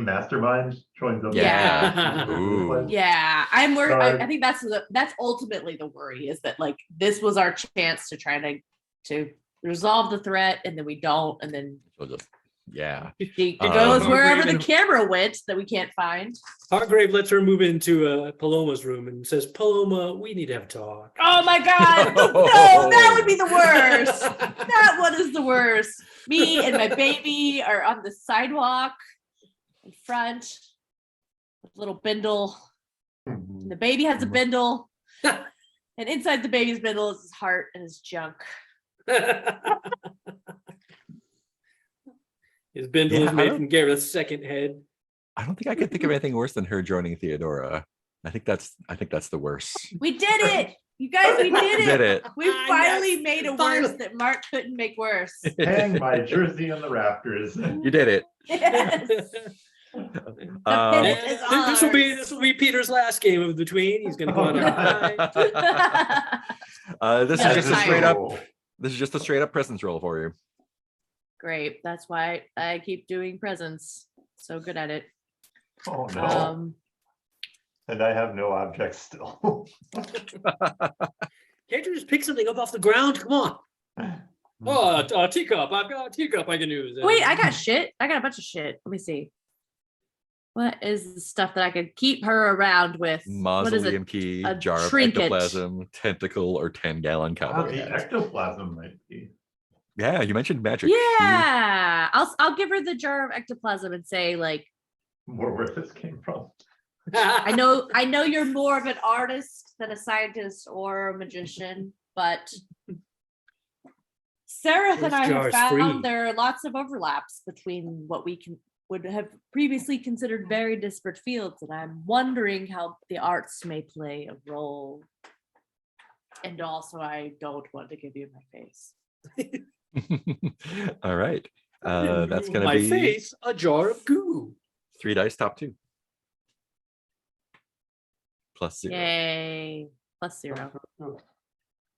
Mastermind, joins up. Yeah. Ooh. Yeah, I'm worried. Sorry. I think that's ultimately the worry, is that like this was our chance to try to resolve the threat, and then we don't, and then She'll just, yeah. she goes wherever the Agreement. camera went that we can't find. Hargrave lets her move into Paloma's room and says, Paloma, we need to have a talk. Oh my god! No, that would be the worst. That one is the worst. Me and my baby are on the sidewalk in front with a little bindle. And the baby has a bindle. And inside the baby's bindle is his heart and his junk. His bindle Yeah, is made from Gareth's second head. I don't think I could think of anything worse than her joining Theodora. I think that's the worst. We did it! You guys, we did it! Did it? We finally Yes, made a finally. worse that Mark couldn't make worse. Hang my jersey in the rafters. You did it. Yes. Um, It is This will be Peter's last game of the tween. He's gonna go on a high. this Yeah, is just a that's straight up. Oh, This is just a straight up presence roll for you. Great. That's why I keep doing presents. So good at it. Oh no, Um, and I have no objects still. Can't you just pick something up off the ground? Come on. Oh, a teacup. I've got a teacup I can use. wait, I got shit. I got a bunch of shit. Let me see. What is the stuff that I could keep her around with? What is Mausoleum it? key, a jar of trinket. ectoplasm, tentacle, or 10-gallon Ah, cowboy the hat. ectoplasm might be. Yeah, you mentioned magic. Yeah. I'll give her the jar of ectoplasm and say, like, More where this came from. I know you're more of an artist than a scientist or a magician, but Sarah This and I jar have is found free. there are lots of overlaps between what we would have previously considered very disparate fields, and I'm wondering how the arts may play a role. And also, I don't want to give you my face. All right. That's gonna my be face, a jar of goo. 3 dice, top 2. Plus 0. Yay! +0.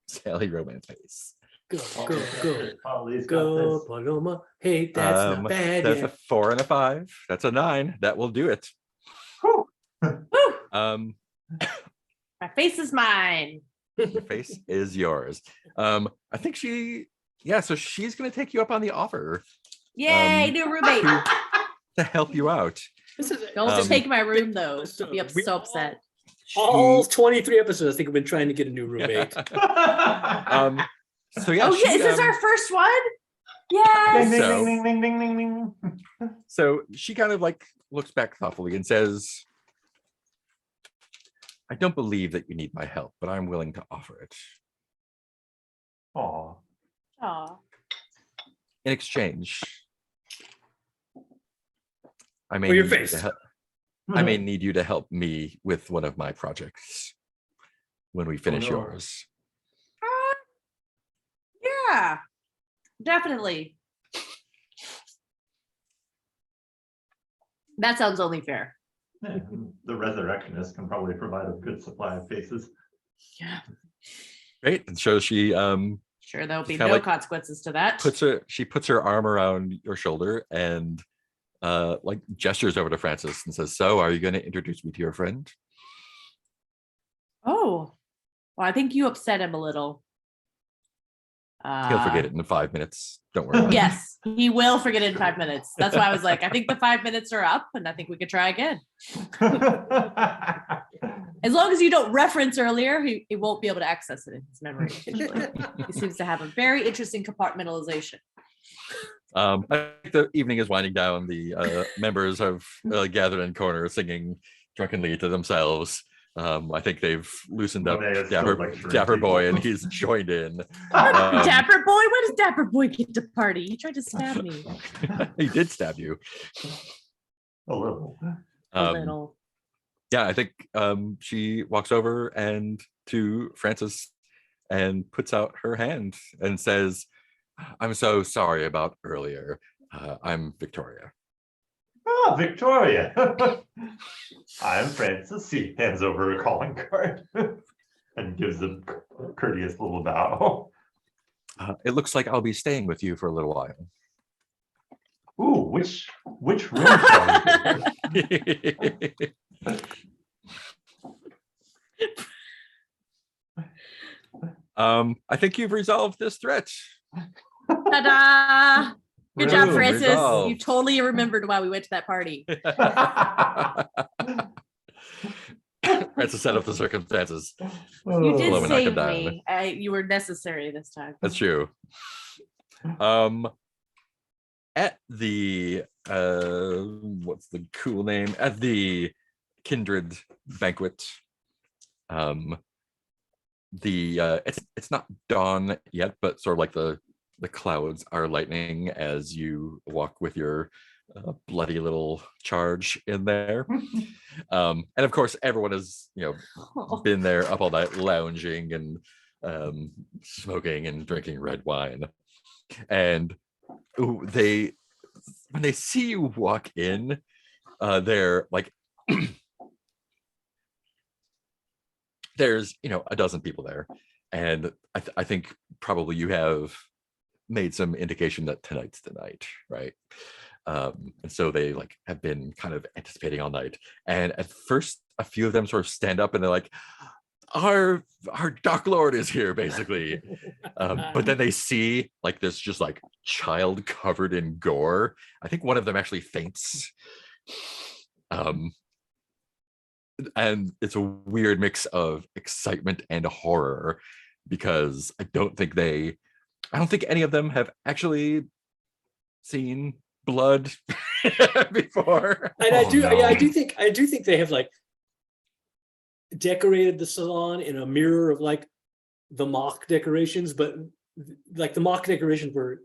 Sally romance face. Go, Oh, go, go. Polly's got Go, this. Paloma. Hey, that's not bad. That's Yeah. a 4 and a 5. That's a 9. That will do it. Whew. Woo! My face is mine. face is yours. I think so she's gonna take you up on the offer Yay, new roommate. to help you out. This is Don't Um, take my room though. so I'll be we so all- upset. all 23 episodes. I think we've been trying to get a new roommate. So yeah, Oh yeah, is this she, our first one? Ding, Yes. ding, So- ding, ding, ding, ding, ding, ding. so she kind of like looks back thoughtfully and says, I don't believe that you need my help, but I'm willing to offer it. Aw. Aw. In exchange, I may For your need you to face. help. I may need you to help me with one of my projects when we finish no. yours. Yeah, definitely. That sounds only fair. Yeah, the resurrectionist can probably provide a good supply of faces. Yeah. Great. And so she Sure, there'll be Kinda no like consequences to that. puts her arm around your shoulder and like gestures over to Francis and says, so are you going to introduce me to your friend? Oh, Well, I think you upset him a little. He'll forget it in 5 minutes. Don't worry about it. Yes, he will forget it in 5 minutes. That's why I was like, I think the 5 minutes are up, and I think we could try again. As long as you don't reference earlier, he won't be able to access it in his memory. Usually. He seems to have a very interesting compartmentalization. I think the evening is winding down. The members have gathered in corners singing drunkenly to themselves. I think they've loosened up Monet is still lecturing Dapper Boy, people. and he's joined in. Dapper Boy? When does Dapper Boy get to party? He tried to stab me. He did stab you. A little. A little. Yeah, I think she walks over and to Francis and puts out her hand and says, "I'm so sorry about earlier. I'm Victoria." Ah, Victoria. I'm Francis. He hands over a calling card and gives a courteous little bow. It looks like I'll be staying with you for a little while. Ooh, which room shall we get? I think you've resolved this threat. Ta-da! Good job, Room Francis. resolved. You totally remembered why we went to that party. Francis set up the circumstances. You Oh. did Blow and knock him save down. me. You were necessary this time. That's true. At the what's the cool name? At the Kindred Banquet. It's not dawn yet, but sort of like the clouds are lightening as you walk with your bloody little charge in there. And of course, everyone has been there up all night lounging and smoking and drinking red wine. And when they see you walk in, they're like, there's a dozen people there, and I think probably you have made some indication that tonight's the night, right? And so they have been kind of anticipating all night. And at first, a few of them sort of stand up and they're like, our Dark Lord is here, basically. But then they see this just child covered in gore. I think one of them actually faints. And it's a weird mix of excitement and horror, because I don't think any of them have actually seen blood before. And Oh, no. I do think they have decorated the salon in a mirror of the mock decorations, but the mock decorations were.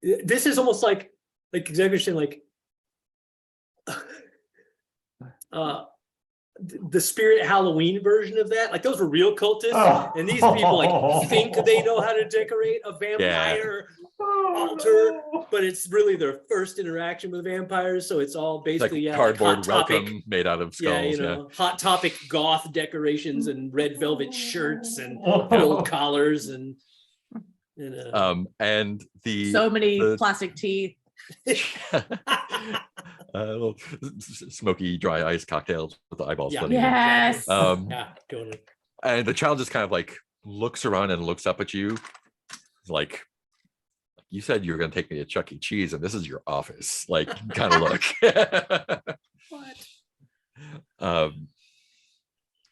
This is almost like exactly saying the Spirit Halloween version of that. Those were real cultists, and these people think they know how to decorate a vampire altar, but it's really their first interaction with vampires, so it's all basically cardboard Hot Topic, welcome made out of skulls. Hot Topic goth decorations and red velvet shirts and gold collars and So many plastic teeth. Little smoky dry ice cocktails with the eyeballs. Yeah. Flooding in. Yes. Totally. And the child just kind of looks around and looks up at you, you said you were going to take me to Chuck E. Cheese, and this is your office. Kind of look. What?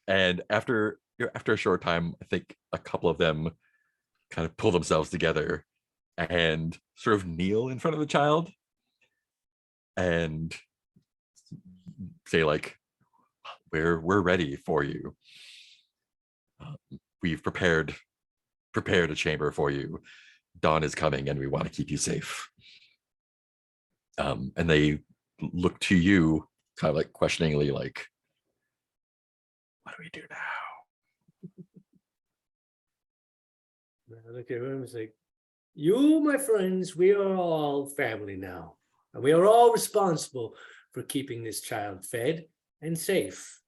And after a short time, I think a couple of them kind of pull themselves together and sort of kneel in front of the child and say we're ready for you. We've prepared a chamber for you. Dawn is coming and we want to keep you safe. And they look to you kind of questioningly, what do we do now? I look at him and say, you, my friends, we are all family now, and we are all responsible for keeping this child fed and safe.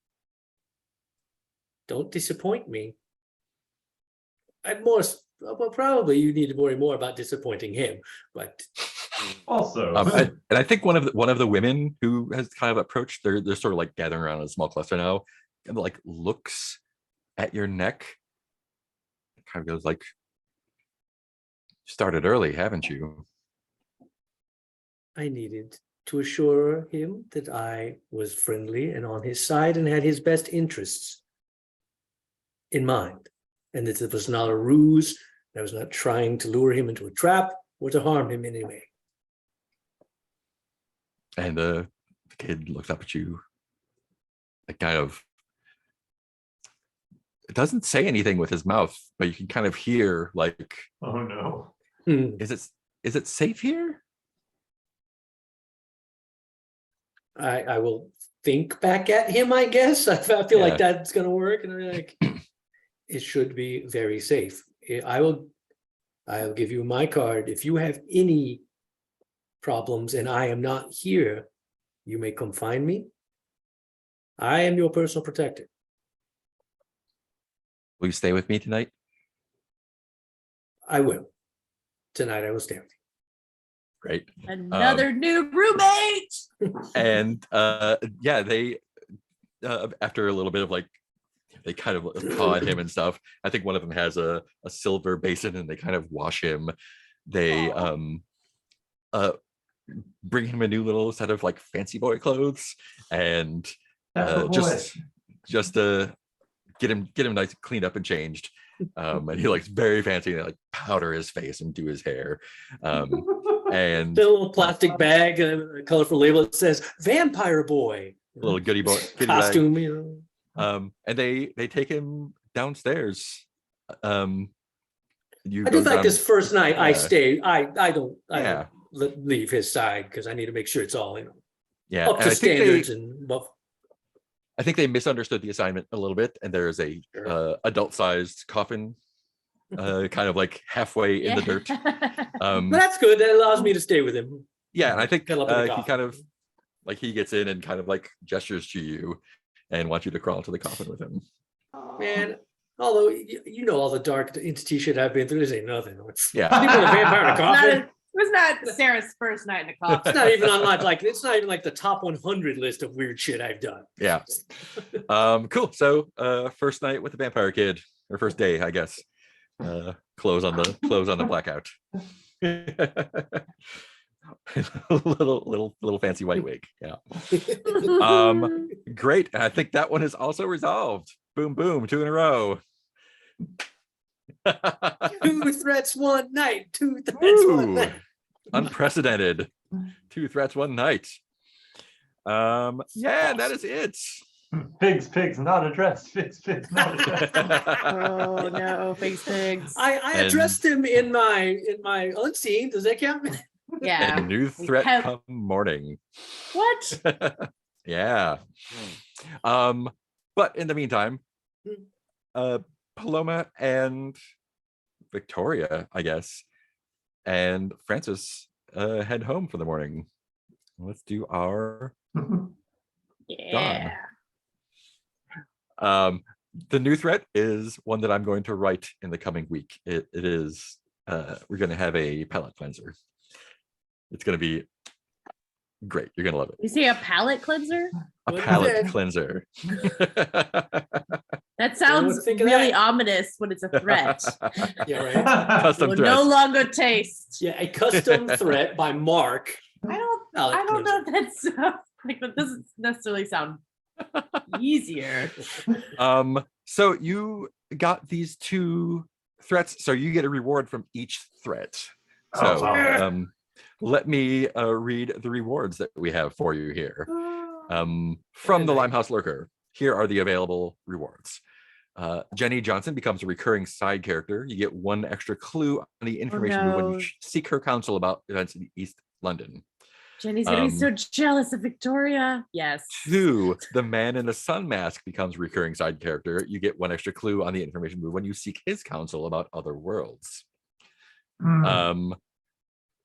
Don't disappoint me. Probably you need to worry more about disappointing him, but Also, And I think one of the women who has kind of approached, they're sort of gathering around in a small cluster now, and looks at your neck. It kind of goes like, started early, haven't you? I needed to assure him that I was friendly and on his side and had his best interests in mind, and that it was not a ruse. I was not trying to lure him into a trap or to harm him in any way. And the kid looks up at you, like kind of, it doesn't say anything with his mouth, but you can kind of hear like, Oh no. is it safe here? I will think back at him, I guess. I feel like Yeah. that's gonna work, and I'm like, it should be very safe. I'll give you my card. If you have any problems and I am not here, you may come find me. I am your personal protector. Will you stay with me tonight? I will. Tonight I will stay with you. Great. Another new roommate. And yeah, they after a little bit of like, they kind of prod him and stuff. I think one of them has a silver basin and they kind of wash him. They bring him a new little set of like fancy boy clothes and just get him nice cleaned up and changed. And he looks very fancy. They like powder his face and do his hair. And The little plastic bag, a colorful label that says "Vampire Boy." a little goodie bag. Costume, you know. And they take him downstairs. You I go do like down- this first night I Yeah. stay. I don't Yeah. leave his side because I need to make sure it's all Yeah, up and to I think standards and above. I think they misunderstood the assignment a little bit, and there is a Sure. adult-sized coffin, kind of like halfway in the dirt. But that's good. That allows me to stay with him. Yeah, and I think Cuddle up in the he coffin. kind of like he gets in and kind of like gestures to you and wants you to crawl into the coffin with him. Man, although you know all the dark entity shit I've been through, this ain't nothing. It's Yeah. sleeping with a vampire in a It's not coffin. it was not Sarah's first night in a coffin. It's not even on like it's not even like the top 100 list of weird shit I've done. Yeah. Cool. So first night with the vampire kid, or first day, I guess. Close on the blackout. little fancy white wig. Yeah. Great. I think that one is also resolved. Boom, boom, 2 in a row. 2 threats one night. 2 threats one Ooh, night. unprecedented. 2 threats one night. Yeah, that is it. Pigs, not addressed. Pigs, not addressed. Oh no, pigs. I And- addressed him in my unseen. Does that count? Yeah. And new threat have- come morning. What? Yeah. But in the meantime, Paloma and Victoria, I guess, and Francis head home for the morning. Let's do our Yeah. the new threat is one that I'm going to write in the coming week. It is we're going to have a palate cleanser. It's going to be great. You're going to love it. You see a palate cleanser? A What is palate it? cleanser. That sounds think of really that. ominous when it's a threat. Yeah, right. Custom Will dress. no longer taste. Yeah, a custom threat by Mark. I Palate don't know cleanser. if that's like that doesn't necessarily sound easier. So you got these 2 threats, so you get a reward from each threat. So Oh, wow. let me read the rewards that we have for you here. From the nice. Limehouse Lurker, here are the available rewards. Jenny Johnson becomes a recurring side character. You get 1 extra clue on the information when no. you seek her counsel about events in East London. Jenny's gonna be so jealous of Victoria. Yes. 2, the man in the sun mask becomes a recurring side character. You get 1 extra clue on the information move when you seek his counsel about other worlds.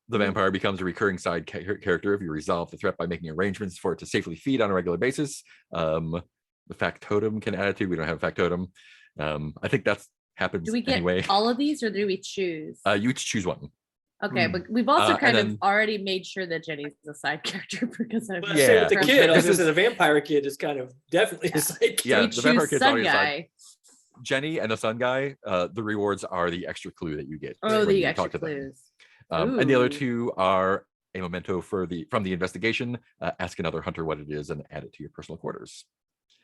The vampire becomes a recurring side character if you resolve the threat by making arrangements for it to safely feed on a regular basis. The factotum can add it to. We don't have a factotum. I think that's happens Do we get anyway. all of these or do we choose? You each choose one. Okay, but we've also and kind of then- already made sure that Jenny's a side character because I've But Yeah. same with the Trust kid. I was This gonna is- say the vampire kid is kind of definitely a sidekick. Yeah, we the vampire choose kid's Sun already a side- Guy. Jenny and the Sun Guy, the rewards are the extra clue that you get. Oh, when the you extra talk to them. clues. And the other Ooh. two are a memento from the investigation. Ask another hunter what it is and add it to your personal quarters.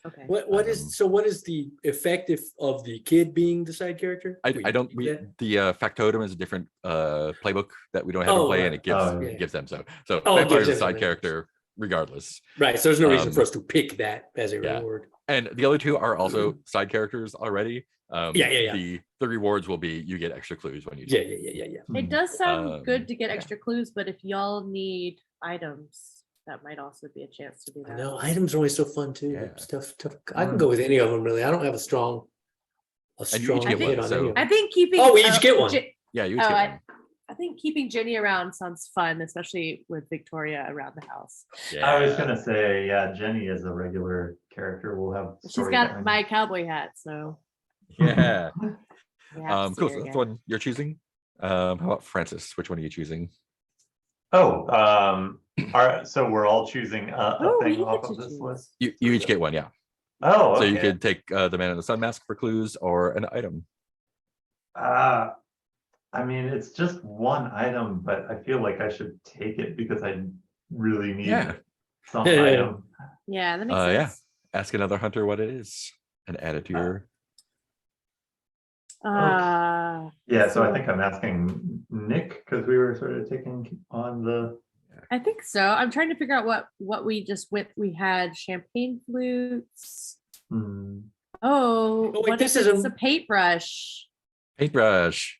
Okay. What is the effect of the kid being the side character? I Wait, don't. The factotum is a different playbook that we don't have to play, and it gives Oh, yeah. gives them so. it Vampire gives is a them side something. character regardless. Right. So there's no reason Um, for us to pick that as a yeah. reward. And the other two are also side characters already. Yeah. The rewards will be you get extra clues when you. Yeah. It does sound good Um, to get yeah. extra clues, but if y'all need items, that might also be a chance to do I that. know items are always so fun too. Yeah. Stuff. I can go with any of them really. I don't have a strong. And you each get hit one, on so- any of I them. think keeping. Oh, we each get one. Yeah, you each Oh, get one. I think keeping Jenny around sounds fun, especially with Victoria around the house. Yeah. I was gonna say, yeah, Jenny is a regular character. We'll have. She's story got time. my cowboy hat, so Yeah. we have to see Cool. her So that's the again. one you're choosing. How about Francis? Which one are you choosing? Oh, so we're all choosing a Oh, we thing get off to of this choose. list. You each get one, yeah. Oh, So okay. you could take the Man in the Sun mask for clues or an item. I mean, it's just one item, but I feel like I should take it because I really need Yeah. some item. Yeah, that makes Yeah. sense. Ask another hunter what it is and add it to your. Yeah, so I think I'm asking Nick because we were sort of taking on the. I think so. I'm trying to figure out what we just went. We had champagne flutes. Hmm. Oh, Oh, wait, what this if is it's a- a paintbrush? Paintbrush.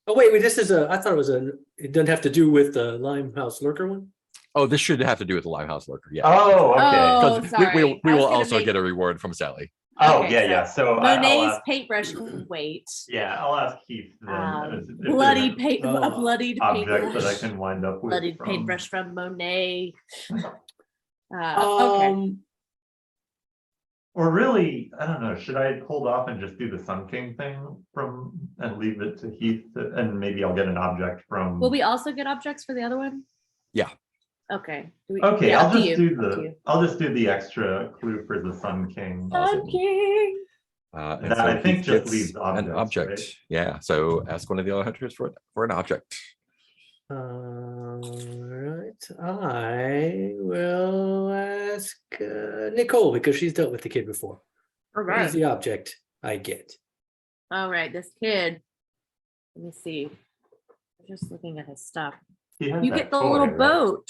Oh wait. This is I thought it was it doesn't have to do with the Limehouse Lurker one. Oh, this should have to do with the Limehouse Lurker. Yeah. Oh, okay. Oh, Because sorry. we I will was gonna also make- get a reward from Sally. Oh, Okay, yeah, so yeah. So I'll Monet's ask, paintbrush can wait. yeah, I'll ask Keith then. if there's Bloody an paint, a Oh, bloodied object that I paintbrush. can wind up with. Bloodied from- paintbrush from Monet. Okay. Or really, I don't know. Should I hold off and just do the Sun King thing and leave it to Heath, and maybe I'll get an object from. Will we also get objects for the other one? Yeah. Okay. Okay, yeah, I'll up to just you, do up to you. I'll just do the extra clue for the Sun King. Awesome. Sun King. And That I think Heath just gets leaves an objects, object. right? Yeah. So ask one of the other hunters for an object. Right. I will ask Nicole because she's dealt with the kid before. All What is right. the object I get? All right. This kid. Let me see. I'm just looking at his stuff. He has You that get the toy, little right? boat.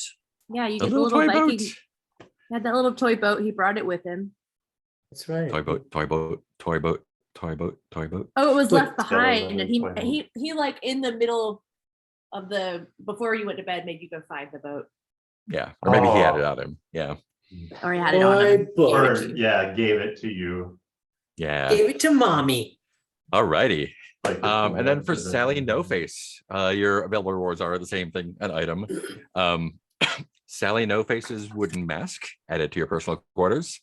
Yeah, you A get the little toy Viking. boat. He had that little toy boat. He brought it with him. That's right. Toy boat. Toy boat. Toy boat. Toy boat. Toy boat. Oh, it was But- left behind, and toy boat. he like in the middle of before you went to bed, made you go find the boat, Yeah. Or maybe he had it Oh. on him. Yeah. or he had it on Toy him. boat. Or yeah, gave it to you. Yeah. Gave it to mommy. Alrighty. Like the And then for toy, Sally No Face, your available rewards are the same thing, an item. Sally No Face's wooden mask added to your personal quarters.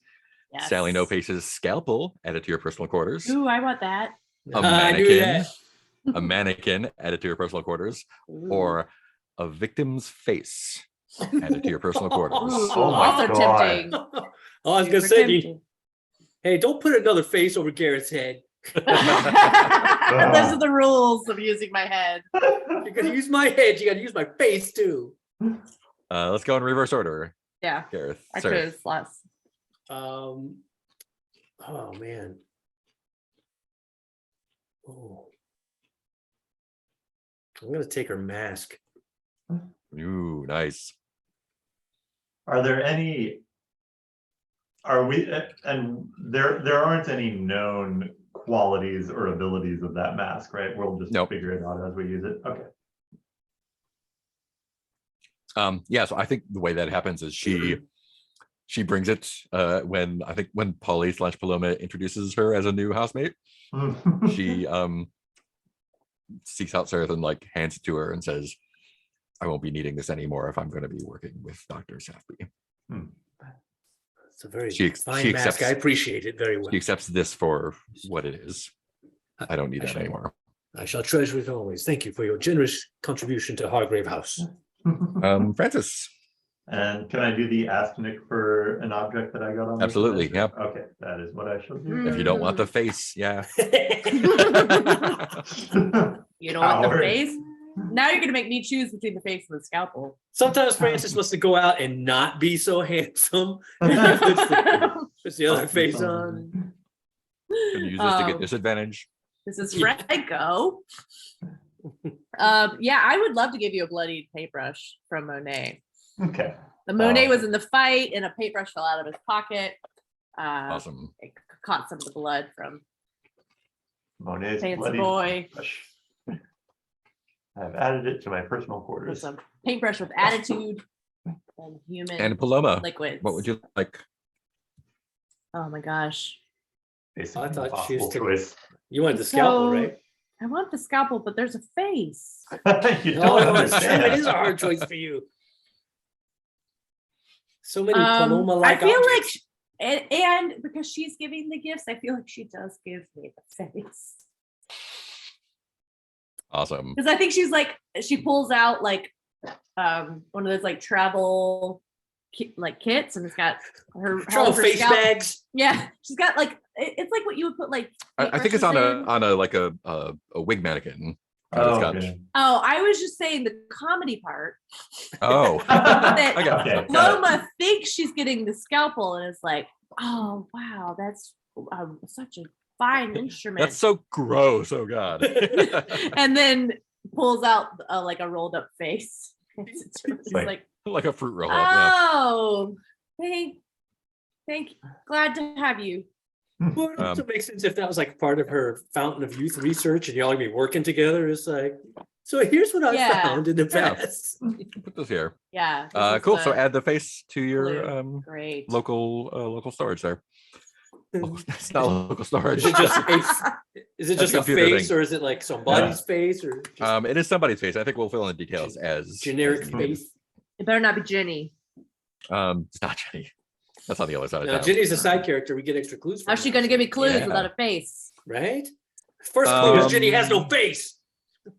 Yes. Sally No Face's scalpel added to your personal quarters. Ooh, I want that. A I knew mannequin, that. a mannequin added to your personal quarters, Ooh. or a victim's face added to your personal quarters. Ooh, Oh my also God. tempting. Oh, I was Super gonna say, tempting. hey, don't put another face over Garrett's head. Those are the rules of using my head. You're gonna use my head. You gotta use my face too. Let's go in reverse order. Yeah, Gareth. I Sir. chose less. Oh man. Oh. I'm gonna take her mask. Ooh, nice. Are there any? Are we? And there aren't any known qualities or abilities of that mask, right? We'll just Nope. figure it out as we use it. Okay. Yeah, so I think the way that happens is she brings it when Polly / Paloma introduces her as a new housemate. She seeks out Sarah and like hands it to her and says, I won't be needing this anymore if I'm going to be working with Dr. Saftby. It's a very She fine mask. accepts- I appreciate it very well. She accepts this for what it is. I don't need I that shall- anymore. I shall treasure it always. Thank you for your generous contribution to Hargrave House. Francis. And can I do the ask Nick for an object that I got on? the Absolutely, adventure? Okay, that is what I shall do. If you don't want the face, yeah. You don't want the Coward. face? Now you're gonna make me choose between the face and the scalpel. Sometimes Francis wants to go out and not be so handsome. Puts the other face on. Can use this to get Um, disadvantage. This is Franco. Yeah, I would love to give you a bloodied paintbrush from Monet. Okay. The Monet was in the fight and a paintbrush fell out of his pocket. Awesome. It caught some of the blood from Monet's Fancy bloody boy. brush. I've added it to my personal with quarters. some paintbrush with attitude and human And Paloma, liquids. what would you like? Oh my gosh. Basically, I thought she was impossible taking- choice. You wanted the scalpel, So- right? I want the scalpel, but there's a face. You No, don't no, it's true. understand. It is a hard choice for you. So many I Paloma-like feel objects. like, and because she's giving the gifts, I feel like she does give me the face. Awesome. Because I think she's like, she pulls out like one of those like travel like kits, and it's got her all Trouble of her face scalp- bags. Yeah, she's got like it's like what you would put like. I think it's paintbrushes on in. a like a wig mannequin. Oh, Got- okay. Oh, I was just saying the comedy part. oh. That I got it. Okay. Loma thinks she's getting the scalpel, and it's like, oh wow, that's such a fine instrument. That's so gross. Oh god. And then pulls out like a rolled up face. It's Wait. like, Like a fruit roll up. Yeah. oh, thank, glad to have you. Well, it also makes sense if that was like part of her fountain of youth research and y'all gonna be working together. It's like, so here's what I Yeah. found in the Yeah. past. Put this here. Yeah. this is Cool. So the- add the face to your great. local storage there. It's not local storage. Is it just is it That's just a computer face thing. or is it like somebody's face or just It is somebody's face. I think we'll fill in the details as generic as needed. face? It better not be Jenny. It's not Jenny. That's on the other side of Now, town. Jenny's a side character. We get extra clues. from How's she her, gonna give me clues Yeah. without a face? Right? First clue is Jenny has no Um, face.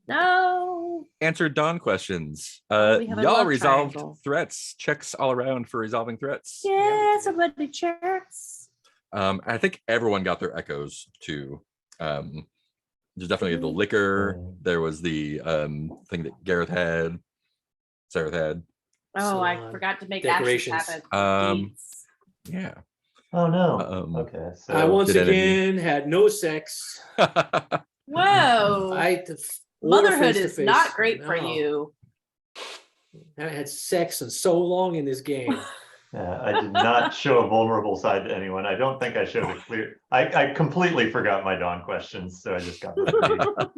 No. Answer Dawn questions. We have a Y'all love resolved triangle. threats. Checks all around for resolving threats. Yeah, somebody checks. I think everyone got their echoes too. There's definitely the liquor. There was the thing that Gareth had, Sarah had. Oh, I Salon, forgot to make actions decorations. happen. Um, Yeah. Oh no. Um, Okay. So I once did any- again had no sex. Whoa. Motherhood is not great for you. I haven't had sex in so long in this game. I did not show a vulnerable side to anyone. I don't think I showed a clear. I completely forgot my Dawn questions, so I just got them.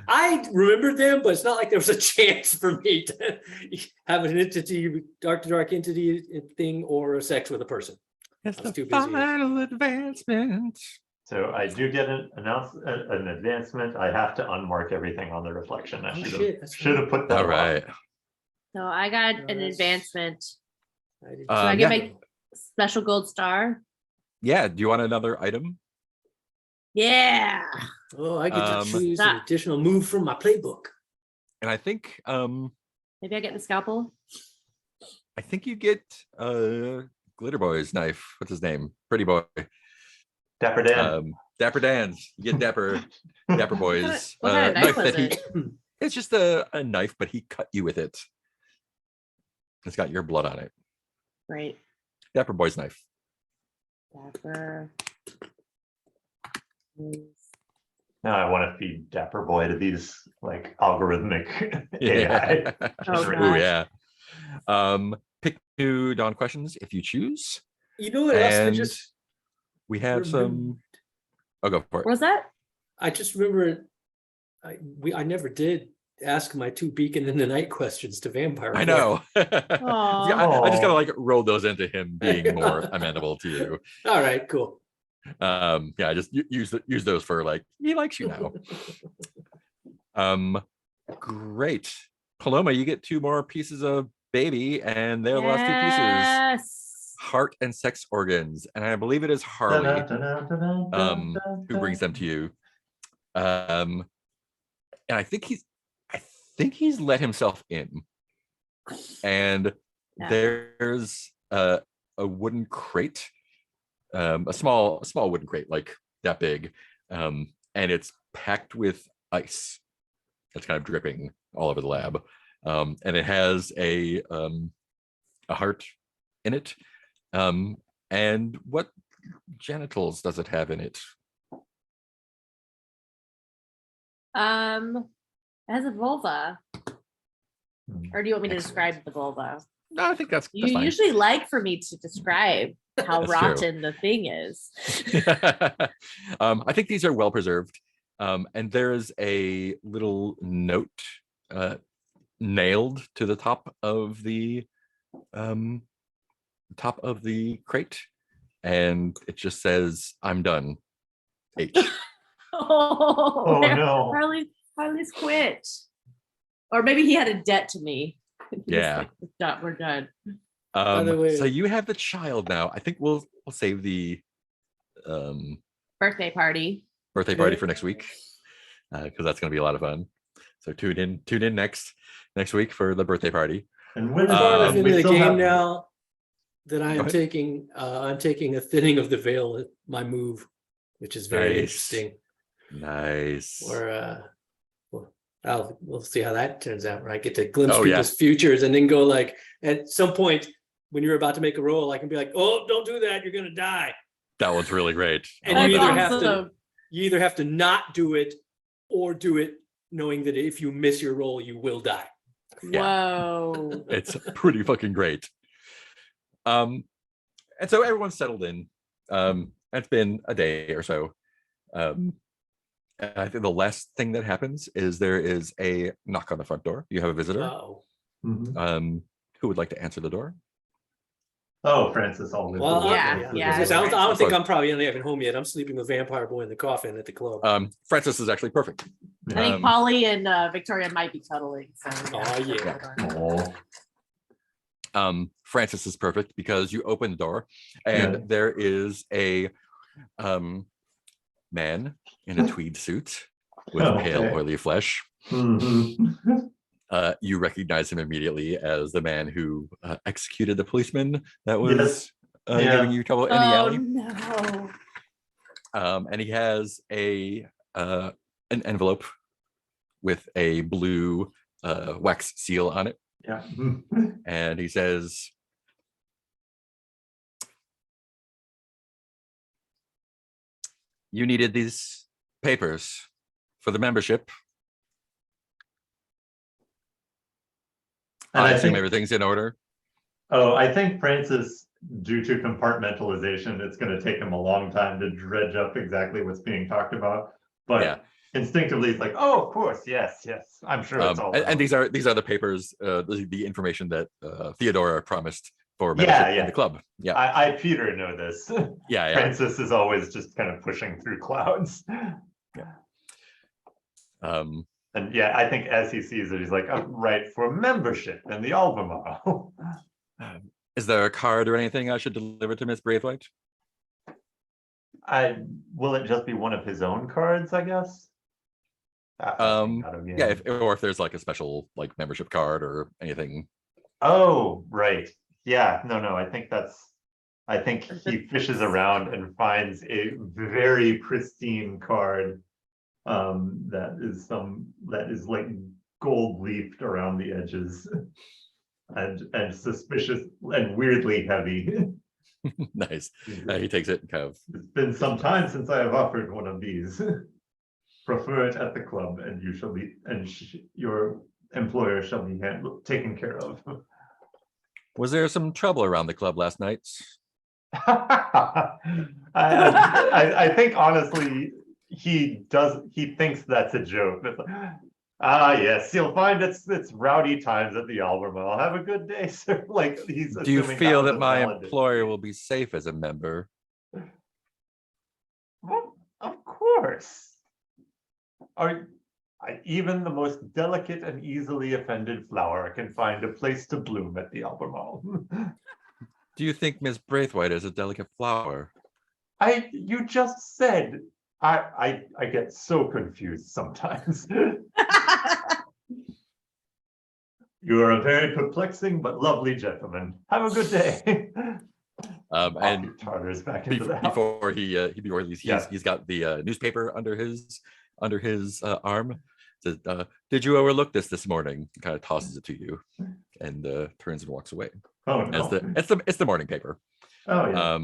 I remembered them, but it's not like there was a chance for me to have an entity, dark entity thing, or sex with a person. It's I was the too busy. final advancement. So I do get an advancement. I have to unmark everything on the reflection. I Oh, should shit, have that's should have put that. All off. right. So I got an Nice. advancement. I did- So I Um, get yeah. my special gold star. Yeah. Do you want another item? Yeah. Oh, I get to choose an Stop. additional move from my playbook. And I think Maybe I get the scalpel. you get Glitter Boy's knife. What's his name? Pretty Boy. Dapper Dan. Dapper Dan's. You get Dapper Boy's what kind of knife was that he. it? It's just a knife, but he cut you with it. It's got your blood on it. Right. Dapper Boy's knife. Dapper. Now I want to feed Dapper Boy to these like algorithmic Yeah. AI. Oh, Ooh, gosh. yeah. Pick 2 Dawn questions if you choose. You know what else? And we have some. remembered? I'll go for it. What was that? I just remember I never did ask my 2 beacon in the night questions to Vampire. I Boy. know. Aw. I just gotta like roll those into him being more amenable to you. All right, cool. Yeah, just use those for like he likes you now. Great. Paloma, you get 2 more pieces of baby, and they're the last 2 pieces. Yes. Heart and sex organs, and I believe it is Harley who brings them to you. And I think he's let himself in, and Yeah. There's a wooden crate, a small wooden crate, like that big, and it's packed with ice. That's kind of dripping all over the lab, and it has a heart in it. And what genitals does it have in it? As a vulva. Or do you want me to Excellent. describe the vulva? No, I think that's You fine. usually like for me to describe how That's true. rotten the thing is. I think these are well preserved. And there is a little note nailed to the top of the crate, and it just says, "I'm done." H. Oh, no. Harley's quit. Or maybe he had a debt to me. He's Yeah. like, we're done. the way- So you have the child now. I think we'll save the Birthday party. birthday party for next week, because that's going to be a lot of fun. So tune in next week for the birthday party. And We're with far enough we into the still game have- now that I Go am ahead. I'm taking a thinning of the veil at my move, which is very Nice. interesting. Nice. Or we'll see how that turns out, where I get to glimpse Oh, yeah. people's futures and then go like, at some point when you're about to make a roll, I can be like, oh, don't do that, you're gonna die. That one's really great. I And love you That's either that. have to awesome. you either have to not do it or do it knowing that if you miss your roll, you will die. Whoa. It's pretty fucking great. And so everyone's settled in. It's been a day or so. And I think the last thing that happens is there is a knock on the front door. You have a visitor. Oh. Mhm. Who would like to answer the door? Oh, Francis always. Well, will. Yeah, yeah. I don't Of think course. I'm probably even home yet. I'm sleeping with Vampire Boy in the coffin at the club. Francis is actually perfect. I think Um, Polly and Victoria might be cuddling. So Oh, yeah. hold on. Aw. Francis is perfect because you open the door and Yeah. there is a man in a tweed suit with pale, Okay. oily flesh. Mhm. You recognize him immediately as the man who executed the policeman that was Yes. Yeah. giving you trouble in the Oh alley. no. And he has an envelope with a blue wax seal on it, Yeah. and he says, "You needed these papers for the membership. And I I assume think, everything's in order." I think Francis, due to compartmentalization, it's going to take him a long time to dredge up exactly what's being talked about. But Yeah. instinctively, it's like, oh, of course, yes. I'm sure it's all. And these are the papers, the information that Theodora promised for membership in Yeah. the club. Yeah, I Peter know this. yeah. Francis is always just kind of pushing through clouds. And yeah, I think as he sees it, he's like, oh, right, for membership in the Albemarle. Is there a card or anything I should deliver to Miss Braithwaite? Will it just be one of his own cards, I guess? Yeah, if there's like a special like membership card or anything. Oh, right. Yeah, no, I think he fishes around and finds a very pristine card that is like gold leafed around the edges and suspicious and weirdly heavy. Nice. He takes it and kind of. It's been some time since I have offered one of these. Prefer it at the club, and you shall be, and your employer shall be taken care of. Was there some trouble around the club last night? I think honestly, he thinks that's a joke. It's like, yes, you'll find it's rowdy times at the Albemarle. Have a good day, sir. Like he's. Do you assuming feel was that a my valid employer day. will be safe as a member? Well, of course. Even the most delicate and easily offended flower can find a place to bloom at the Albemarle. Do you think Miss Braithwaite is a delicate flower? You just said. I get so confused sometimes. You are a very perplexing but lovely gentleman. Have a good day. And Tartar's back into the house. before he leaves, he's got the newspaper under his arm. Says, "Did you overlook this morning?" Kind of tosses it to you, and turns and walks away. Oh As no. it's the morning paper. Oh yeah.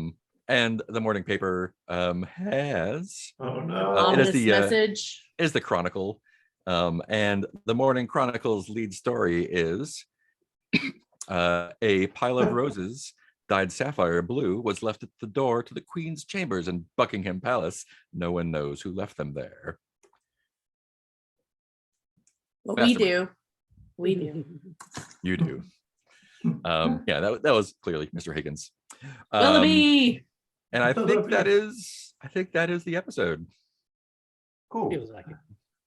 And the morning paper has Oh no. it is Ominous message. is the Chronicle, and the Morning Chronicle's lead story is a pile of roses dyed sapphire blue was left at the door to the Queen's chambers in Buckingham Palace. No one knows who left them there. What we Mastermind. do. We do. You do. Yeah, that was clearly Mr. Higgins. Willoughby. And I think that is the episode. Cool. Feels like it.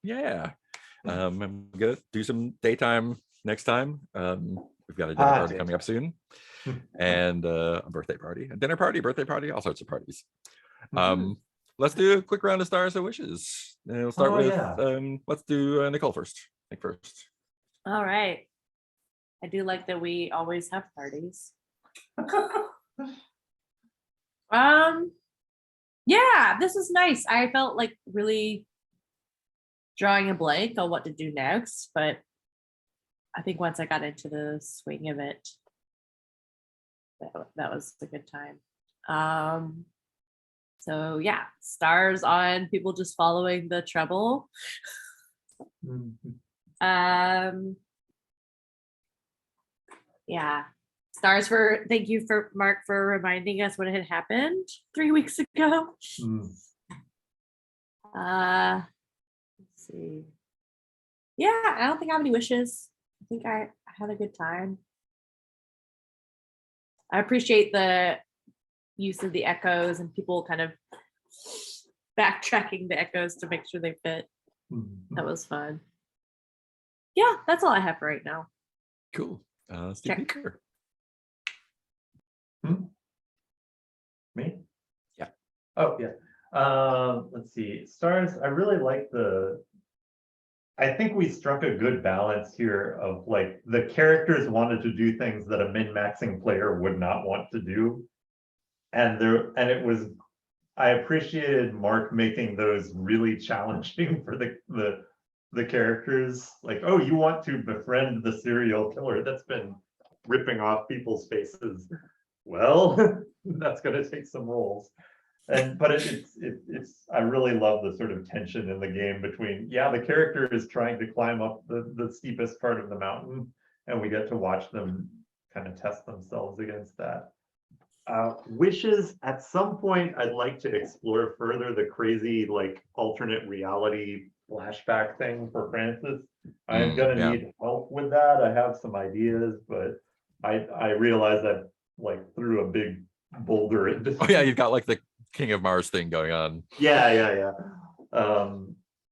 Yeah. I'm gonna do some daytime next time. We've got a dinner party coming up soon, and a birthday party, a dinner party, birthday party, all sorts of parties. Let's do a quick round of stars and wishes. And we'll start with let's do Nicole first. Nick first. All right. I do like that we always have parties. Yeah, this is nice. I felt like really drawing a blank on what to do next, but I think once I got into the swing of it, that was a good time. So yeah, stars on people just following the treble. Yeah, stars for thank you for Mark for reminding us what had happened 3 weeks ago. Let's see. Yeah, I don't think I have any wishes. I think I had a good time. I appreciate the use of the echoes and people kind of backtracking the echoes to make sure they fit. That was fun. Yeah, that's all I have for right now. Cool. Steve Check. Beaker. Me? Yeah. Oh yeah. Let's see. Stars. I really like I think we struck a good balance here of like the characters wanted to do things that a min-maxing player would not want to do. And I appreciated Mark making those really challenging for the characters. Like, oh, you want to befriend the serial killer that's been ripping off people's faces. Well, that's going to take some rolls. But it's I really love the sort of tension in the game between, yeah, the character is trying to climb up the steepest part of the mountain, and we get to watch them kind of test themselves against that. Wishes, at some point, I'd like to explore further the crazy, like, alternate reality flashback thing for Francis. I'm gonna need help with that. I have some ideas, but I realize I like threw a big boulder into. Oh yeah, you've got like the King of Mars thing going on. Yeah.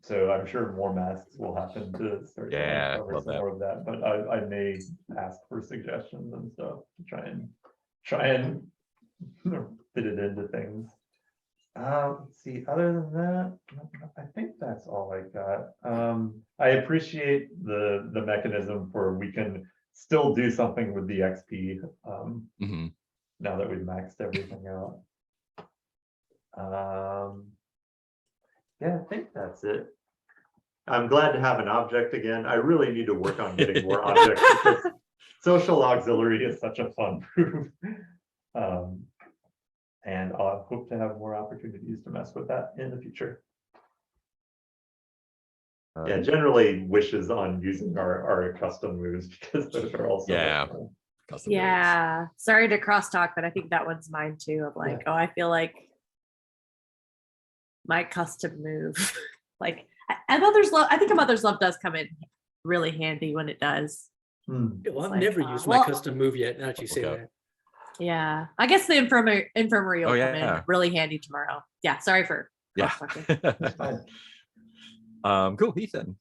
So I'm sure more masks will happen to start cover some more of that, but I may ask for suggestions and stuff to try and fit it into things. Let's see, other than that, I think that's all I got. I appreciate the mechanism for we can still do something with the XP now that we've maxed everything out. Yeah, I think that's it. I'm glad to have an object again. I really need to work on getting more objects because social auxiliary is such a fun proof. And I hope to have more opportunities to mess with that in the future. Yeah, generally wishes on using our custom moves because those are also custom moves. Sorry to crosstalk, but I think that one's mine too. Of like, I feel like my custom move, like I think a mother's love does come in really handy when it does. Well, I've never used my custom move yet. Now that you say that. Yeah, I guess the infirmary will come in really handy tomorrow. Yeah, sorry for cool, Ethan.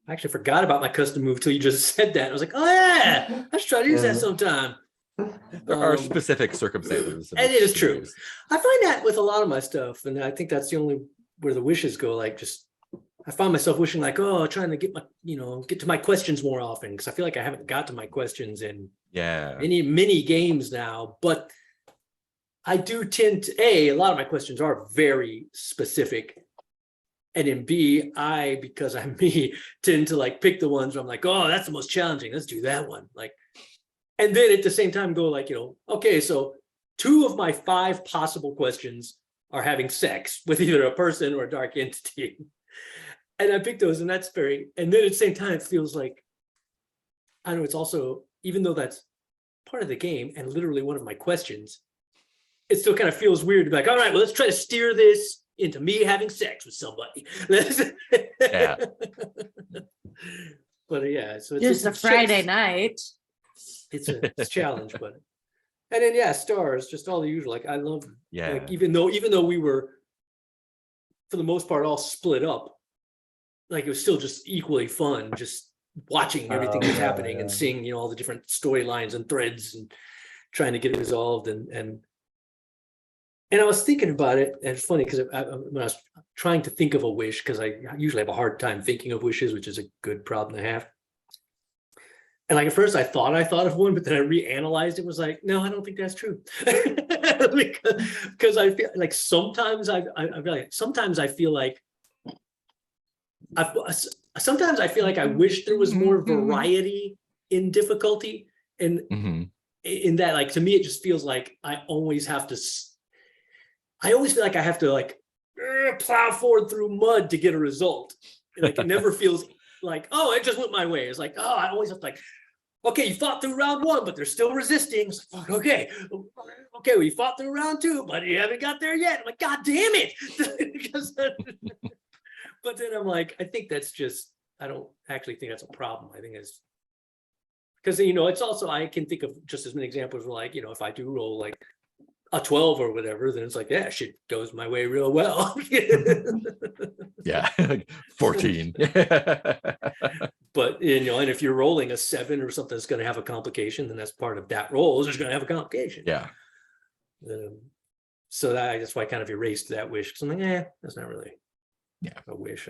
I actually forgot about my custom move till you just said that. I was like, oh yeah, I should try to use that sometime. There are specific circumstances. And it is true. I find that with a lot of my stuff, and I think that's the only where the wishes go. Like, just I find myself wishing like, oh, trying to get to my questions more often, because I feel like I haven't got to my questions in many games now. But I do tend to, a lot of my questions are very specific. And in B, because I'm me, tend to like pick the ones where I'm like, oh, that's the most challenging. Let's do that one. Like, and then at the same time go like, okay, so 2 of my 5 possible questions are having sex with either a person or a dark entity. And I pick those, and that's and then at the same time, it feels like, I don't know, it's also, even though that's part of the game and literally one of my questions, it still kind of feels weird to be like, all right, well, let's try to steer this into me having sex with somebody. Yeah. But yeah, so Just a Friday night. It's a challenge, but and then stars, just all the usual. Like I love, like even though we were for the most part all split up, like it was still just equally fun, just watching everything that's happening and seeing all the different storylines and threads and trying to get it resolved. And I was thinking about it, and it's funny because when I was trying to think of a wish, because I usually have a hard time thinking of wishes, which is a good problem to have. And like at first I thought of one, but then I reanalyzed it, was like, no, I don't think that's true. Because I feel like sometimes I feel like I wish there was more variety in difficulty. And in that, like, to me, it just feels like I always feel like I have to like plow forward through mud to get a result. Like it never feels like, oh, it just went my way. It's like, oh, I always have to like, okay, you fought through round 1, but they're still resisting. It's like, okay, well, you fought through round 2, but you haven't got there yet. I'm like, God damn it. But then I'm like, I think that's just, I don't actually think that's a problem. I think it's because, it's also, I can think of just as many examples where like, if I do roll like a 12 or whatever, then it's like, yeah, shit goes my way real well. Yeah, 14. But and if you're rolling a 7 or something that's going to have a complication, then that's part of that roll is just going to have a complication. Yeah. So that's why I kind of erased that wish, because I'm like, that's not really a wish.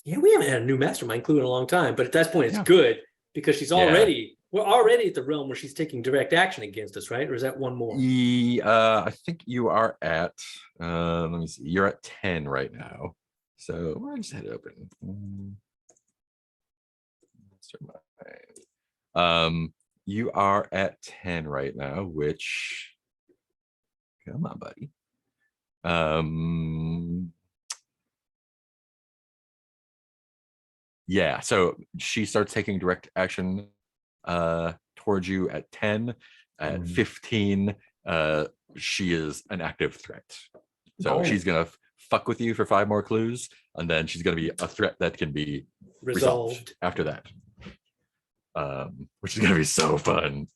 We haven't had a new mastermind clue in a long time, but at that point it's good because we're already at the realm where she's taking direct action against us, right? Or is that one more? I think you are at, let me see, you're at 10 right now. So where just had it open. You are at 10 right now, which, come on, buddy. Yeah, so she starts taking direct action towards you at 10. At 15, she is an active threat. So she's gonna fuck with you for 5 more clues, and then she's gonna be a threat that can be resolved after that. Which is gonna be so fun.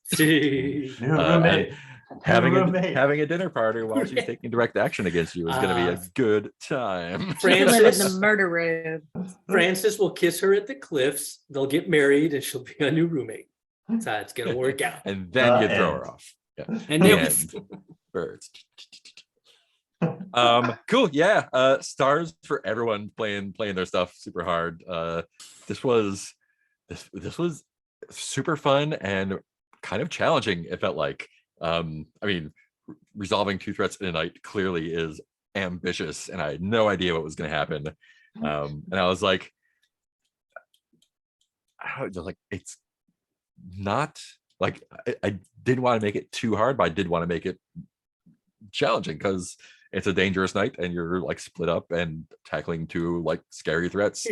Having a dinner party while she's taking direct action against you is gonna be a good time. Francis in the murder room. Francis will kiss her at the cliffs. They'll get married, and she'll be a new roommate. That's how it's gonna work out. And then you throw her off. Yeah. And then birds. Cool. Yeah. Stars for everyone playing their stuff super hard. This was super fun and kind of challenging, it felt like. I mean, resolving 2 threats in a night clearly is ambitious, and I had no idea what was going to happen. And I was like, it's not like I didn't want to make it too hard, but I did want to make it challenging because it's a dangerous night and you're like split up and tackling 2 like scary threats.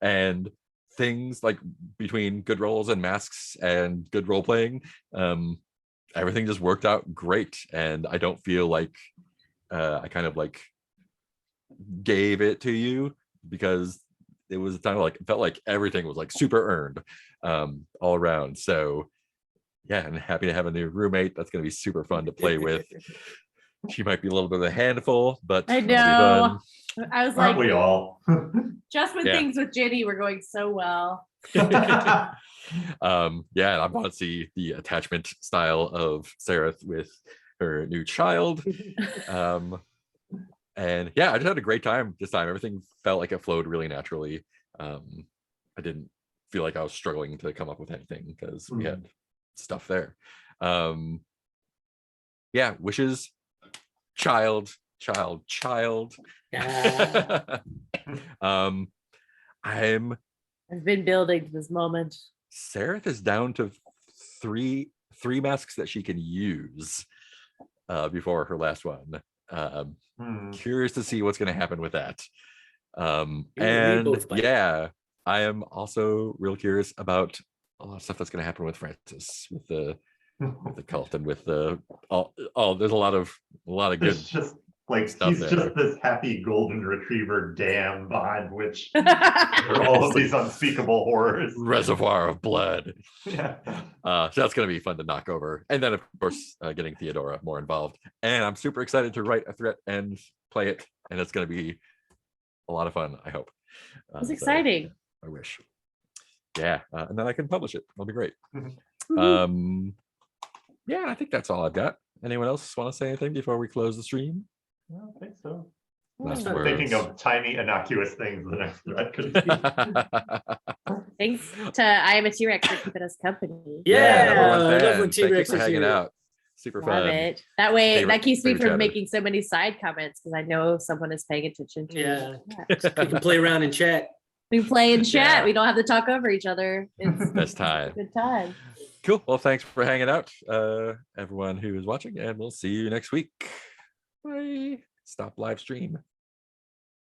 And things like between good rolls and masks and good role playing, everything just worked out great. And I don't feel like I kind of like gave it to you, because it was kind of like, it felt like everything was like super earned all around. So yeah, I'm happy to have a new roommate. That's going to be super fun to play with. She might be a little bit of a handful, but I know. I was like, aren't we all? Just when things with Ginny were going so well. Yeah, and I want to see the attachment style of Sarah with her new child. And yeah, I just had a great time this time. Everything felt like it flowed really naturally. I didn't feel like I was struggling to come up with anything because we had stuff there. Yeah, wishes, child. Yeah. I'm I've been building to this moment. Seraph is down to three masks that she can use before her last one. Curious to see what's going to happen with that. And both bite. yeah, I am also real curious about a lot of stuff that's going to happen with Francis, with the cult, and with the there's a lot of good There's just like stuff he's there. just this happy golden retriever dam behind which are all of these unspeakable horrors. Reservoir of blood. Yeah. So that's going to be fun to knock over, and then of course getting Theodora more involved. And I'm super excited to write a threat and play it, and it's going to be a lot of fun, I hope. It's So exciting. I wish. Yeah, and then I can publish it. It'll be great. Woohoo. Yeah, I think that's all I've got. Anyone else want to say anything before we close the stream? I don't think so. Last I'm words. thinking of tiny innocuous things the next thread could be. Thanks to I Am a T-Rex for keeping us company. Yeah, number one I love fan. when Thank you T-Rex for is hanging here. out. Super Love fun. it. That way, Favorite- that keeps me favorite from chatter. making so many side comments because I know someone is paying attention to Yeah. it. We can play around and chat. We play and chat. Yeah. We don't have to talk over each other. It's Best a time. good time. Cool. Well, thanks for hanging out, everyone who is watching, and we'll see you next week. Bye. Stop live stream.